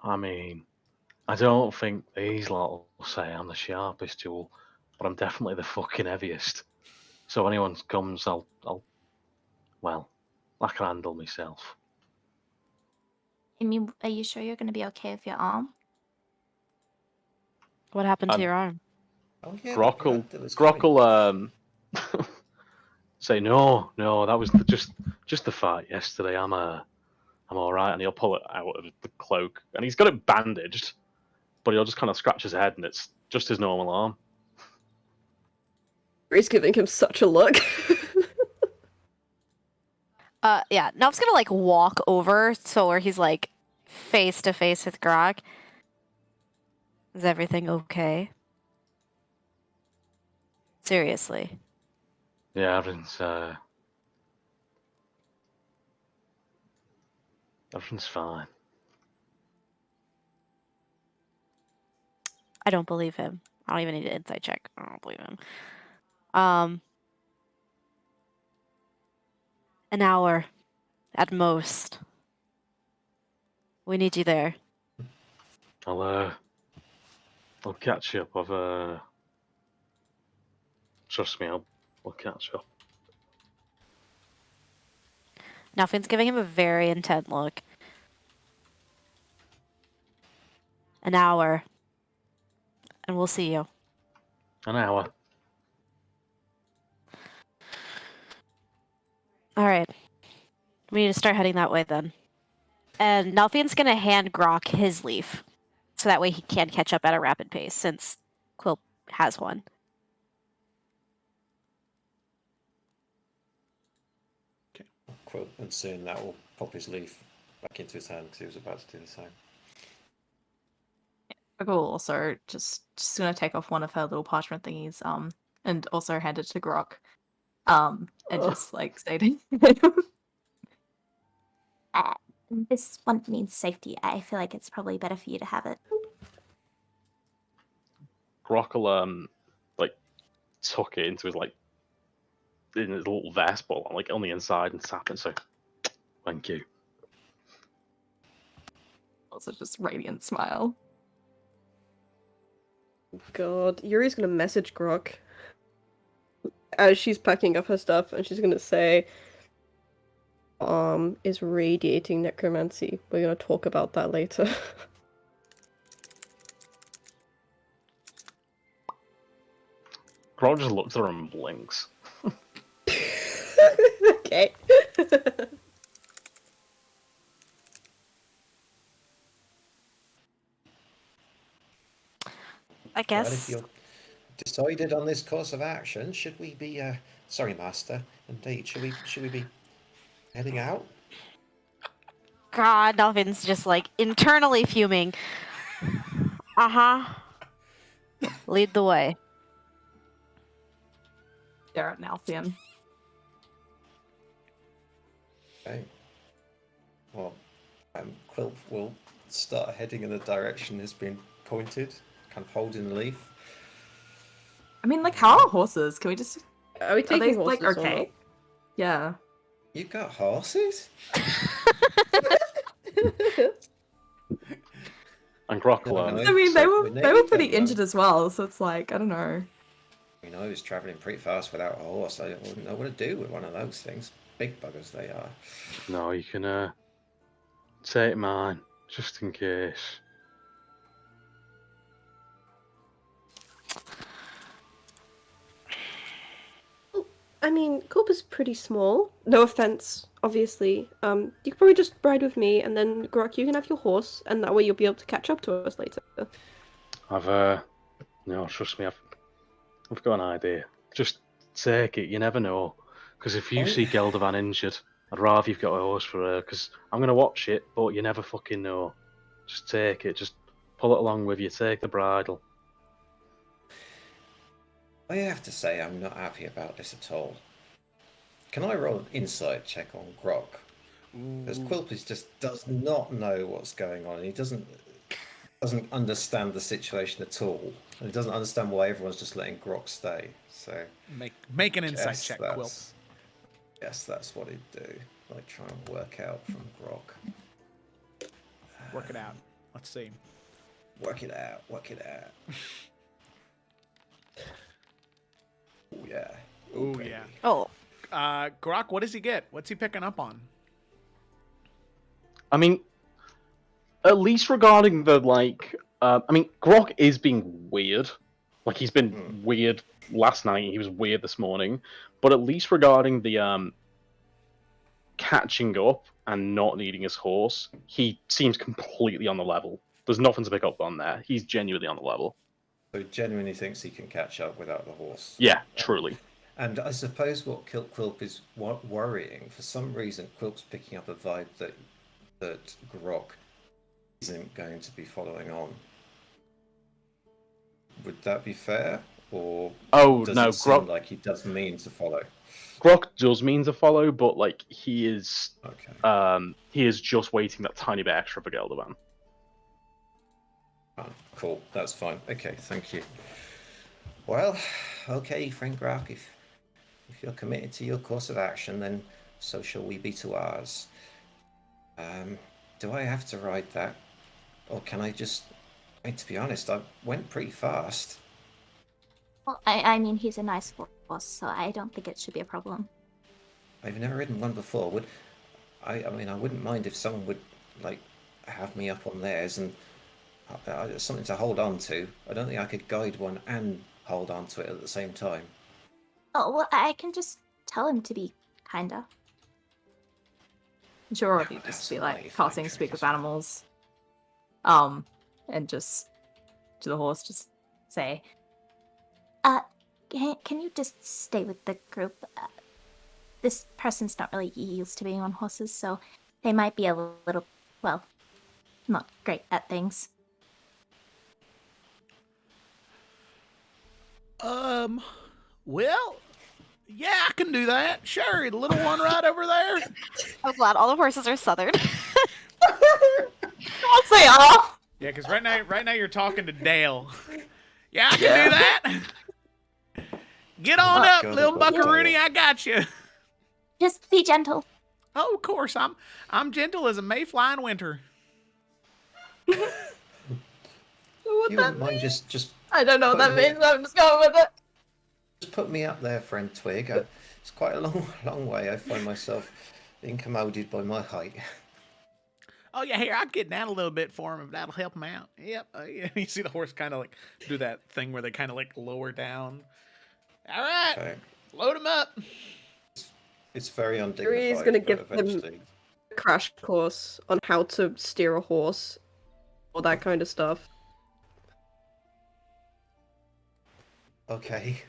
I mean, I don't think these lot will say I'm the sharpest tool, but I'm definitely the fucking heaviest. So if anyone comes, I'll I can handle myself. I mean, are you sure you're going to be okay with your arm? What happened to your arm? Oh yeah, Grok will say no, that was just the fight yesterday. I'm all right, and he'll pull it out of the cloak, and he's got it bandaged, but he'll just kind of scratch his head, and it's just his normal arm. He's giving him such a look. Yeah. Nelf's gonna like walk over so where he's like face to face with Grog. Is everything okay? Seriously. Yeah, everything's fine. I don't believe him. I don't even need an insight check. I don't believe him. An hour at most. We need you there. I'll catch you up. Trust me, I'll catch up. Now Finn's giving him a very intent look. An hour. And we'll see you. An hour. Alright. We need to start heading that way then. And Nalfian's gonna hand Grok his leaf. So that way he can catch up at a rapid pace, since Quilp has one. Quilt, and soon that will pop his leaf back into his hand because he was about to do the same. Cool. Also, just gonna take off one of her little parchment thingies, and also hand it to Grok, and just like say to him, This one means safety. I feel like it's probably better for you to have it. Grok will like tuck it into his in his little vest, but like on the inside and tap it. So, thank you. also just radiant smile. God, Yuri's gonna message Grok as she's packing up her stuff, and she's gonna say, is radiating necromancy. We're gonna talk about that later. Grok just looks at her and blinks. Okay. I Well, if guess. you're decided on this course of action, should we be, sorry, Master, indeed, should we be heading out? God, Nalfian's just like internally fuming. Uh-huh. Lead the way. Stare at Nalfian. Okay. Well, Quilp will start heading in the direction that's been pointed, kind of holding the leaf. I mean, like, how are horses? Can we just? Are we Are taking they horses like or not? okay? Yeah. You've got horses? And Grok will No, I mean, they so were we they need were pretty them, though. injured as well, so it's like I don't know. You know, I was travelling pretty fast without a horse. I wouldn't know what to do with one of those things. Big buggers they are. No, you can take mine just in case. I mean, Coop is pretty small. No offense, obviously. You could probably just ride with me, and then Grok, you can have your horse, and that way you'll be able to catch up to us later. I've no, trust me, I've got an idea. Just take it. You never know. Because if you Oh, see Geldervan injured, I'd rather you've got a horse for her. Because I'm gonna watch it, but you never fucking know. Just take it. Just pull it along with you. Take the bridle. I have to say I'm not happy about this at all. Can I roll an insight check on Grok? Because Quilpis just does not know what's going on. He doesn't understand the situation at all. And he doesn't understand why everyone's just letting Grok stay. So Make an insight yes, check, Quilp. yes, that's what he'd do. Like try and work out from Grok. Work it out. Let's see. Work it out. Work it out. Oh yeah. Oh baby. yeah. Oh, Grok, what does he get? What's he picking up on? I mean, at least regarding the I mean, Grok is being weird. Like he's been weird last night. He was weird this morning. But at least regarding the catching up and not needing his horse, he seems completely on the level. There's nothing to pick up on there. He's genuinely on the level. So he genuinely thinks he can catch up without the horse. Yeah, truly. And I suppose what Quilp is worrying, for some reason, Quilp's picking up a vibe that Grok isn't going to be following on. Would that be fair? Or does no, it seem Grok like he does mean to follow? Grok does mean to follow, but like he is just waiting that tiny bit extra for Geldervan. Oh, cool, that's fine. Okay, thank you. Well, okay, friend Grok, if you're committed to your course of action, then so shall we be to ours. Do I have to ride that? Or can I just... I mean, to be honest, I went pretty fast. Well, I mean, he's a nice horse, so I don't think it should be a problem. I've never ridden one before. I mean, I wouldn't mind if someone would, like, have me up on theirs, and something to hold on to. I don't think I could guide one and hold on to it at the same time. Oh, well, I can just tell him to be kinder. She'll already Well, just that's be a like naive passing trick speak as with well. animals. And just to the horse, just say, Can you just stay with the group? This person's not really used to being on horses, so they might be a little, well, not great at things. Well, yeah, I can do that. Sure, the little one right over there. I'm glad all the horses are southern. I'll say, oh! Yeah, because right now you're talking to Dale. Yeah, I can do that. Get on up, God, little I've got buckaroony. Dale. I got you. Just be gentle. Oh, of course, I'm gentle as a mayfly in winter. What You that wouldn't mind means? just I don't know what that putting me- means. I'm just going with it. just put me up there, friend Twig. It's quite a long way. I find myself incommoded by my height. Oh yeah, here I'll get down a little bit for him if that'll help him out. Yep. Yeah. You see the horse kind of like do that thing where they kind of like lower down. All right, Okay. load him up. It's very undignified. He's gonna but give them eventually... a crash course on how to steer a horse, all that kind of stuff. Okay.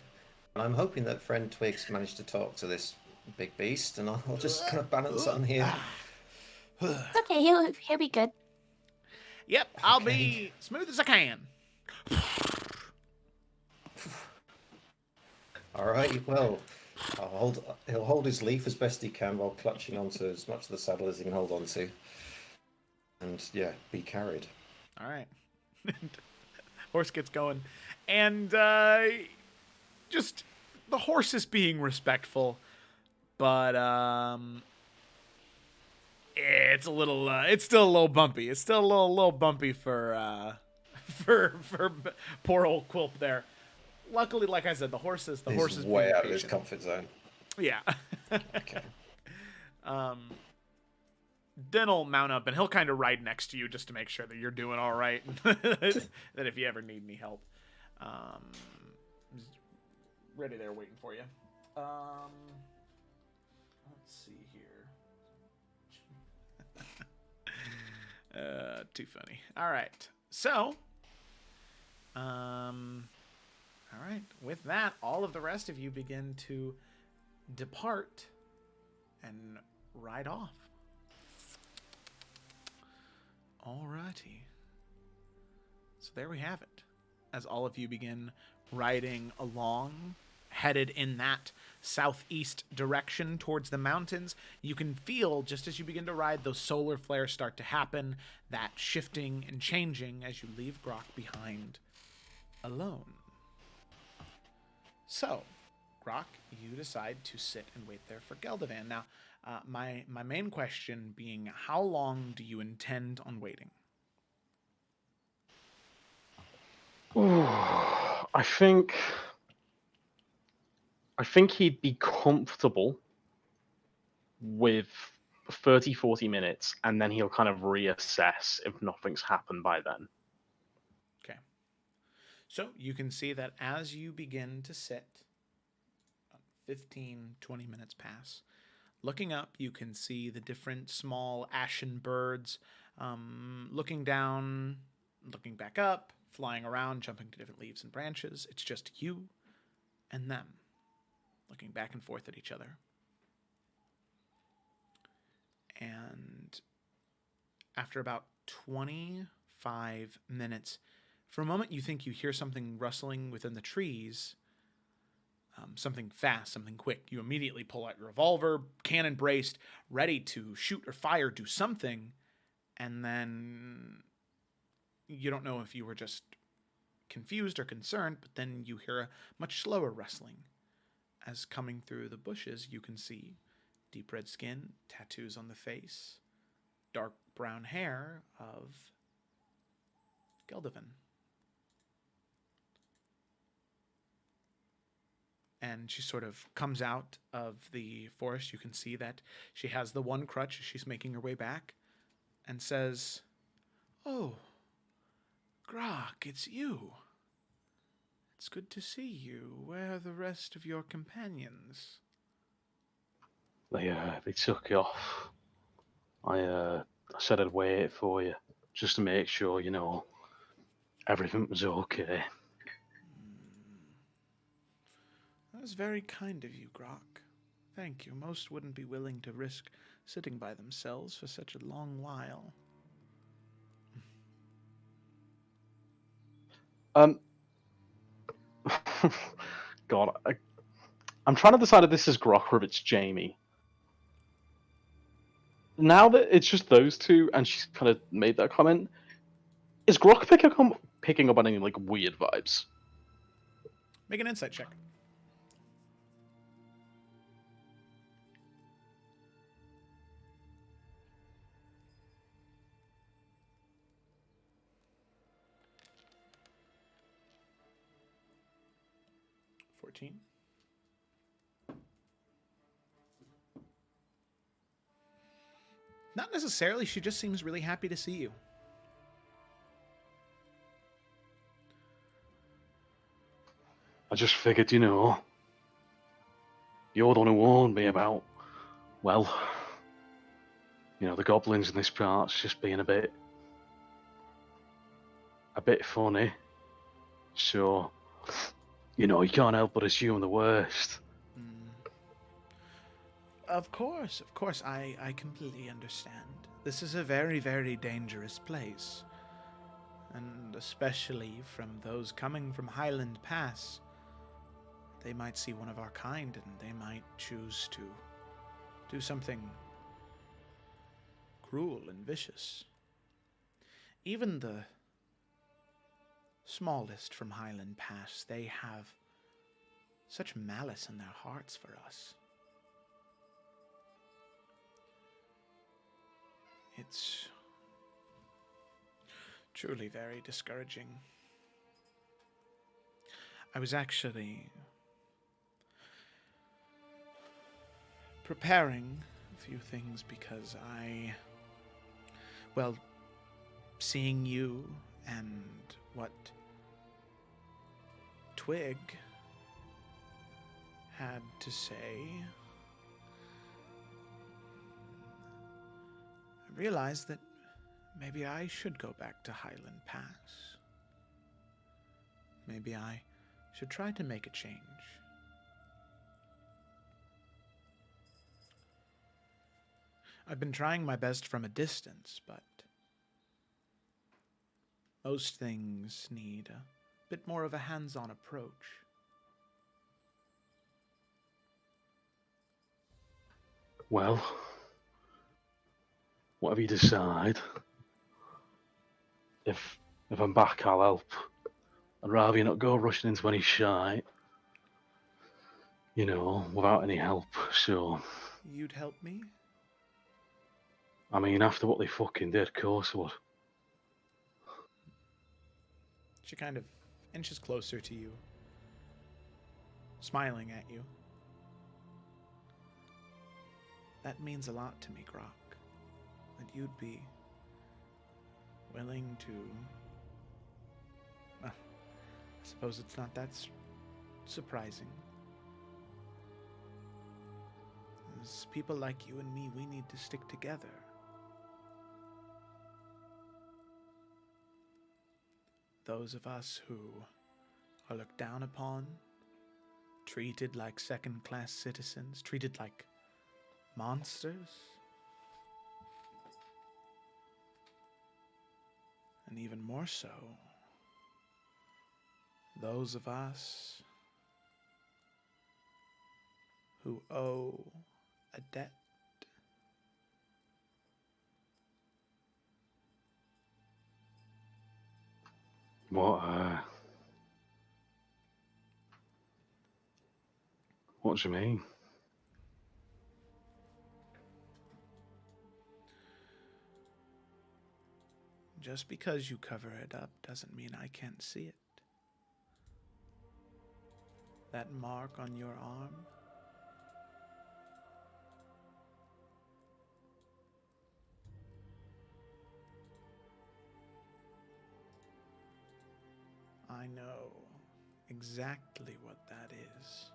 And I'm hoping that friend Twig's managed to talk to this big beast, and I'll just kind of balance on here. It's okay, he'll be good. Yep, I'll Okay. be smooth as I can. All right. Well, he'll hold his leaf as best he can while clutching onto as much of the saddle as he can hold on to. And yeah, be carried. All right. Horse gets going. And just the horse is being respectful, but it's a little it's still a little bumpy. It's still a little bumpy for poor old Quilp there. Luckily, like I said, the horse is He's being way out of his patient. comfort zone. Yeah. Okay. Den will mount up and he'll kind of ride next to you just to make sure that you're doing all right. That if you ever need any help, he's ready there waiting for you. Let's see here. Too funny. All right. So, all right. With that, all of the rest of you begin to depart and ride off. Alrighty. So there we have it. As all of you begin riding along, headed in that southeast direction towards the mountains, you can feel, just as you begin to ride, those solar flares start to happen, that shifting and changing as you leave Grok behind alone. So, Grok, you decide to sit and wait there for Geldovan. Now, my main question being, how long do you intend on waiting? I think he'd be comfortable with 30, 40 minutes, and then he'll kind of reassess if nothing's happened by then. Okay. So you can see that as you begin to sit, 15, 20 minutes pass. Looking up, you can see the different small ashen birds looking down, looking back up, flying around, jumping to different leaves and branches. It's just you and them, looking back and forth at each other. And after about 25 minutes, for a moment you think you hear something rustling within the trees, something fast, something quick. You immediately pull out your revolver, cannon braced, ready to shoot or fire, do something, and then you don't know if you were just confused or concerned, but then you hear a much slower rustling. As coming through the bushes, you can see deep red skin, tattoos on the face, dark brown hair of Geldovan. And she sort of comes out of the forest. You can see that she has the one crutch as she's making her way back and says, "Oh, Grok, it's you. It's good to see you. Where are the rest of your companions? They took you off. I said I'd wait for you, just to make sure, everything was okay. That was very kind of you, Grok. Thank you. Most wouldn't be willing to risk sitting by themselves for such a long while. Um, God, I'm trying to decide if this is Grok or if it's Jamie. Now that it's just those two, and she's kind of made that comment, is Grok picking up on any like weird vibes? Make an insight check. Not necessarily. She just seems really happy to see you. I just figured, you're the one who warned me about, well, the goblins in this part's just being a bit funny. So, you can't help but assume the worst. Of course, I completely understand. This is a very, very dangerous place. And especially from those coming from Highland Pass, they might see one of our kind and they might choose to do something cruel and vicious. Even the smallest from Highland Pass, they have such malice in their hearts for us. It's truly very discouraging. I was actually preparing a few things because seeing you and what Twig had to say, I realized that maybe I should go back to Highland Pass. Maybe I should try to make a change. I've been trying my best from a distance, but most things need a bit more of a hands-on approach. Well, whatever you decide, if I'm back, I'll help. I'd rather you not go rushing into any shite, without any help. So, You'd help me? I mean, after what they fucking did, of course I would. She kind of inches closer to you, smiling at you. That means a lot to me, Grok. That you'd be willing to... Well, I suppose it's not that surprising. As people like you and me, we need to stick together. Those of us who are looked down upon, treated like second-class citizens, treated like monsters, and even more so, those of us who owe a debt. What do you mean? Just because you cover it up doesn't mean I can't see it. That mark on your arm, I know exactly what that is.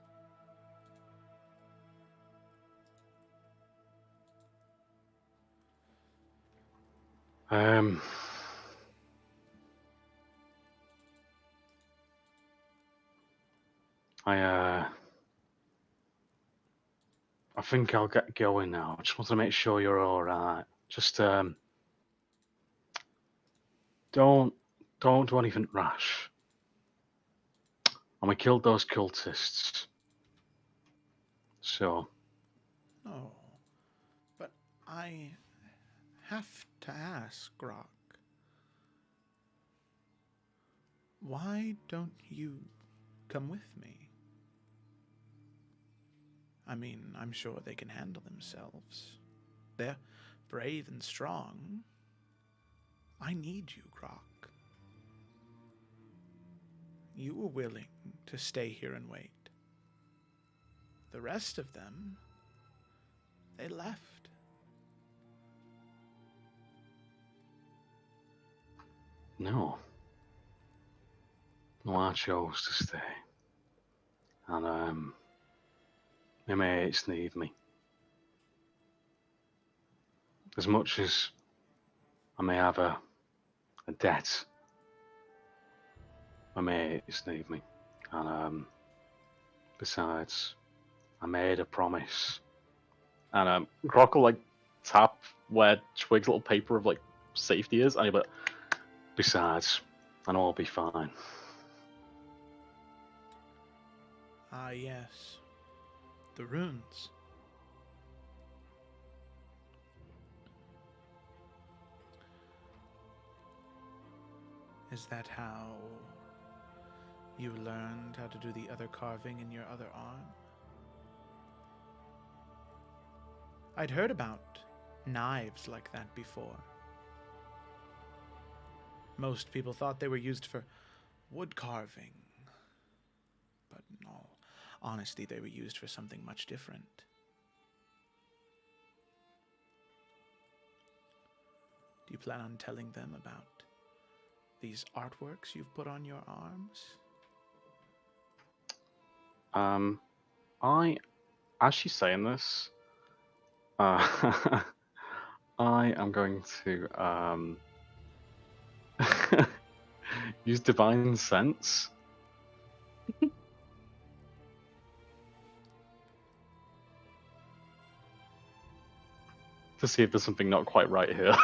Um, I think I'll get going now. I just want to make sure you're all right. Just don't do anything rash. And we killed those cultists. So Oh, but I have to ask, Grok. Why don't you come with me? I mean, I'm sure they can handle themselves. They're brave and strong. I need you, Grok. You were willing to stay here and wait. The rest of them, they left. no. No, I chose to stay. And my mates need me. As much as I may have a debt, my mates need me. And besides, I made a promise. And Grok will like tap where Twig's little paper of like safety is, and he'll be like, besides, I know I'll be fine. Ah, yes. The runes. Is that how you learned how to do the other carving in your other arm? I'd heard about knives like that before. Most people thought they were used for wood carving. But in all honesty, they were used for something much different. Do you plan on telling them about these artworks you've put on your arms? As she's saying this, I am going to use divine sense. To see if there's something not quite right here.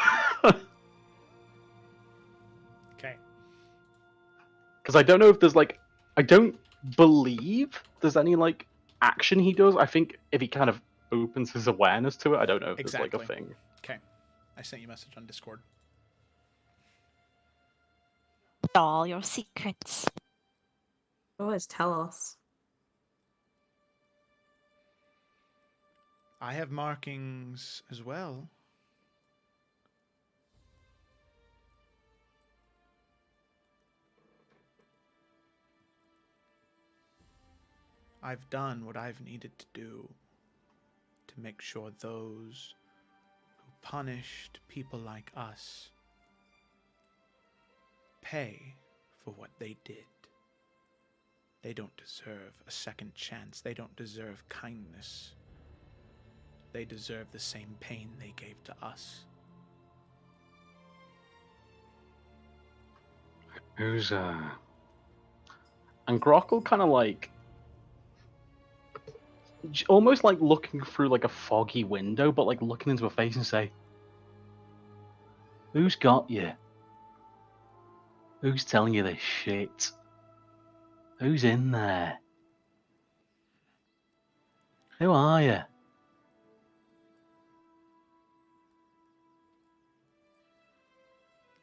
Okay. Because I don't know if there's like, I don't believe there's any like action he does. I think if he kind of opens his awareness to it, I don't know if there's like a Exactly. thing. Okay. I sent you a message on Discord. All your secrets. Always tell us. I have markings as well. I've done what I've needed to do to make sure those who punished people like us pay for what they did. They don't deserve a second chance. They don't deserve kindness. They deserve the same pain they gave to us. Who's and Grok will kind of like almost like looking through like a foggy window, but like looking into her face and say, "Who's got you? Who's telling you this shit? Who's in there? Who are you?"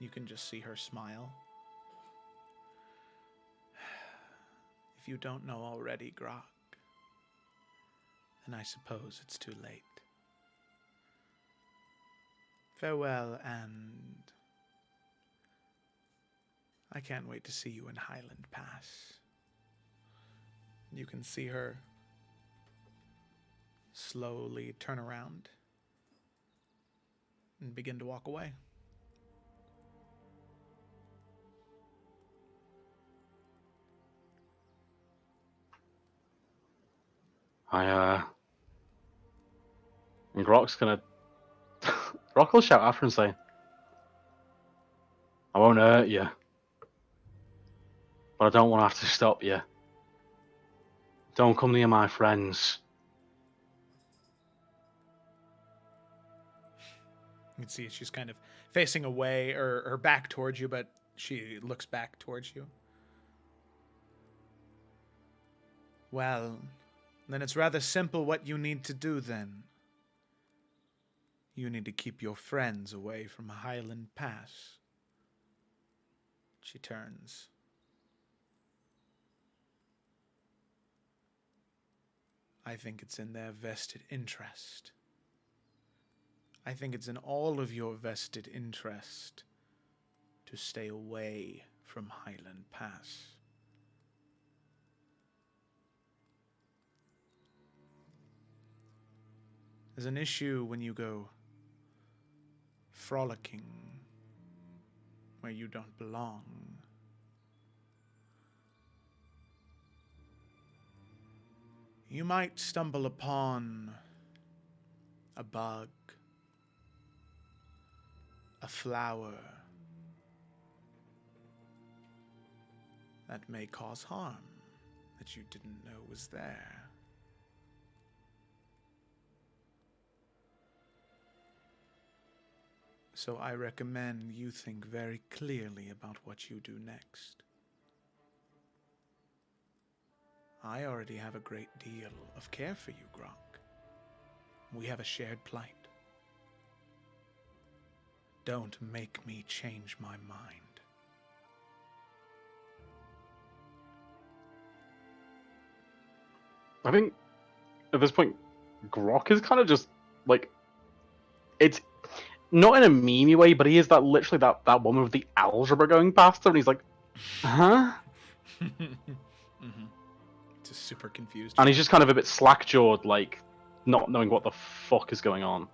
You can just see her smile. If you don't know already, Grok, then I suppose it's too late. Farewell, and I can't wait to see you in Highland Pass. You can see her slowly turn around and begin to walk away. And Grok's gonna. Grok will shout after and say, I won't hurt you, but I don't want to have to stop you. Don't come near my friends. You can see she's kind of facing away or her back towards you, but she looks back towards you. Well, then it's rather simple what you need to do then. You need to keep your friends away from Highland Pass. She turns. I think it's in their vested interest. I think it's in all of your vested interest to stay away from Highland Pass. There's an issue when you go frolicking where you don't belong. You might stumble upon a bug, a flower that may cause harm that you didn't know was there. So I recommend you think very clearly about what you do next. I already have a great deal of care for you, Grok. We have a shared plight. Don't make me change my mind. I think at this point, Grok is kind of just like, it's not in a memey way, but he is that literally that woman with the algebra going past him, and he's like, huh? Mm-hmm. Just super confused. And he's just kind of a bit slack-jawed, like, not knowing what the fuck is going on.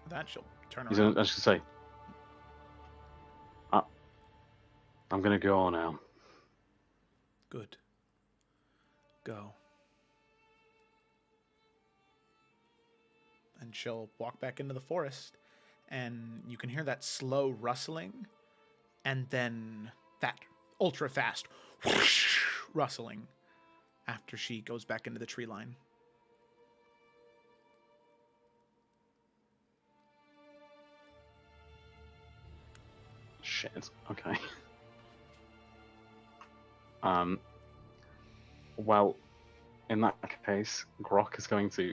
That she'll turn He's around. gonna just say, I'm gonna go now. Good. Go. And she'll walk back into the forest, and you can hear that slow rustling, and then that ultra fast whoosh rustling after she goes back into the tree line. Shit. Okay. Well, in that case, Grok is going to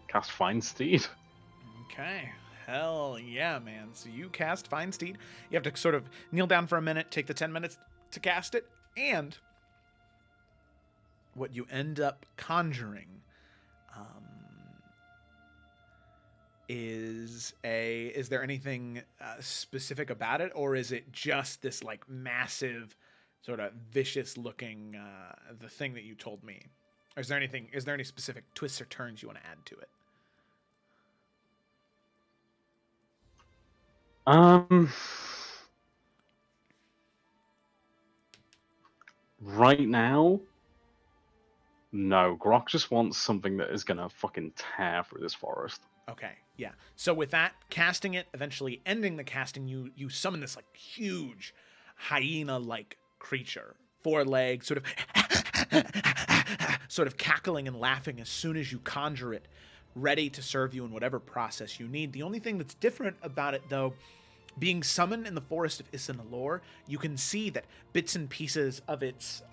cast Find Steed. Okay. Hell yeah, man. So you cast Find Steed. You have to sort of kneel down for a minute, take the 10 minutes to cast it, and what you end up conjuring is there anything specific about it, or is it just this like massive sort of vicious looking the thing that you told me? Or is there any specific twists or turns you want to add to it? Right now, no. Grok just wants something that is gonna fucking tear through this forest. Okay, yeah. So with that, casting it, eventually ending the casting, you summon this like huge hyena-like creature, 4 legs, sort of cackling and laughing as soon as you conjure it, ready to serve you in whatever process you need. The only thing that's different about it, though, being summoned in the forest of Isinalor, you can see that bits and pieces of its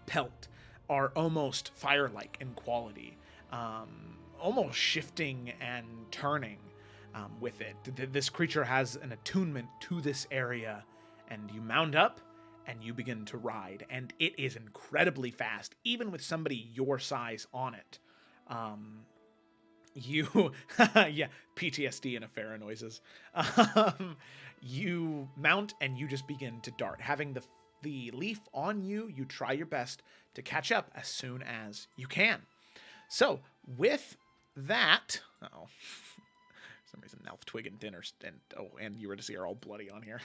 pelt are almost fire-like in quality. Almost shifting and turning with it. This creature has an attunement to this area, and you mount up and you begin to ride, and it is incredibly fast, even with somebody your size on it. Yeah, PTSD and Afera noises. You mount and you just begin to dart. Having the leaf on you, you try your best to catch up as soon as you can. So, with that, some reason Elf, Twig, and Dinner, and Eurydice are all bloody on here.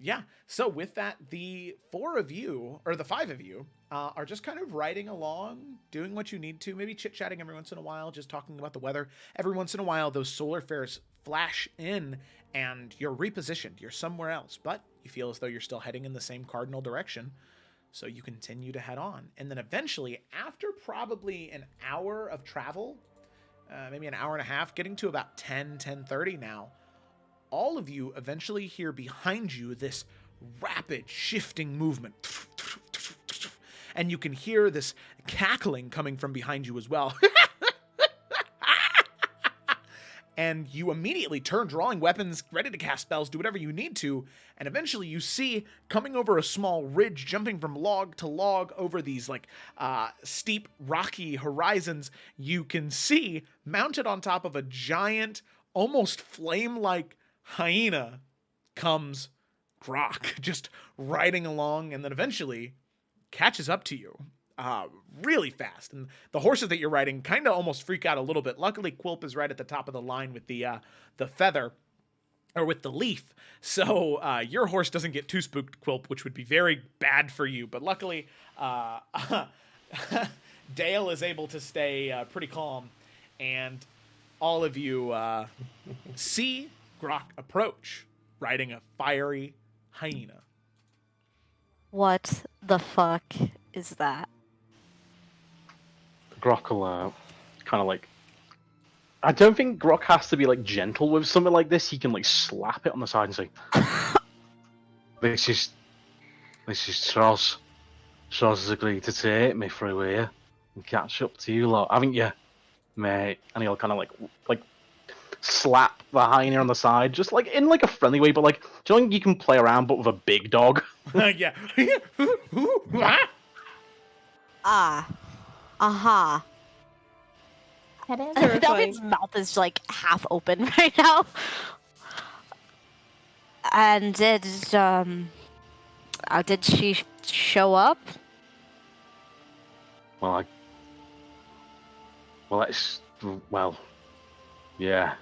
Yeah. So with that, the 4 of you, or the 5 of you, are just kind of riding along, doing what you need to, maybe chit-chatting every once in a while, just talking about the weather. Every once in a while, those solar flares flash in, and you're repositioned. You're somewhere else, but you feel as though you're still heading in the same cardinal direction. So you continue to head on. And then eventually, after probably an hour of travel, maybe an hour and a half, getting to about 10:30 now, all of you eventually hear behind you this rapid shifting movement. And you can hear this cackling coming from behind you as well. And you immediately turn, drawing weapons, ready to cast spells, do whatever you need to, and eventually you see, coming over a small ridge, jumping from log to log over these steep, rocky horizons, you can see, mounted on top of a giant, almost flame-like hyena, comes Grok, just riding along, and then eventually catches up to you. Really fast, and the horses that you're riding kind of almost freak out a little bit. Luckily, Quilp is right at the top of the line with the feather, or with the leaf, so your horse doesn't get too spooked, Quilp, which would be very bad for you. But luckily, Dale is able to stay pretty calm, and all of you see Grok approach, riding a fiery hyena. What the fuck is that? Grok will kind of like. I don't think Grok has to be like gentle with something like this. He can like slap it on the side and say, "This is Sroz. Sroz has agreed to take me through here and catch up to you lot, haven't you, mate?" And he'll kind of like slap the hyena on the side, just like in like a friendly way, but like, do you know you can play around but with a big dog? Yeah. Ah. Aha. That is Terrifying. Delvin's mouth is like half open right now. And did she show up? Well, yeah,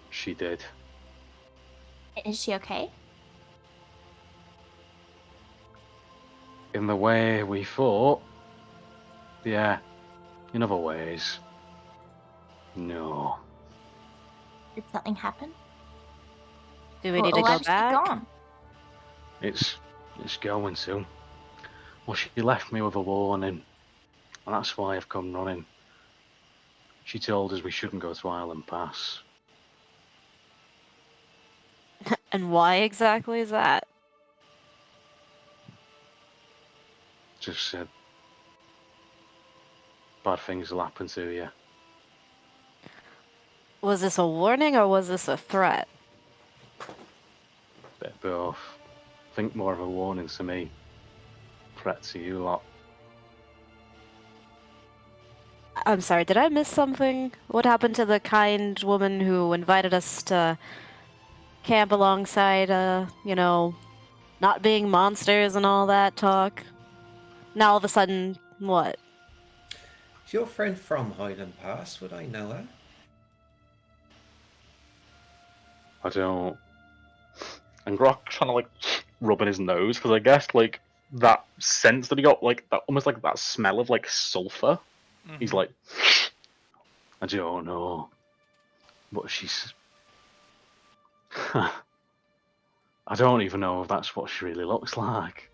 she did. Is she okay? In the way we thought, yeah. In other ways, no. Did something happen? Do we need to Why go was back? she gone? It's going soon. Well, she left me with a warning, and that's why I've come running. She told us we shouldn't go to Island Pass. And why exactly is that? Just said bad things will happen to you. Was this a warning or was this a threat? Bit of both. Think more of a warning to me. Threat to you lot. I'm sorry, did I miss something? What happened to the kind woman who invited us to camp alongside, not being monsters and all that talk? Now all of a sudden, what? Is your friend from Highland Pass? Would I know her? I don't. And Grok trying to like rubbing his nose because I guess like that sense that he got, like that almost like that smell of like sulfur. Mm-hmm. He's like, I don't know, but she's. I don't even know if that's what she really looks like.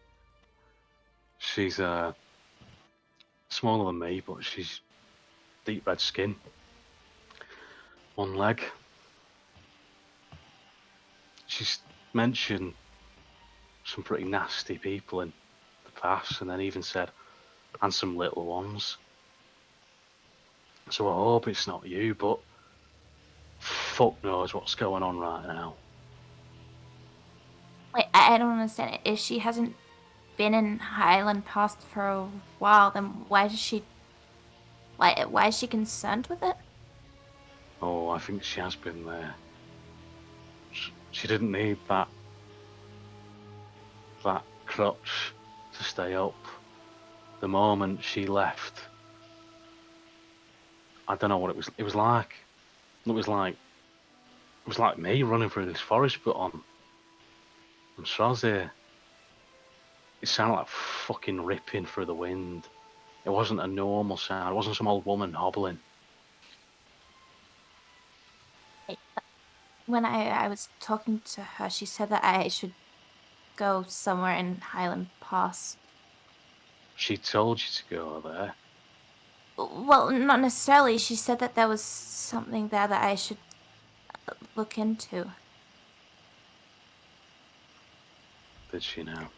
She's smaller than me, but she's deep red skin, one leg. She's mentioned some pretty nasty people in the past, and then even said, and some little ones. So I hope it's not you, but fuck knows what's going on right now. Wait, I don't understand it. If she hasn't been in Highland Pass for a while, then why is she concerned with it? Oh, I think she has been there. She didn't need that crutch to stay up. The moment she left, I don't know what it was like. It was like me running through this forest, but on Srazir, it sounded like fucking ripping through the wind. It wasn't a normal sound. It wasn't some old woman hobbling. When I was talking to her, she said that I should go somewhere in Highland Pass. She told you to go there. Well, not necessarily. She said that there was something there that I should look into. Did she now?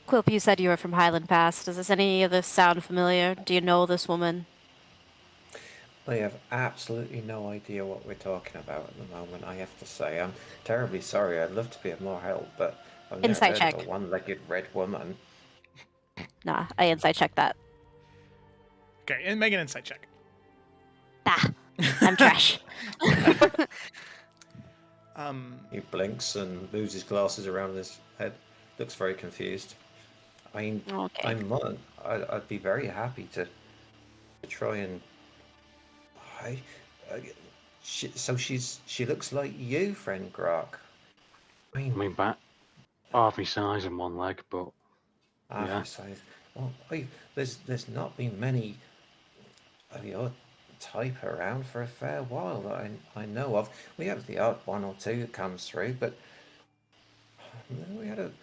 Quilp, you said you were from Highland Pass. Does any of this sound familiar? Do you know this woman? I have absolutely no idea what we're talking about at the moment, I have to say. I'm terribly sorry. I'd love to be of more help, but I've never Insight heard check. of a one-legged red woman. Nah, I insight check that. Okay, and make an insight check. Ah, I'm trash. He blinks and moves his glasses around his head. Looks very confused. I mean, Okay. I'd be very happy to try and. She looks like you, friend Grok. I mean, back half my size and one leg, but half yeah. your size. Well, there's not been many of your type around for a fair while that I know of. We have the odd one or two that comes through, but we had it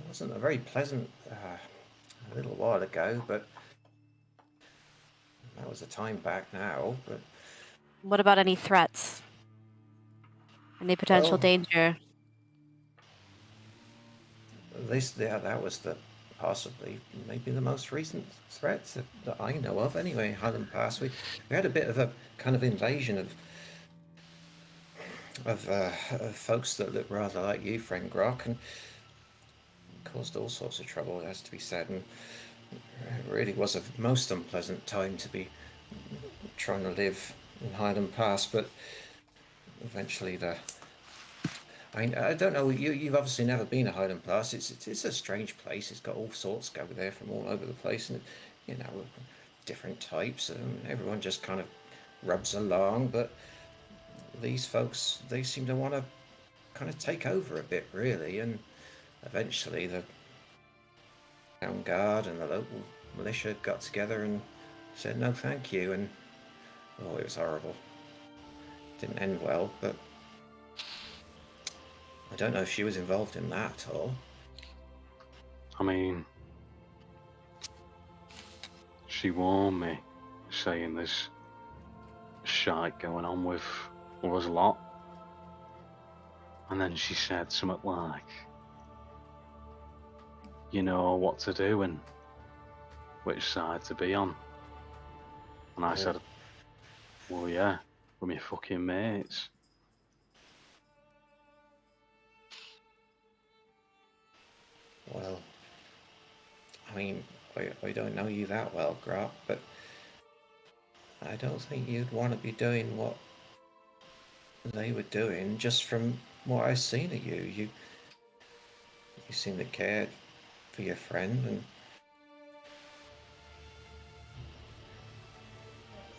wasn't a very pleasant a little while ago, but that was a time back now. But What about any threats? Any potential well, danger? at least that was possibly maybe the most recent threat that I know of. Anyway, Highland Pass, we had a bit of a kind of invasion of folks that look rather like you, friend Grok, and caused all sorts of trouble, it has to be said. And it really was a most unpleasant time to be trying to live in Highland Pass, but eventually I don't know. You've obviously never been to Highland Pass. It's a strange place. It's got all sorts go there from all over the place, and different types, and everyone just kind of rubs along. But these folks, they seem to want to kind of take over a bit, really, and eventually the town guard and the local militia got together and said no, thank you, and it was horrible. Didn't end well, but. I don't know if she was involved in that at all. I mean, she warned me, saying there's shite going on with us a lot. And then she said something like, you know what to do and which side to be on. And I said, well, yeah, we're my fucking mates. Well, I mean, I don't know you that well, Grok, but I don't think you'd want to be doing what they were doing just from what I've seen of you. You seem to care for your friend,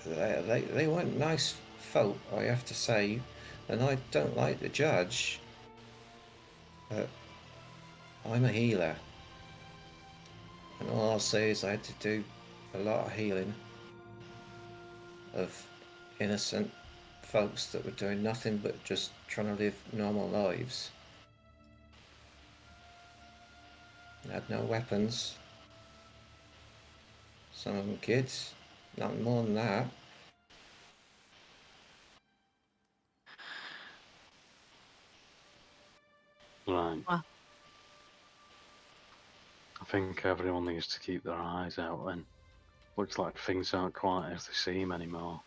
and they weren't nice folk, I have to say, and I don't like to judge, but I'm a healer, and all I'll say is I had to do a lot of healing of innocent folks that were doing nothing but just trying to live normal lives. They had no weapons. Some of them kids, nothing more than that. Right. Wow. I think everyone needs to keep their eyes out, and looks like things aren't quite as they seem anymore.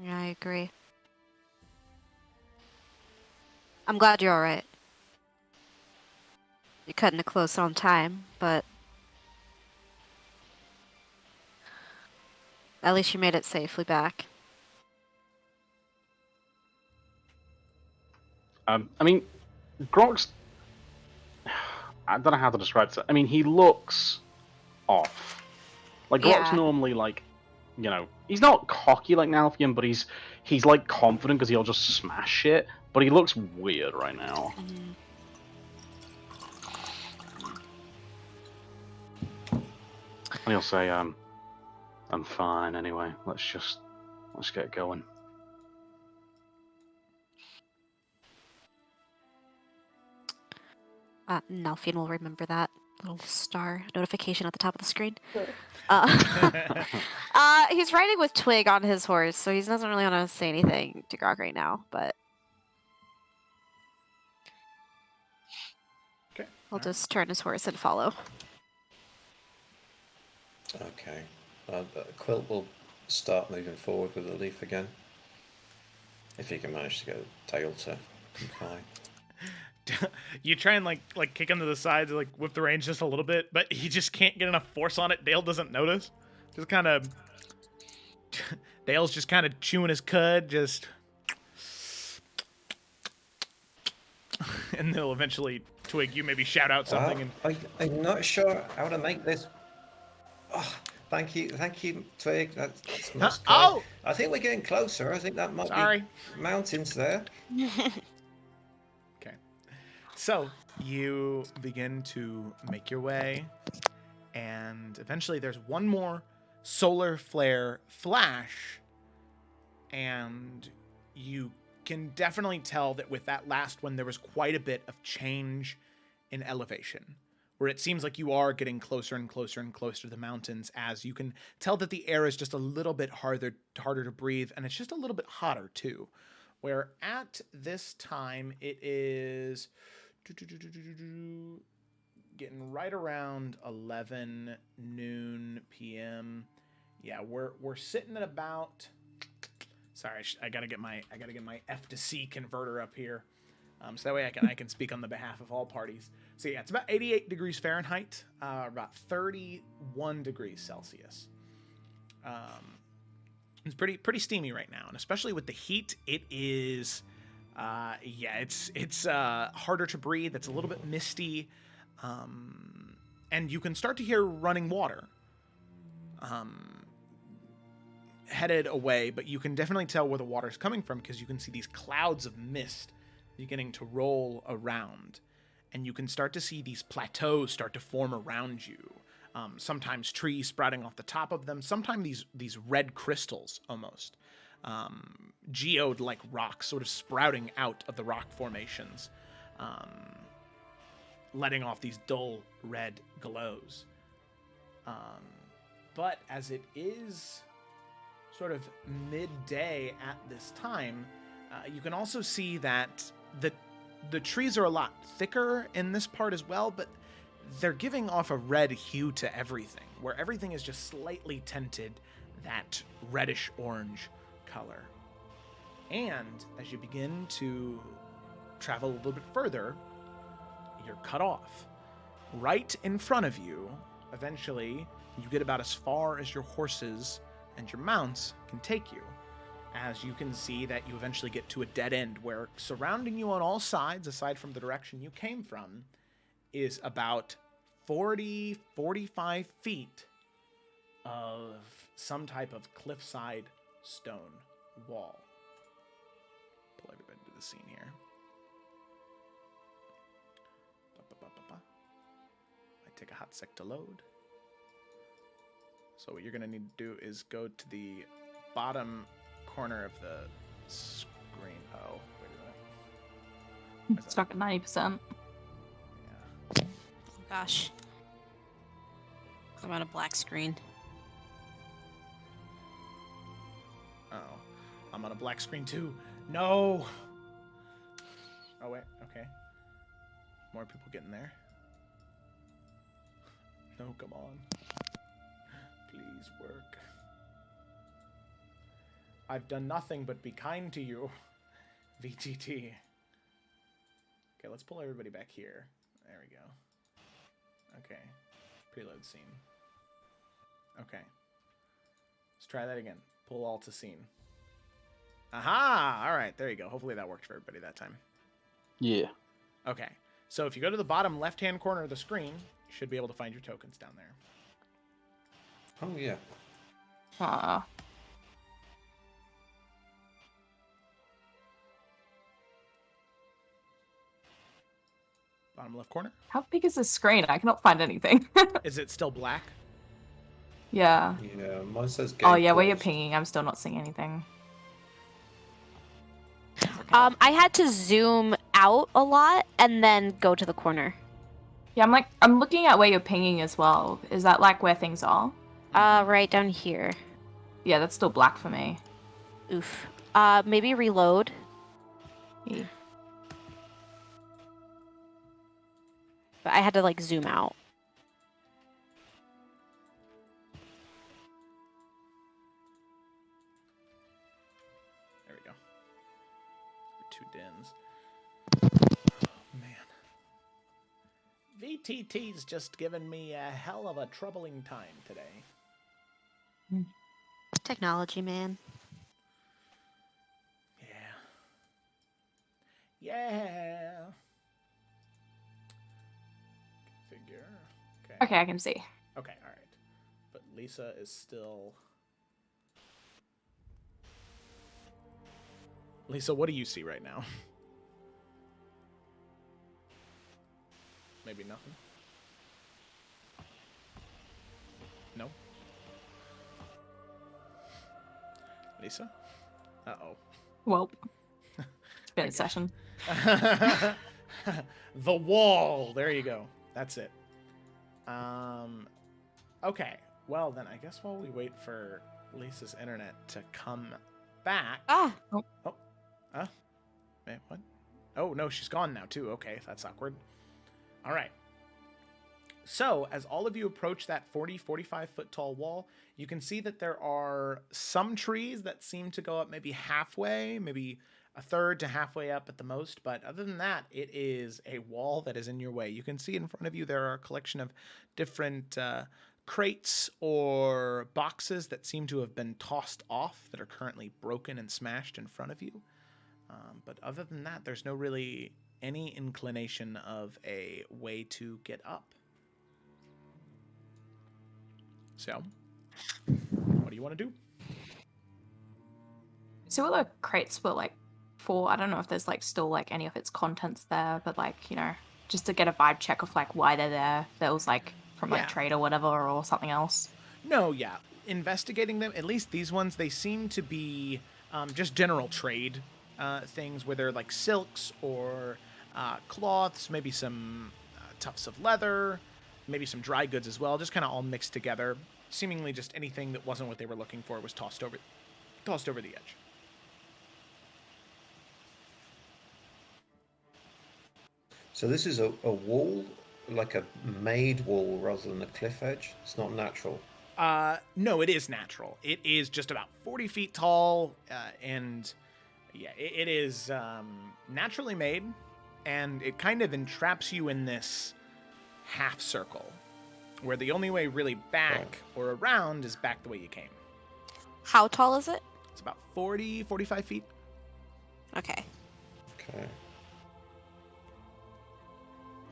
Yeah, I agree. I'm glad you're alright. You're cutting it close on time, but at least you made it safely back. I mean, Grok's... I don't know how to describe it. I mean, he looks off. Like, Grok's Yeah. normally, like, you know, he's not cocky like Nalfian, but he's like confident because he'll just smash it. But he looks weird right now. And he'll say, I'm fine anyway. Let's get going. Nalfian will remember that little star notification at the top of the screen. Sure. He's riding with Twig on his horse, so he doesn't really want to say anything to Grog right now, but Okay. he'll just turn his horse and follow. Okay. Quilt will start moving forward with the leaf again. If he can manage to get Dale to comply. You try and like kick him to the sides, like whip the reins just a little bit, but he just can't get enough force on it. Dale doesn't notice. Just kind of. Dale's just kind of chewing his cud, just. And they'll eventually twig you, maybe shout out something. I'm not sure how to make this. Oh, thank you, Twig. That's most kind. Oh! I think we're getting closer. I think that might be mountains there. Okay. So you begin to make your way, and eventually there's one more solar flare flash, and you can definitely tell that with that last one there was quite a bit of change in elevation, where it seems like you are getting closer and closer and closer to the mountains, as you can tell that the air is just a little bit harder to breathe, and it's just a little bit hotter too, where at this time it is getting right around 11 noon p.m. Yeah, we're sitting at about. Sorry, I gotta get my F to C converter up here, so that way I can speak on the behalf of all parties. So yeah, it's about 88 degrees Fahrenheit, about 31 degrees Celsius. It's pretty steamy right now, and especially with the heat, it is. It's harder to breathe. It's a little bit misty, and you can start to hear running water. Headed away, but you can definitely tell where the water is coming from because you can see these clouds of mist beginning to roll around, and you can start to see these plateaus start to form around you. Sometimes trees sprouting off the top of them, sometimes these red crystals almost, geode like rocks sort of sprouting out of the rock formations, letting off these dull red glows. But as it is sort of midday at this time, you can also see that the trees are a lot thicker in this part as well, but they're giving off a red hue to everything, where everything is just slightly tinted that reddish orange color. And as you begin to travel a little bit further, you're cut off. Right in front of you, eventually, you get about as far as your horses and your mounts can take you, as you can see that you eventually get to a dead end where surrounding you on all sides, aside from the direction you came from, is about 45 feet of some type of cliffside stone wall. Pull everybody to the scene here. I take a hot sec to load. So what you're going to need to do is go to the bottom corner of the screen. Oh, wait a minute. Stuck at 90%. Yeah. Oh gosh. I'm on a black screen. Oh, I'm on a black screen too. No. Oh wait. Okay. More people getting there. No, come on. Please work. I've done nothing but be kind to you. VTT. Okay, let's pull everybody back here. There we go. Okay. Preload scene. Okay. Let's try that again. Pull all to scene. Aha! Alright, there you go. Hopefully that worked for everybody that time. Yeah. Okay. So if you go to the bottom left-hand corner of the screen, you should be able to find your tokens down there. Oh, yeah. Bottom left corner. How big is this screen? I cannot find anything. Is it still black? Yeah. Yeah, mine says Oh gate yeah, where you're closed. pinging, I'm still not seeing anything. I had to zoom out a lot and then go to the corner. Yeah, I'm looking at where you're pinging as well. Is that like where things are? Right down here. Yeah, that's still black for me. Oof. Maybe reload. Yeah. But I had to like zoom out. There we go. Two dens. Oh, man. VTT's just given me a hell of a troubling time today. Technology, man. Yeah. Figure. Okay. Okay, I can see. Okay, alright. But Lisa is still... Lisa, what do you see right now? Maybe nothing? No? Lisa? Uh-oh. Well, it's been a session. The wall. There you go. That's it. Okay. Well, then I guess while we wait for Lisa's internet to come back. Ah. Wait, what? Oh, no, she's gone now, too. Okay, that's awkward. All right. So, as all of you approach that 45 foot tall wall, you can see that there are some trees that seem to go up maybe halfway, maybe a third to halfway up at the most. But other than that, it is a wall that is in your way. You can see in front of you there are a collection of different crates or boxes that seem to have been tossed off that are currently broken and smashed in front of you. But other than that, there's no really any inclination of a way to get up. So, what do you want to do? So what the crates were like for, I don't know if there's like still like any of its contents there, but like, you know, just to get a vibe check of like why they're there. That was like from like Yeah. trade or whatever or something else. No, yeah. Investigating them, at least these ones, they seem to be just general trade things where they're like silks or cloths, maybe some tufts of leather, maybe some dry goods as well, just kind of all mixed together. Seemingly just anything that wasn't what they were looking for was tossed over the edge. So this is a wall, like a made wall rather than a cliff edge. It's not natural. No, it is natural. It is just about 40 feet tall, and yeah, it is naturally made, and it kind of entraps you in this half circle, where the only way really back or around is back the way you came. How tall is it? It's about 45 feet. Okay. Okay.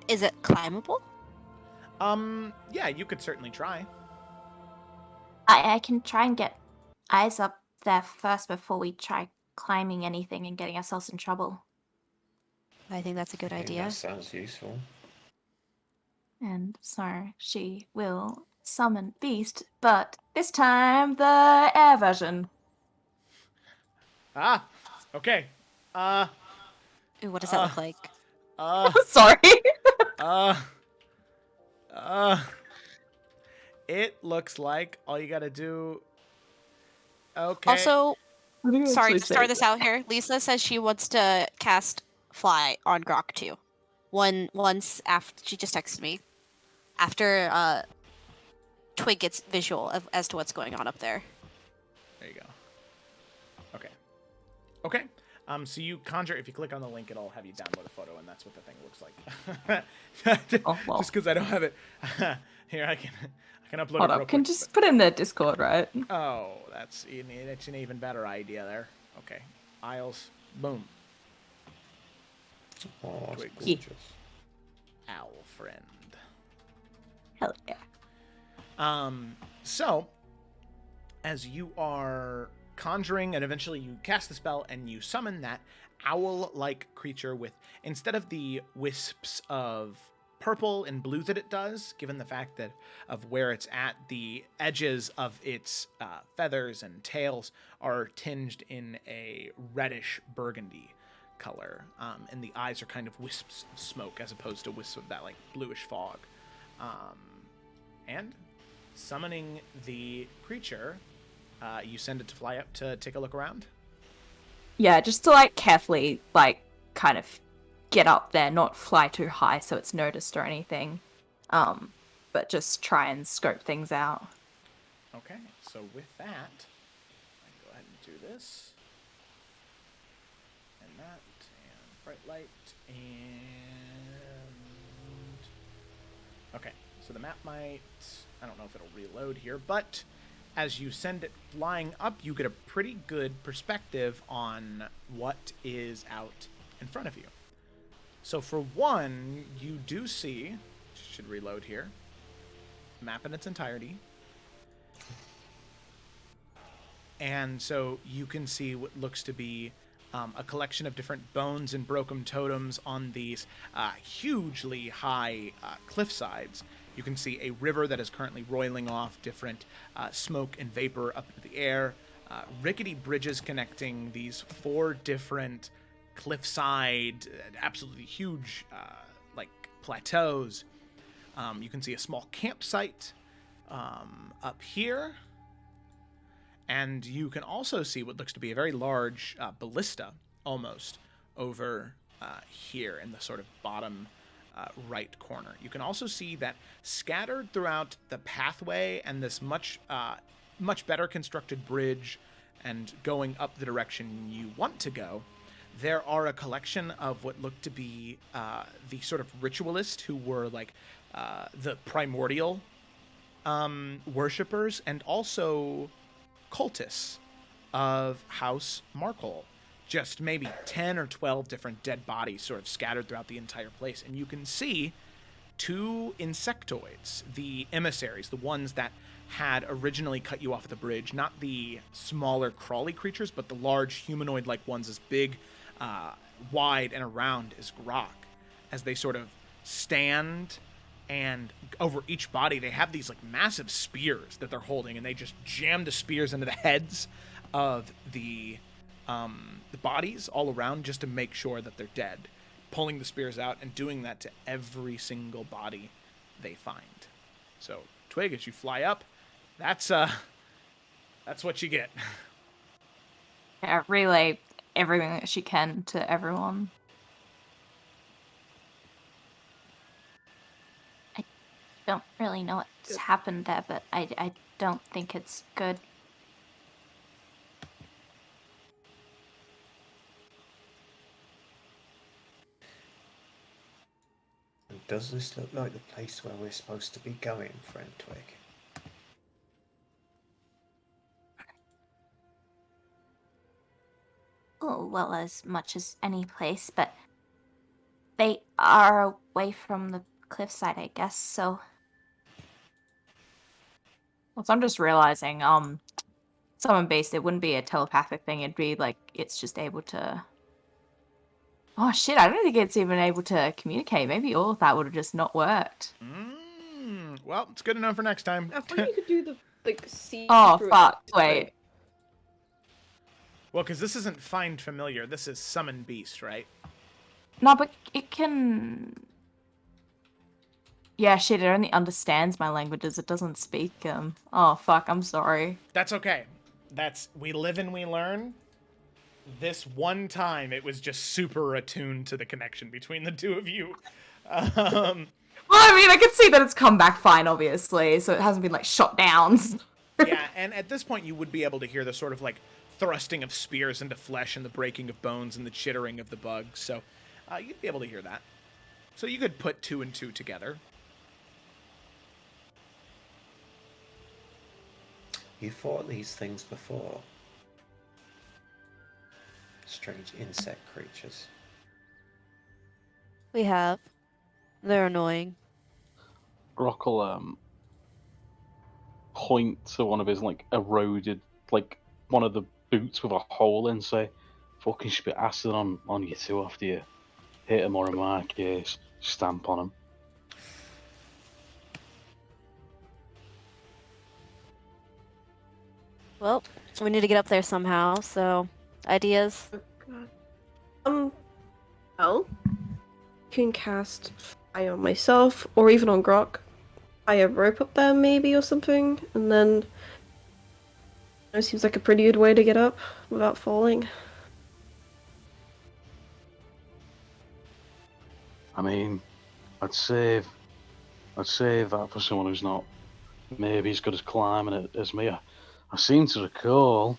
Is it climbable? Yeah, you could certainly try. I can try and get eyes up there first before we try climbing anything and getting ourselves in trouble. I think that's a good I think idea. that sounds useful. And so she will summon Beast, but this time the air version. Ah, okay. Ooh, what does that look like? Sorry. It looks like all you gotta do. Okay. Also, I think sorry actually to start say- this out here. Lisa says she wants to cast Fly on Grok too. Once after she just texted me, after Twig gets visual as to what's going on up there. There you go. Okay. Okay. So you conjure. If you click on the link, it'll have you download a photo, and that's what the thing looks like. Oh, well. Just because I don't have it here, I can upload Hold it real up, quick. can just put in the Discord, right? Oh, that's an even better idea there. Okay. Isles. Boom. Oh, that's Twigs. gorgeous. Owl friend. Hell yeah. So, as you are conjuring and eventually you cast the spell and you summon that owl-like creature with, instead of the wisps of purple and blue that it does, given the fact that of where it's at, the edges of its feathers and tails are tinged in a reddish burgundy color, and the eyes are kind of wisps of smoke as opposed to wisps of that like bluish fog. And summoning the creature, you send it to fly up to take a look around. Yeah, just to like carefully like kind of get up there, not fly too high so it's noticed or anything. But just try and scope things out. Okay, so with that, I can go ahead and do this. And that, and bright light, and... Okay, so the map might... I don't know if it'll reload here, but as you send it flying up, you get a pretty good perspective on what is out in front of you. So for one, you do see... Should reload here. Map in its entirety. And so you can see what looks to be a collection of different bones and broken totems on these hugely high cliff sides. You can see a river that is currently roiling off different smoke and vapor up into the air. Rickety bridges connecting these 4 different cliffside, absolutely huge like plateaus. You can see a small campsite up here. And you can also see what looks to be a very large ballista, almost, over here in the sort of bottom right corner. You can also see that scattered throughout the pathway and this much better constructed bridge and going up the direction you want to go, there are a collection of what look to be the sort of ritualist who were like the primordial worshippers and also cultists of House Markle. Just maybe 10 or 12 different dead bodies sort of scattered throughout the entire place. And you can see 2 insectoids, the emissaries, the ones that had originally cut you off at the bridge, not the smaller crawly creatures, but the large humanoid-like ones as big, wide, and around as Grok, as they sort of stand, and over each body they have these like massive spears that they're holding, and they just jam the spears into the heads of the bodies all around just to make sure that they're dead, pulling the spears out and doing that to every single body they find. So Twig, as you fly up, that's what you get. Yeah, relay everything that she can to everyone. Don't really know what's happened there, but I don't think it's good. And does this look like the place where we're supposed to be going, friend Twig? Oh, well, as much as any place, but they are away from the cliffside, I guess, so... Well, so I'm just realizing, someone based, it wouldn't be a telepathic thing, it'd be like, it's just able to... Oh shit, I don't think it's even able to communicate. Maybe all of that would have just not worked. Well, it's good enough for next time. I thought you could do the, like, see Oh, through fuck, it. wait. Well, because this isn't Find Familiar, this is Summon Beast, right? No, but it can... Yeah, shit, it only understands my languages, it doesn't speak them. Oh, fuck, I'm sorry. That's okay. We live and we learn. This one time, it was just super attuned to the connection between the two of you. Well, I mean, I can see that it's come back fine, obviously, so it hasn't been, like, shot down. Yeah, and at this point, you would be able to hear the sort of, like, thrusting of spears into flesh and the breaking of bones and the chittering of the bugs, so you'd be able to hear that. So you could put 2 and 2 together. You fought these things before? Strange insect creatures. We have. They're annoying. Grok will point to one of his like eroded, like one of the boots with a hole in, say, fucking spit acid on you too after you hit him, or in my case, stamp on him. Well, we need to get up there somehow, so ideas? Well, can cast fire on myself, or even on Grok. Tie a rope up there, maybe, or something, and then it seems like a pretty good way to get up without falling. I mean, I'd save that for someone who's not maybe as good as climbing it as me. I seem to recall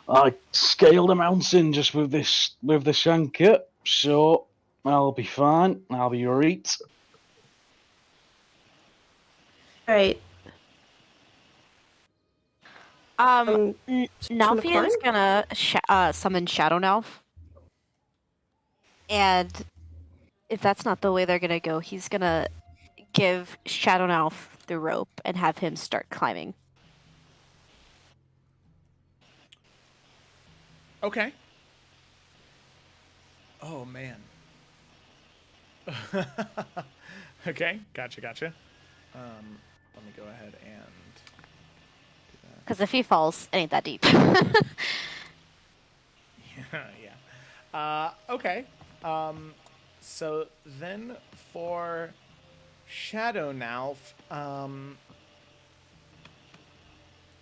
I scaled a mountain just with the shanker, so I'll be fine. I'll be right. Alright. Nalfian's climb? gonna summon Shadow Nelf. And if that's not the way they're gonna go, he's gonna give Shadow Nelf the rope and have him start climbing. Okay. Oh man. Okay, gotcha. Let me go ahead and do that. Because if he falls, it ain't that deep. Yeah. Okay. So then for Shadow Nalf,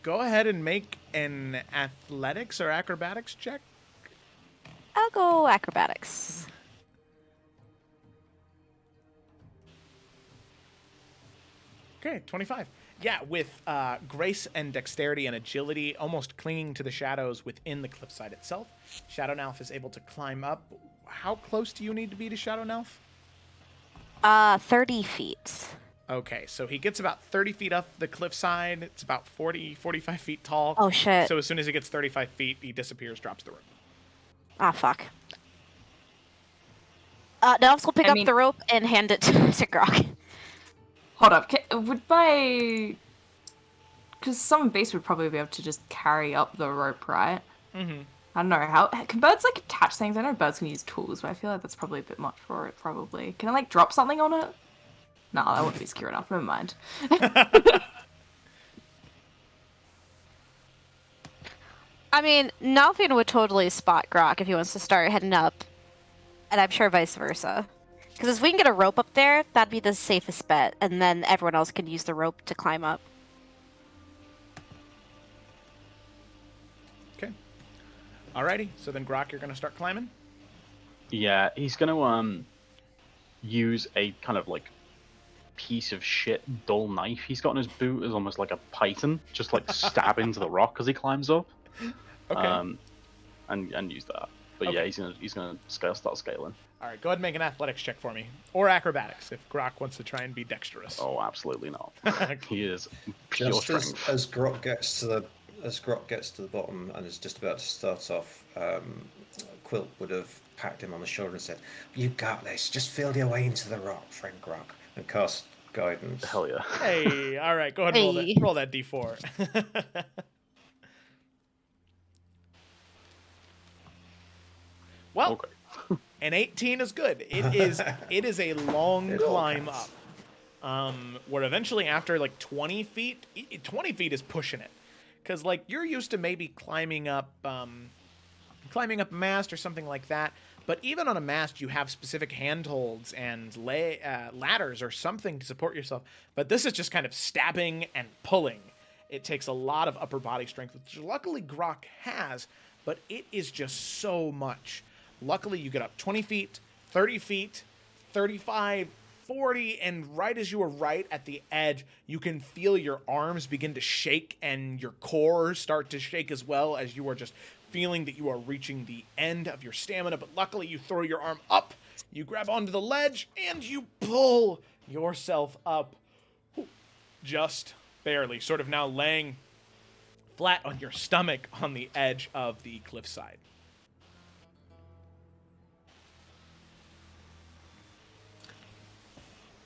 go ahead and make an athletics or acrobatics check. I'll go acrobatics. Okay, 25. Yeah, with grace and dexterity and agility, almost clinging to the shadows within the cliffside itself, Shadow Nalf is able to climb up. How close do you need to be to Shadow Nalf? 30 feet. Okay, so he gets about 30 feet up the cliffside. It's about 45 feet tall. Oh, shit. So as soon as he gets 35 feet, he disappears, drops the rope. Ah, fuck. Nelfs will pick up the rope and hand it to Grok. Hold up. Would my... Because someone base would probably be able to just carry up the rope, right? Mm-hmm. I don't know. How can birds, like, attach things? I know birds can use tools, but I feel like that's probably a bit much for it, probably. Can I, like, drop something on it? No, that wouldn't be secure enough. Never mind. I mean, Nalfian would totally spot Grok if he wants to start heading up. And I'm sure vice versa. Because if we can get a rope up there, that'd be the safest bet. And then everyone else can use the rope to climb up. Okay. Alrighty, so then Grok, you're going to start climbing? Yeah, he's gonna use a kind of like piece of shit dull knife he's got in his boot as almost like a python, just like stab into the rock as he climbs up. Okay. And use that. But Okay. yeah, he's gonna start scaling. All right, go ahead and make an athletics check for me. Or acrobatics, if Grok wants to try and be dexterous. Oh, absolutely not. He is pure Just strength. as Grok gets to the bottom and is just about to start off, Quilt would have packed him on the shoulder and said, "You got this. Just feel your way into the rock, friend Grok," and cast guidance. Hell yeah. Hey, all right, go ahead and roll that d4. Well, Okay. an 18 is good. It is a long climb up. Where eventually after like 20 feet, 20 feet is pushing it. Because like you're used to maybe climbing up a mast or something like that. But even on a mast, you have specific handholds and ladders or something to support yourself. But this is just kind of stabbing and pulling. It takes a lot of upper body strength, which luckily Grok has, but it is just so much. Luckily, you get up 20 feet, 30 feet, 35, 40, and right as you are right at the edge, you can feel your arms begin to shake and your core start to shake as well as you are just feeling that you are reaching the end of your stamina. But luckily, you throw your arm up, you grab onto the ledge, and you pull yourself up just barely, sort of now laying flat on your stomach on the edge of the cliffside.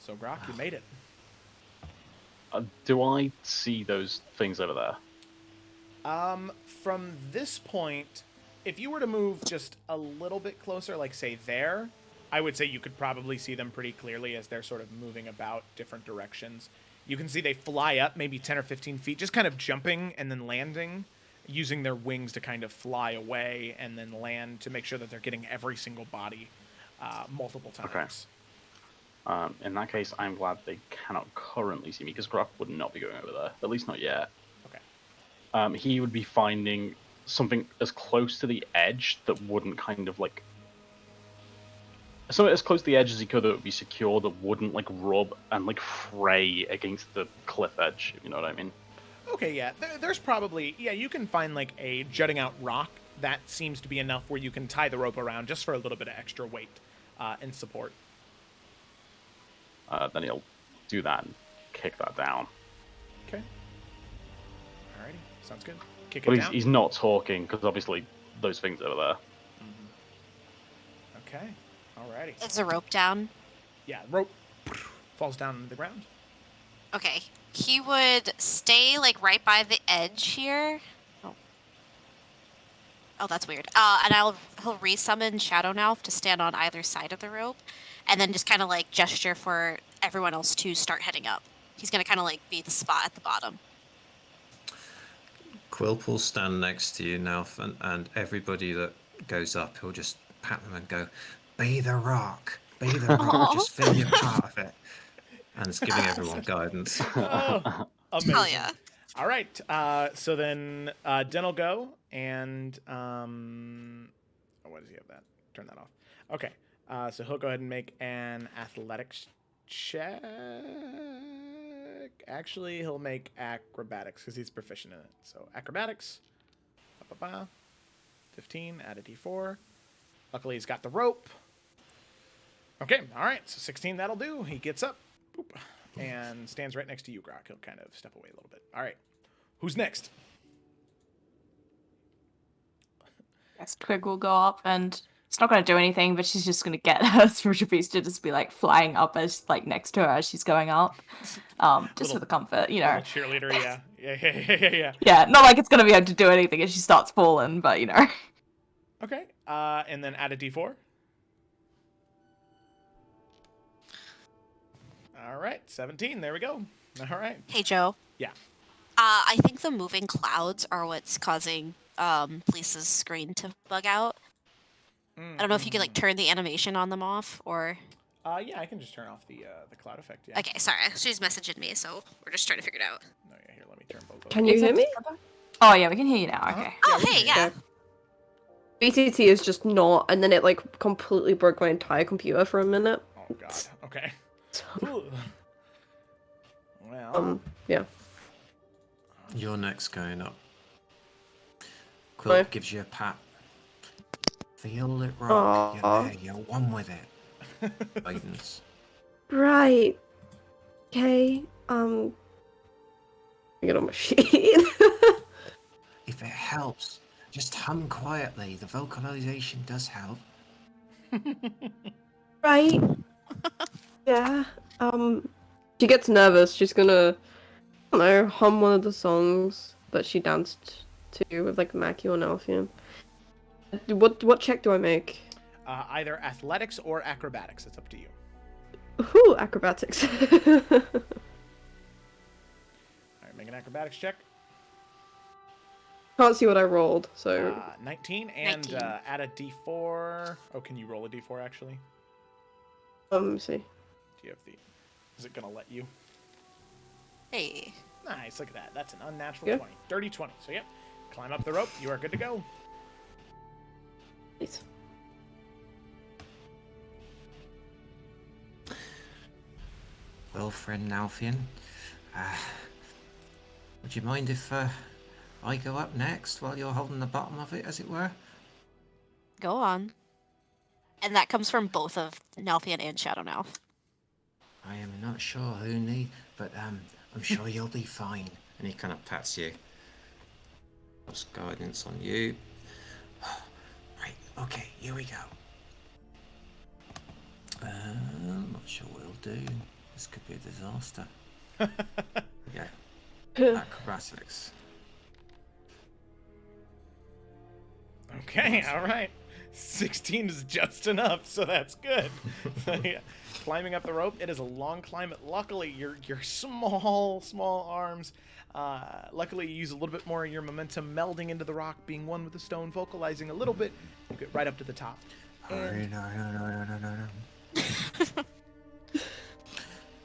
So, Grok, you made it. Do I see those things over there? From this point, if you were to move just a little bit closer, like say there, I would say you could probably see them pretty clearly as they're sort of moving about different directions. You can see they fly up maybe 10 or 15 feet, just kind of jumping and then landing, using their wings to kind of fly away and then land to make sure that they're getting every single body multiple times. Okay. In that case, I'm glad they cannot currently see me, because Grok would not be going over there. At least not yet. Okay. He would be finding something as close to the edge that wouldn't kind of like... Something as close to the edge as he could that would be secure, that wouldn't like rub and like fray against the cliff edge, if you know what I mean. Okay, yeah. There's probably... Yeah, you can find like a jutting out rock. That seems to be enough where you can tie the rope around just for a little bit of extra weight and support. Then he'll do that and kick that down. Okay. Alrighty. Sounds good. Kick But it down. he's not talking, because obviously those things over there. Okay. Alrighty. Is the rope down? Yeah, rope falls down into the ground. Okay. He would stay like right by the edge here. Oh, that's weird. And he'll resummon Shadow Now to stand on either side of the rope, and then just kind of like gesture for everyone else to start heading up. He's gonna kind of like be the spot at the bottom. Quilp will stand next to you now, and everybody that goes up, he'll just pat them and go, "Be the rock, be the rock, just feel your part of it." And it's giving everyone guidance. Oh, amazing. Hell yeah. All right. So then Den will go, and what does he have that? Turn that off. Okay. So he'll go ahead and make an athletics check. Actually, he'll make acrobatics because he's proficient in it. So acrobatics. 15. Add a d4. Luckily, he's got the rope. Okay. All right. So 16. That'll do. He gets up. Boop, and stands right next to you, Grok. He'll kind of step away a little bit. All right. Who's next? Yes, Twig will go up, and it's not going to do anything, but she's just going to get her spiritual beast to just be like flying up as like next to her as she's going up, just for the comfort, you know. Little cheerleader, yeah. Yeah. Yeah, not like it's going to be able to do anything as she starts falling, but you know. Okay. And then add a d4. All right, 17. There we go. All right. Hey, Joe. Yeah. I think the moving clouds are what's causing Lisa's screen to bug out. I don't know if you could like turn the animation on them off, or... Yeah, I can just turn off the cloud effect, yeah. Okay, sorry. She's messaging me, so we're just trying to figure it out. No, yeah, here, let me turn both of Can them. you hear me? Oh yeah, we can hear you now. Okay. Oh, we can hey, hear you. yeah. BTT is just not, and then it like completely broke my entire computer for a minute. Oh, God. Okay. Ooh. Well... Yeah. You're next going up. Quilp gives you a pat. Feel it rock. You're there. You're one with it. Guidance. Right. Okay. Get on my sheet. If it helps, just hum quietly. The vocalization does help. Right. Yeah. She gets nervous. She's gonna, I don't know, hum one of the songs that she danced to with like Mackie or Nelfian. What check do I make? Either athletics or acrobatics. It's up to you. Ooh, acrobatics. All right, make an acrobatics check. Can't see what I rolled, so 19, and 19. Add a d4. Oh, can you roll a d4, actually? let me see. Do you have the... Is it going to let you? Hey. Nice, look at that. That's an unnatural Yeah. 20. Dirty 20. So, yep. Climb up the rope. You are good to go. Nice. Well, friend Nalfian, would you mind if I go up next while you're holding the bottom of it, as it were? Go on. And that comes from both of Nelfian and Shadow Now. I am not sure who need, but I'm sure you'll be fine. And he kind of pats you. What's guidance on you? Right, okay, here we go. I'm not sure what he'll do. This could be a disaster. Yeah. Acrobatics. Okay, all right. 16 is just enough, so that's good. So, yeah. Climbing up the rope, it is a long climb. Luckily, your small arms. Luckily, you use a little bit more of your momentum, melding into the rock, being one with the stone, vocalizing a little bit. You get right up to the top. And No.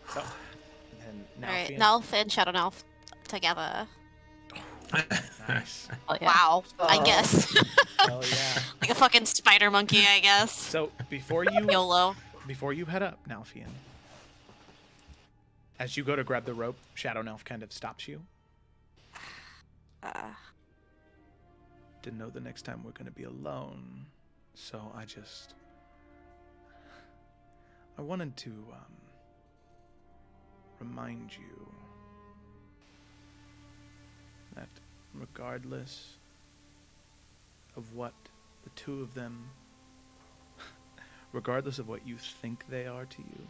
so, and now All right, Fiona. Nelf and Shadow Nelf together. Nice. Oh, yeah. Wow, I Oh. guess. Hell yeah. Like a fucking spider monkey, I guess. So before you YOLO. head up, Nalfian, as you go to grab the rope, Shadow Nelf kind of stops you. Didn't know the next time we're gonna be alone, so I wanted to remind you that regardless of what the two of them, regardless of what you think they are to you,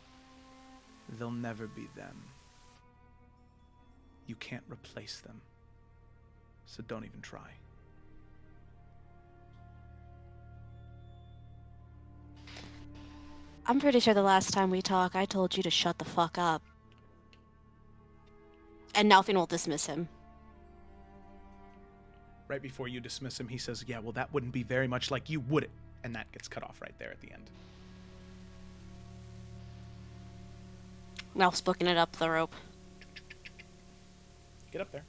they'll never be them. You can't replace them. So don't even try. I'm pretty sure the last time we talked, I told you to shut the fuck up. And Nelfin will dismiss him. Right before you dismiss him, he says, yeah, well, that wouldn't be very much like you, would it? And that gets cut off right there at the end. Nelf's booking it up the rope. Get up there.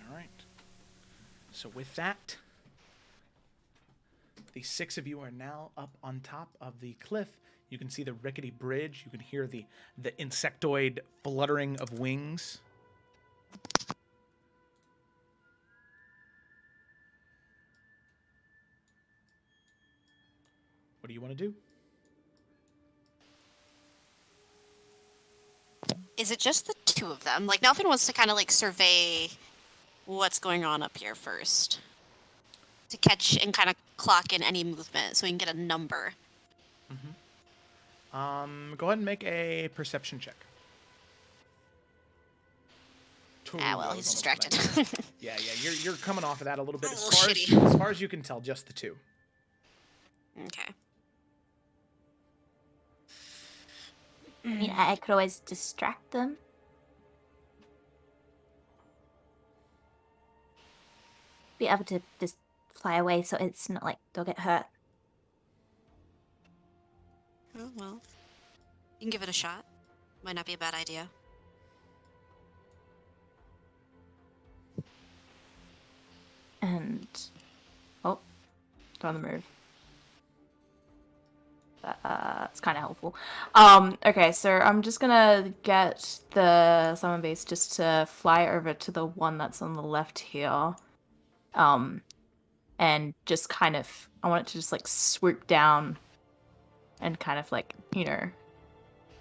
All right. So with that, the six of you are now up on top of the cliff. You can see the rickety bridge. You can hear the insectoid fluttering of wings. What do you want to do? Is it just the two of them? Like, Nelfin wants to kind of, like, survey what's going on up here first. To catch and kind of clock in any movement so we can get a number. Go ahead and make a perception check. Ah, well, he's Almost distracted. Yeah, you're coming off of that a little bit. A As little far shitty. as far as you can tell, just the two. Okay. I mean, I could always distract them. Be able to just fly away so it's not like they'll get hurt. Oh, well. You can give it a shot. Might not be a bad idea. And oh, on the move. It's kind of helpful. Okay, so I'm just gonna get the summon base just to fly over to the one that's on the left here. And just kind of, I want it to just like swoop down and kind of like, you know,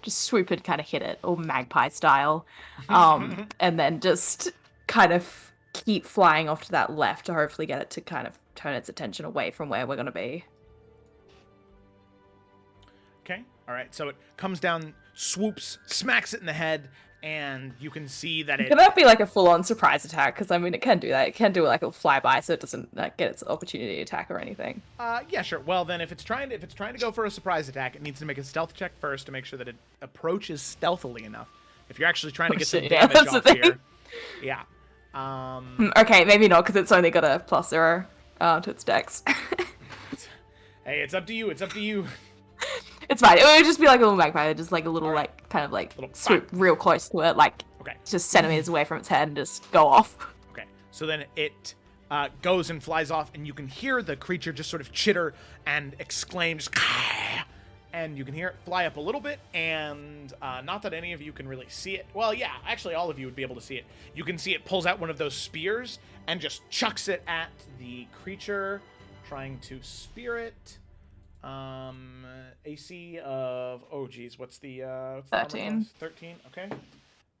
just swoop and kind of hit it, all magpie style. And then just kind of keep flying off to that left to hopefully get it to kind of turn its attention away from where we're going to be. Okay. All right. So it comes down, swoops, smacks it in the head, and you can see that it. Can that be like a full-on surprise attack? Because I mean, it can do that. It can do like a flyby, so it doesn't get its opportunity attack or anything. Yeah, sure. Well, then if it's trying to go for a surprise attack, it needs to make a stealth check first to make sure that it approaches stealthily enough. If you're actually trying to get some shit, yeah, damage that's the off thing. here, yeah. Okay, maybe not because it's only got a +0 to its dex. Hey, it's up to you. It's up to you. It's fine. It would just be like a little magpie, just like a little like kind of like Little swoop real close to it, like Okay. just centimeters away from its head and just go off. Okay. So then it goes and flies off, and you can hear the creature just sort of chitter and exclaim, just, and you can hear it fly up a little bit, and not that any of you can really see it. Well, yeah, actually all of you would be able to see it. You can see it pulls out one of those spears and just chucks it at the creature, trying to spear it. AC of, oh geez, what's the armor 13. class? 13, okay.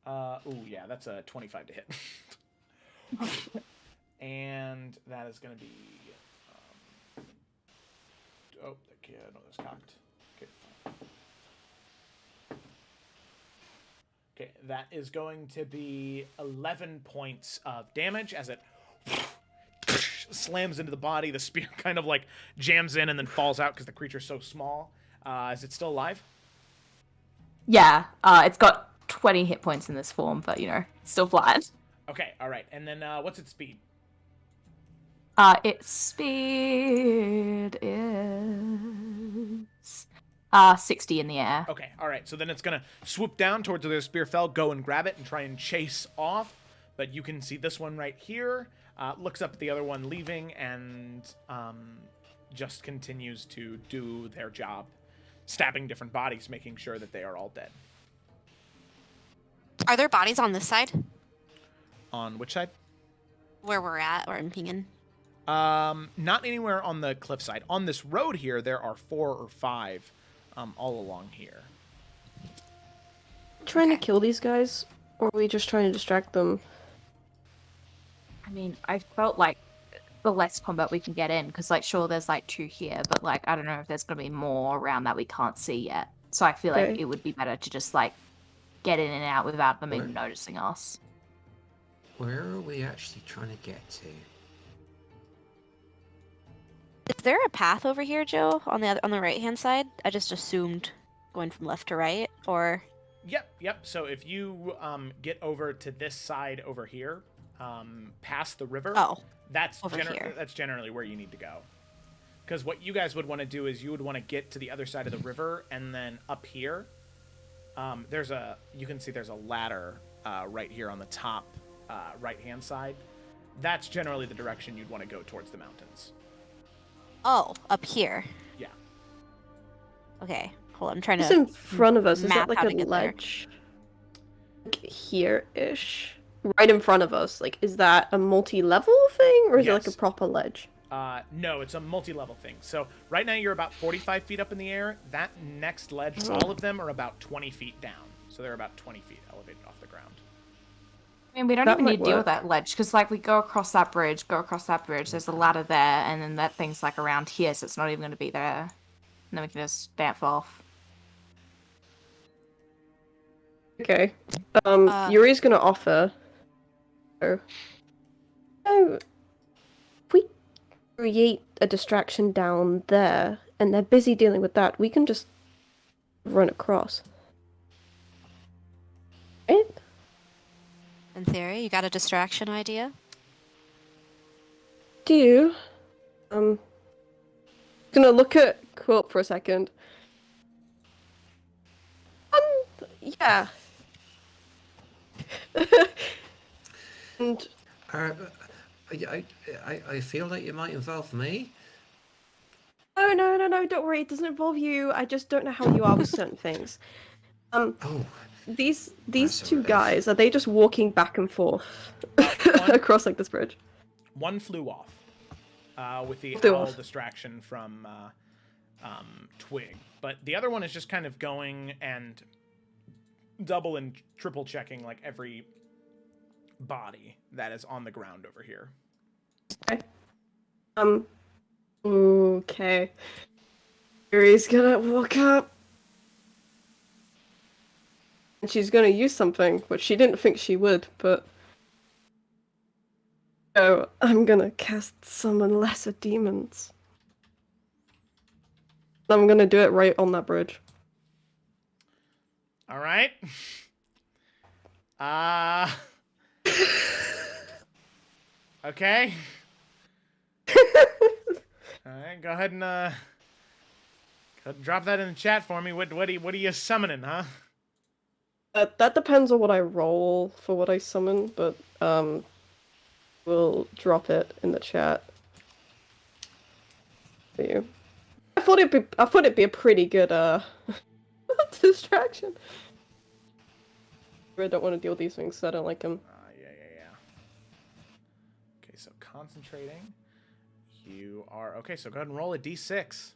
Oh yeah, that's a 25 to hit. And that is going to be, oh, that kid, no, that's cocked. Okay, fine. Okay, that is going to be 11 points of damage as it slams into the body. The spear kind of like jams in and then falls out because the creature's so small. Is it still alive? Yeah, it's got 20 hit points in this form, but you know, it's still flat. Okay, all right. And then what's its speed? Its speed is 60 in the air. Okay, all right. So then it's gonna swoop down towards where the spear fell, go and grab it, and try and chase off. But you can see this one right here. Looks up at the other one leaving, and just continues to do their job, stabbing different bodies, making sure that they are all dead. Are there bodies on this side? On which side? Where we're at, or in Pingen? Not anywhere on the cliffside. On this road here, there are 4 or 5 all along here. Trying to Okay. kill these guys, or are we just trying to distract them? I mean, I felt like the less combat we can get in, because, like, sure, there's, like, 2 here, but, like, I don't know if there's going to be more around that we can't see yet. So I feel like Okay. it would be better to just, like, get in and out without them even Right. noticing us. Where are we actually trying to get to? Is there a path over here, Joe, on the right hand side? I just assumed going from left to right, or Yep. So if you get over to this side over here, past the river, that's over here. that's generally where you need to go. Because what you guys would want to do is you would want to get to the other side of the river, and then up here, you can see there's a ladder right here on the top right hand side. That's generally the direction you'd want to go towards the mountains. up here. Yeah. Okay, hold on. I'm trying What's to in front of us? Is map that like how a to get there. ledge? Like here-ish? Right in front of us. Like, is that a multi-level thing, or is it like a Yes. proper ledge? No, it's a multi-level thing. So right now you're about 45 feet up in the air. That next ledge, all of them are about 20 feet down. So they're about 20 feet elevated off the ground. I mean, we don't That even might need to deal with work. that ledge, because, like, we go across that bridge, there's a ladder there, and then that thing's, like, around here, so it's not even going to be there. And then we can just stamp off. Okay. Yuri's gonna offer. Oh, if we create a distraction down there, and they're busy dealing with that, we can just run across. Right? In theory, you got a distraction idea? Gonna look at Quilp for a second. Yeah. And I feel like it might involve me. no, don't worry, it doesn't involve you. I just don't know how you are with certain things. Oh, These That's two alright. guys, are they just walking back and forth across like this bridge? One flew off with the Flew owl off. distraction from Twig. But the other one is just kind of going and double and triple checking like every body that is on the ground over here. Okay. Yuri's gonna walk up. And she's gonna use something, which she didn't think she would, but... Oh, I'm gonna cast Summon Lesser Demons. I'm gonna do it right on that bridge. All right. Okay. All right, go ahead and drop that in the chat for me. What are you summoning, huh? That depends on what I roll for what I summon, but we'll drop it in the chat for you. I thought it'd be a pretty good distraction. I don't want to deal with these things, so I don't like them. Yeah. Okay, so concentrating. You are okay. So go ahead and roll a d6.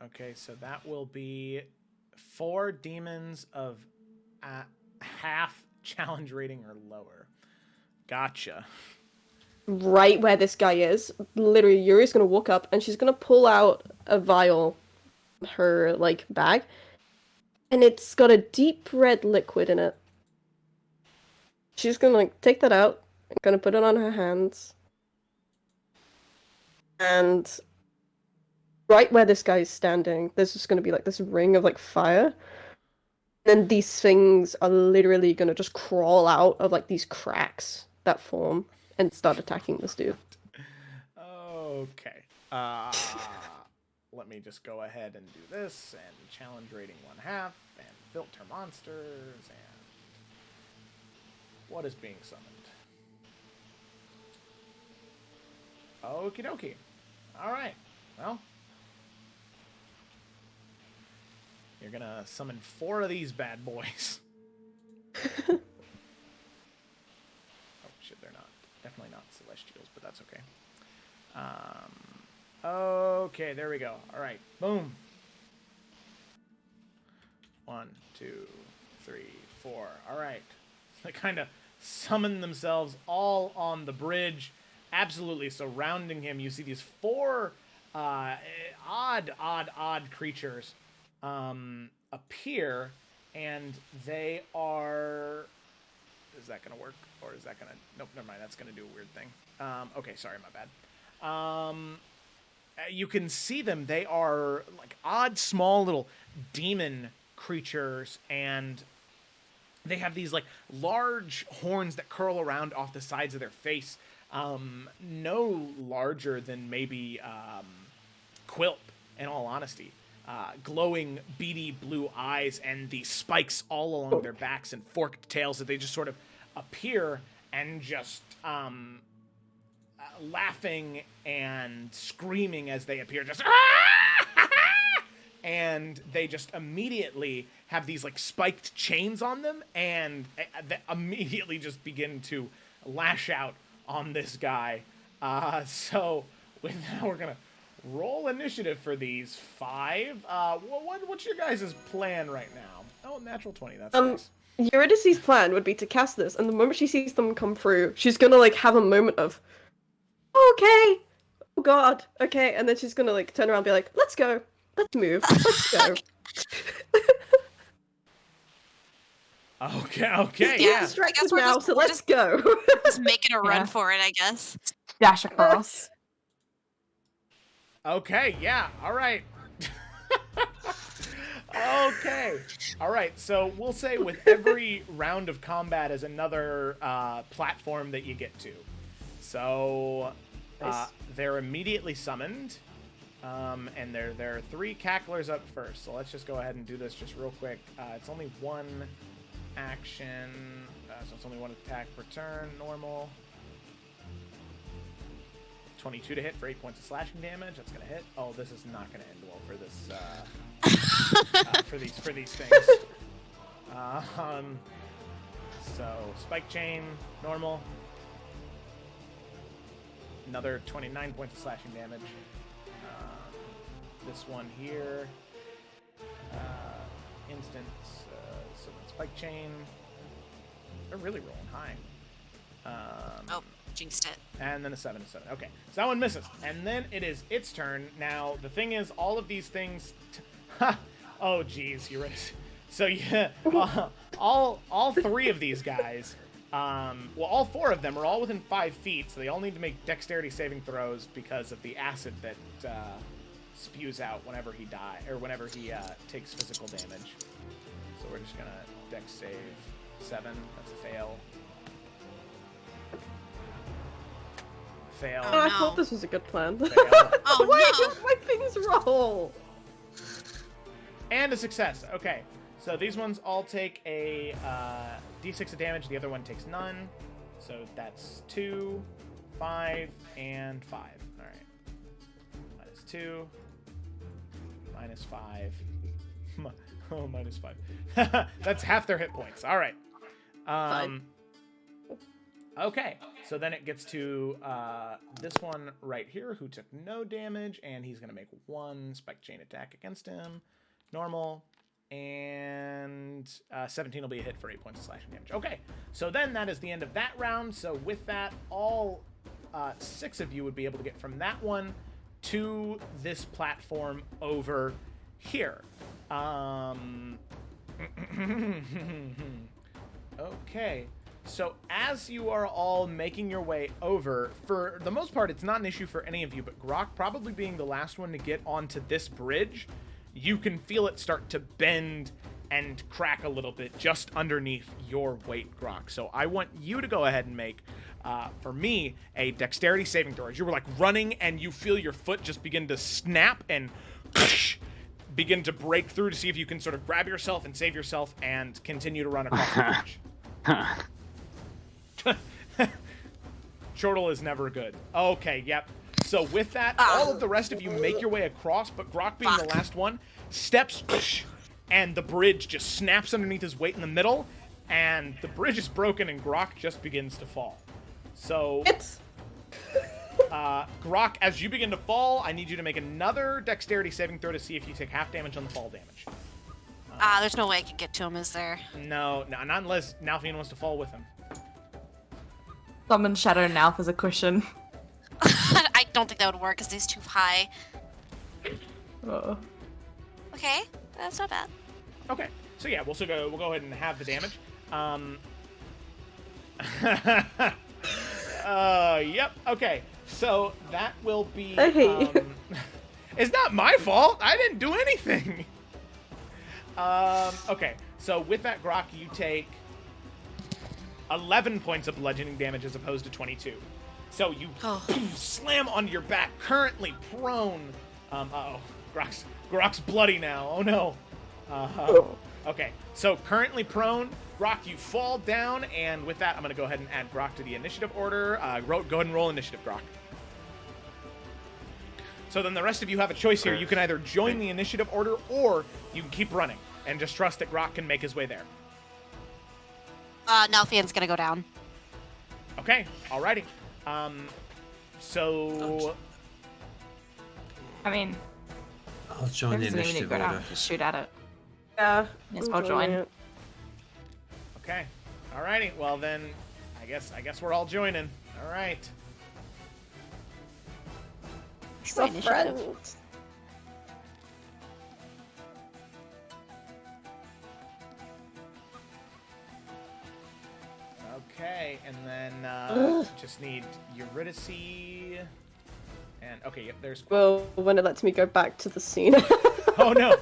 Okay, so that will be 4 demons of half challenge rating or lower. Gotcha. Right where this guy is, literally, Yuri's gonna walk up and she's gonna pull out a vial, her like bag, and it's got a deep red liquid in it. she's gonna like take that out and gonna put it on her hands. And right where this guy is standing, there's just gonna be like this ring of like fire. And these things are literally gonna just crawl out of like these cracks that form and start attacking this dude. Okay. Let me just go ahead and do this, and challenge rating 1/2, and filter monsters, and what is being summoned? Okie dokie. Alright, well. You're gonna summon 4 of these bad boys. Oh shit, they're not. Definitely not Celestials, but that's okay. Okay, there we go. Alright, boom. 1, 2, 3, 4. Alright. They kind of summon themselves all on the bridge, absolutely surrounding him. You see these 4 odd creatures appear, and they are... Is that going to work? Or is that going to... Nope, never mind. That's going to do a weird thing. Okay, sorry, my bad. You can see them. They are like odd, small little demon creatures, and they have these like large horns that curl around off the sides of their face. No larger than maybe Quilp, in all honesty. Glowing, beady blue eyes, and these spikes all along their backs and forked tails that they just sort of appear and just laughing and screaming as they appear, just and they just immediately have these like spiked chains on them, and they immediately just begin to lash out on this guy. So with that, we're gonna roll initiative for these 5. What's your guys' plan right now? Oh, natural 20. That's nice. Eurydice's plan would be to cast this, and the moment she sees them come through, she's gonna like have a moment of, okay, oh god, okay, and then she's gonna like turn around and be like, let's go, let's move, let's go. Okay, Yeah. yeah. Distracted we're now, just- so we're let's just- go. Just making a run Yeah. for it, I guess. Dash across. Okay, yeah, alright. Okay. Alright, so we'll say with every round of combat is another platform that you get to. So Nice. they're immediately summoned. And there are 3 cacklers up first. So let's just go ahead and do this just real quick. It's only 1 action. So it's only 1 attack per turn, normal. 22 to hit for 8 points of slashing damage. That's gonna hit. Oh, this is not gonna end well for this. For these things. So spike chain, normal. Another 29 points of slashing damage. This one here, instant. So spike chain. They're really rolling high. Jinxed it. And then a 7 to 7. Okay, so that one misses. And then it is its turn. Now, the thing is, all of these things... oh, geez, you're right. So, yeah, all 3 of these guys... well, all 4 of them are all within 5 feet, so they all need to make dexterity saving throws because of the acid that spews out whenever he whenever he takes physical damage. So we're just gonna dex save 7. That's a fail. Fail. Oh, I no. thought this was a good plan. Fail. Oh, Why no. did my things roll? And a success. Okay. So these ones all take a d6 of damage. The other one takes none. So that's 2, 5, and 5. All right. Minus 2. Minus 5. Oh, minus 5. That's half their hit points. All right. Fine. Okay. So then it gets to this one right here who took no damage, and he's going to make 1 spike chain attack against him. Normal. And 17 will be a hit for 8 points of slashing damage. Okay, so then that is the end of that round. So with that, all 6 of you would be able to get from that one to this platform over here. Okay, So as you are all making your way over, for the most part, it's not an issue for any of you, but Grok probably being the last one to get onto this bridge, you can feel it start to bend and crack a little bit just underneath your weight, Grok. So I want you to go ahead and make, for me, a dexterity saving throw. As you were like running and you feel your foot just begin to snap and begin to break through to see if you can sort of grab yourself and save yourself and continue to run across the bridge. Chortle is never good. Okay, yep. So with that, all of the rest of you make your way across, but Grok being the last one, steps, and the bridge just snaps underneath his weight in the middle, and the bridge is broken, and Grok just begins to fall. So, Grok, as you begin to fall, I need you to make another dexterity saving throw to see if you take half damage on the fall damage. There's no way I can get to him, is there? No, not unless Nalfian wants to fall with him. Summon Shadow Nalf as a cushion. I don't think that would work because he's too high. Okay, that's not bad. Okay, so yeah, we'll go ahead and have the damage. Yep. Okay, so that will be. It's not my fault. I didn't do anything. Okay, so with that, Grok, you take 11 points of bludgeoning damage as opposed to 22. So you slam onto your back, currently prone. Grok's bloody now. Oh no. Okay, so currently prone. Grok, you fall down, and with that, I'm going to go ahead and add Grok to the initiative order. Go ahead and roll initiative, Grok. So then the rest of you have a choice here. You can either join the initiative order, or you can keep running and just trust that Grok can make his way there. Nalfian's gonna go down. Okay, alrighty. So... I mean, I'll join the doesn't even need to initiative go down. order. Just shoot at it. Yeah. Yes, I'll join. Okay, alrighty. Well then, I guess we're all joining. All right. So friends. Okay, and then just need Eurydice. And okay, yep, there's. Well, when it lets me go back to the scene. Oh no.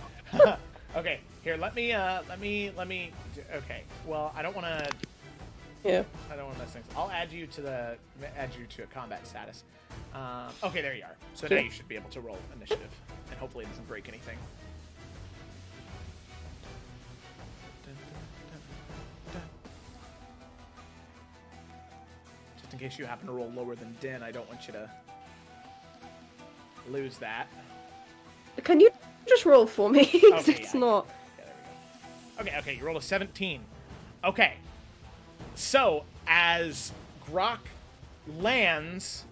Okay, here. Let me. Okay. Well, I don't want to. Yeah. I don't want to mess things. I'll add you to a combat status. Okay, there you are. So now you should be able to roll initiative, and hopefully it doesn't break anything. Just in case you happen to roll lower than Din, I don't want you to lose that. Can you just roll for me? 'Cause Okay, it's yeah. not. Yeah, there we go. Okay, you rolled a 17. Okay. So, as Grok lands,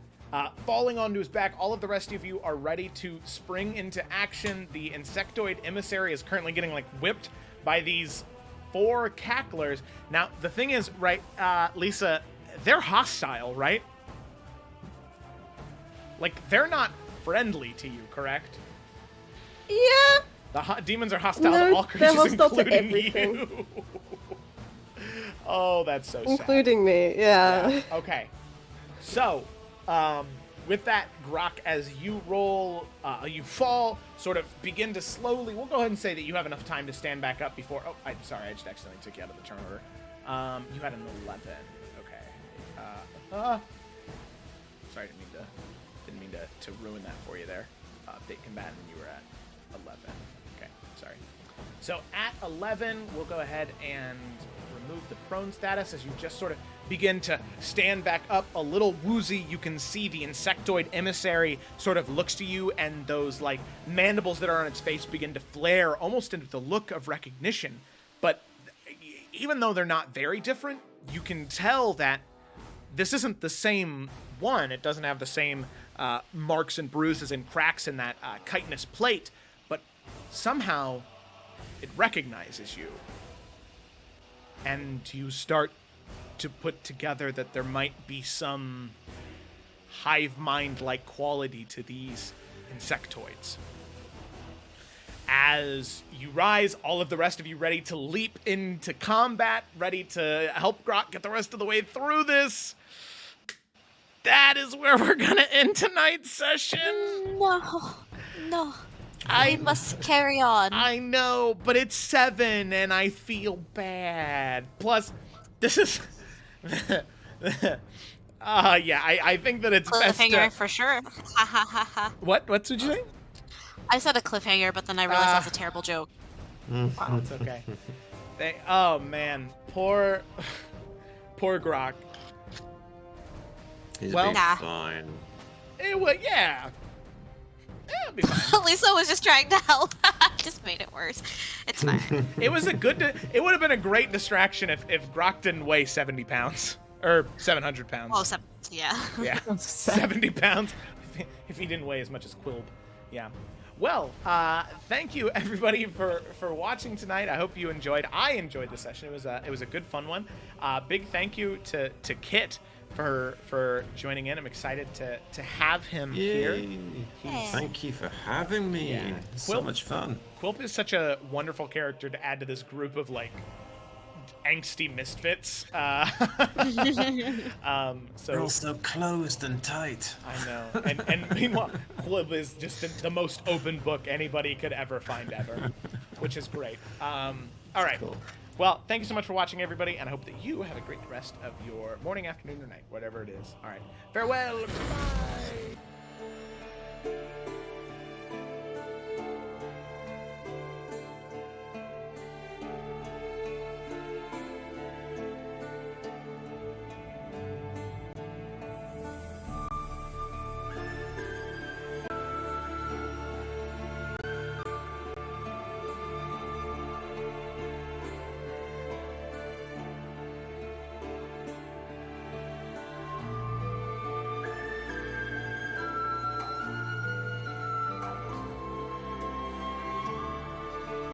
falling onto his back, all of the rest of you are ready to spring into action. The insectoid emissary is currently getting, whipped by these 4 cacklers. Now, the thing is, right, Lisa, they're hostile, right? They're not friendly to you, correct? Yeah. The demons are hostile to all they're creatures, hostile to including everything. you. Oh, that's so sad. Including me, yeah. Okay. So, with that, Grok, as you roll, you fall, sort of begin to slowly... We'll go ahead and say that you have enough time to stand back up before... Oh, I'm sorry, I just accidentally took you out of the turn order. You had an 11. Okay. Sorry, didn't mean to ruin that for you there. Update combatant, you were at 11. Okay, sorry. So at 11, we'll go ahead and remove the prone status as you just sort of begin to stand back up a little woozy. You can see the insectoid emissary sort of looks to you, and those mandibles that are on its face begin to flare almost into the look of recognition. But even though they're not very different, you can tell that this isn't the same one. It doesn't have the same marks and bruises and cracks in that chitinous plate, but somehow it recognizes you. And you start to put together that there might be some hive mind-like quality to these insectoids. as you rise, all of the rest of you ready to leap into combat, ready to help Grok get the rest of the way through this. That is where we're gonna end tonight's session. No. I We must carry on. I know, but it's 7 and I feel bad. Plus, this is I think that it's best Cliffhanger to... for sure. Ha ha ha ha. What's what you say? I said a cliffhanger, but then I realized that's a terrible joke. Wow, it's okay. Oh man, poor Grok. He's Well- well, Nah. fine. It would, yeah. It'll be fine. Lisa was just trying to help. Just made it worse. It's fine. It was it would have been a great distraction if Grok didn't weigh 70 pounds or 700 pounds. Oh, yeah. Yeah, 70 pounds if he didn't weigh as much as Quilb. Yeah. Well, thank you everybody for watching tonight. I hope you enjoyed. I enjoyed the session. It was a good fun one. Big thank you to Kit for joining in. I'm excited to have him here. Thank you for having me. Yeah. It's so much fun. Quilp is such a wonderful character to add to this group of like angsty misfits. So We're all so closed and tight. I know. And meanwhile, Quilp is just the most open book anybody could ever find ever, which is great. All right. Cool. Well, thank you so much for watching, everybody, and I hope that you have a great rest of your morning, afternoon, or night, whatever it is. All right. Farewell. Bye.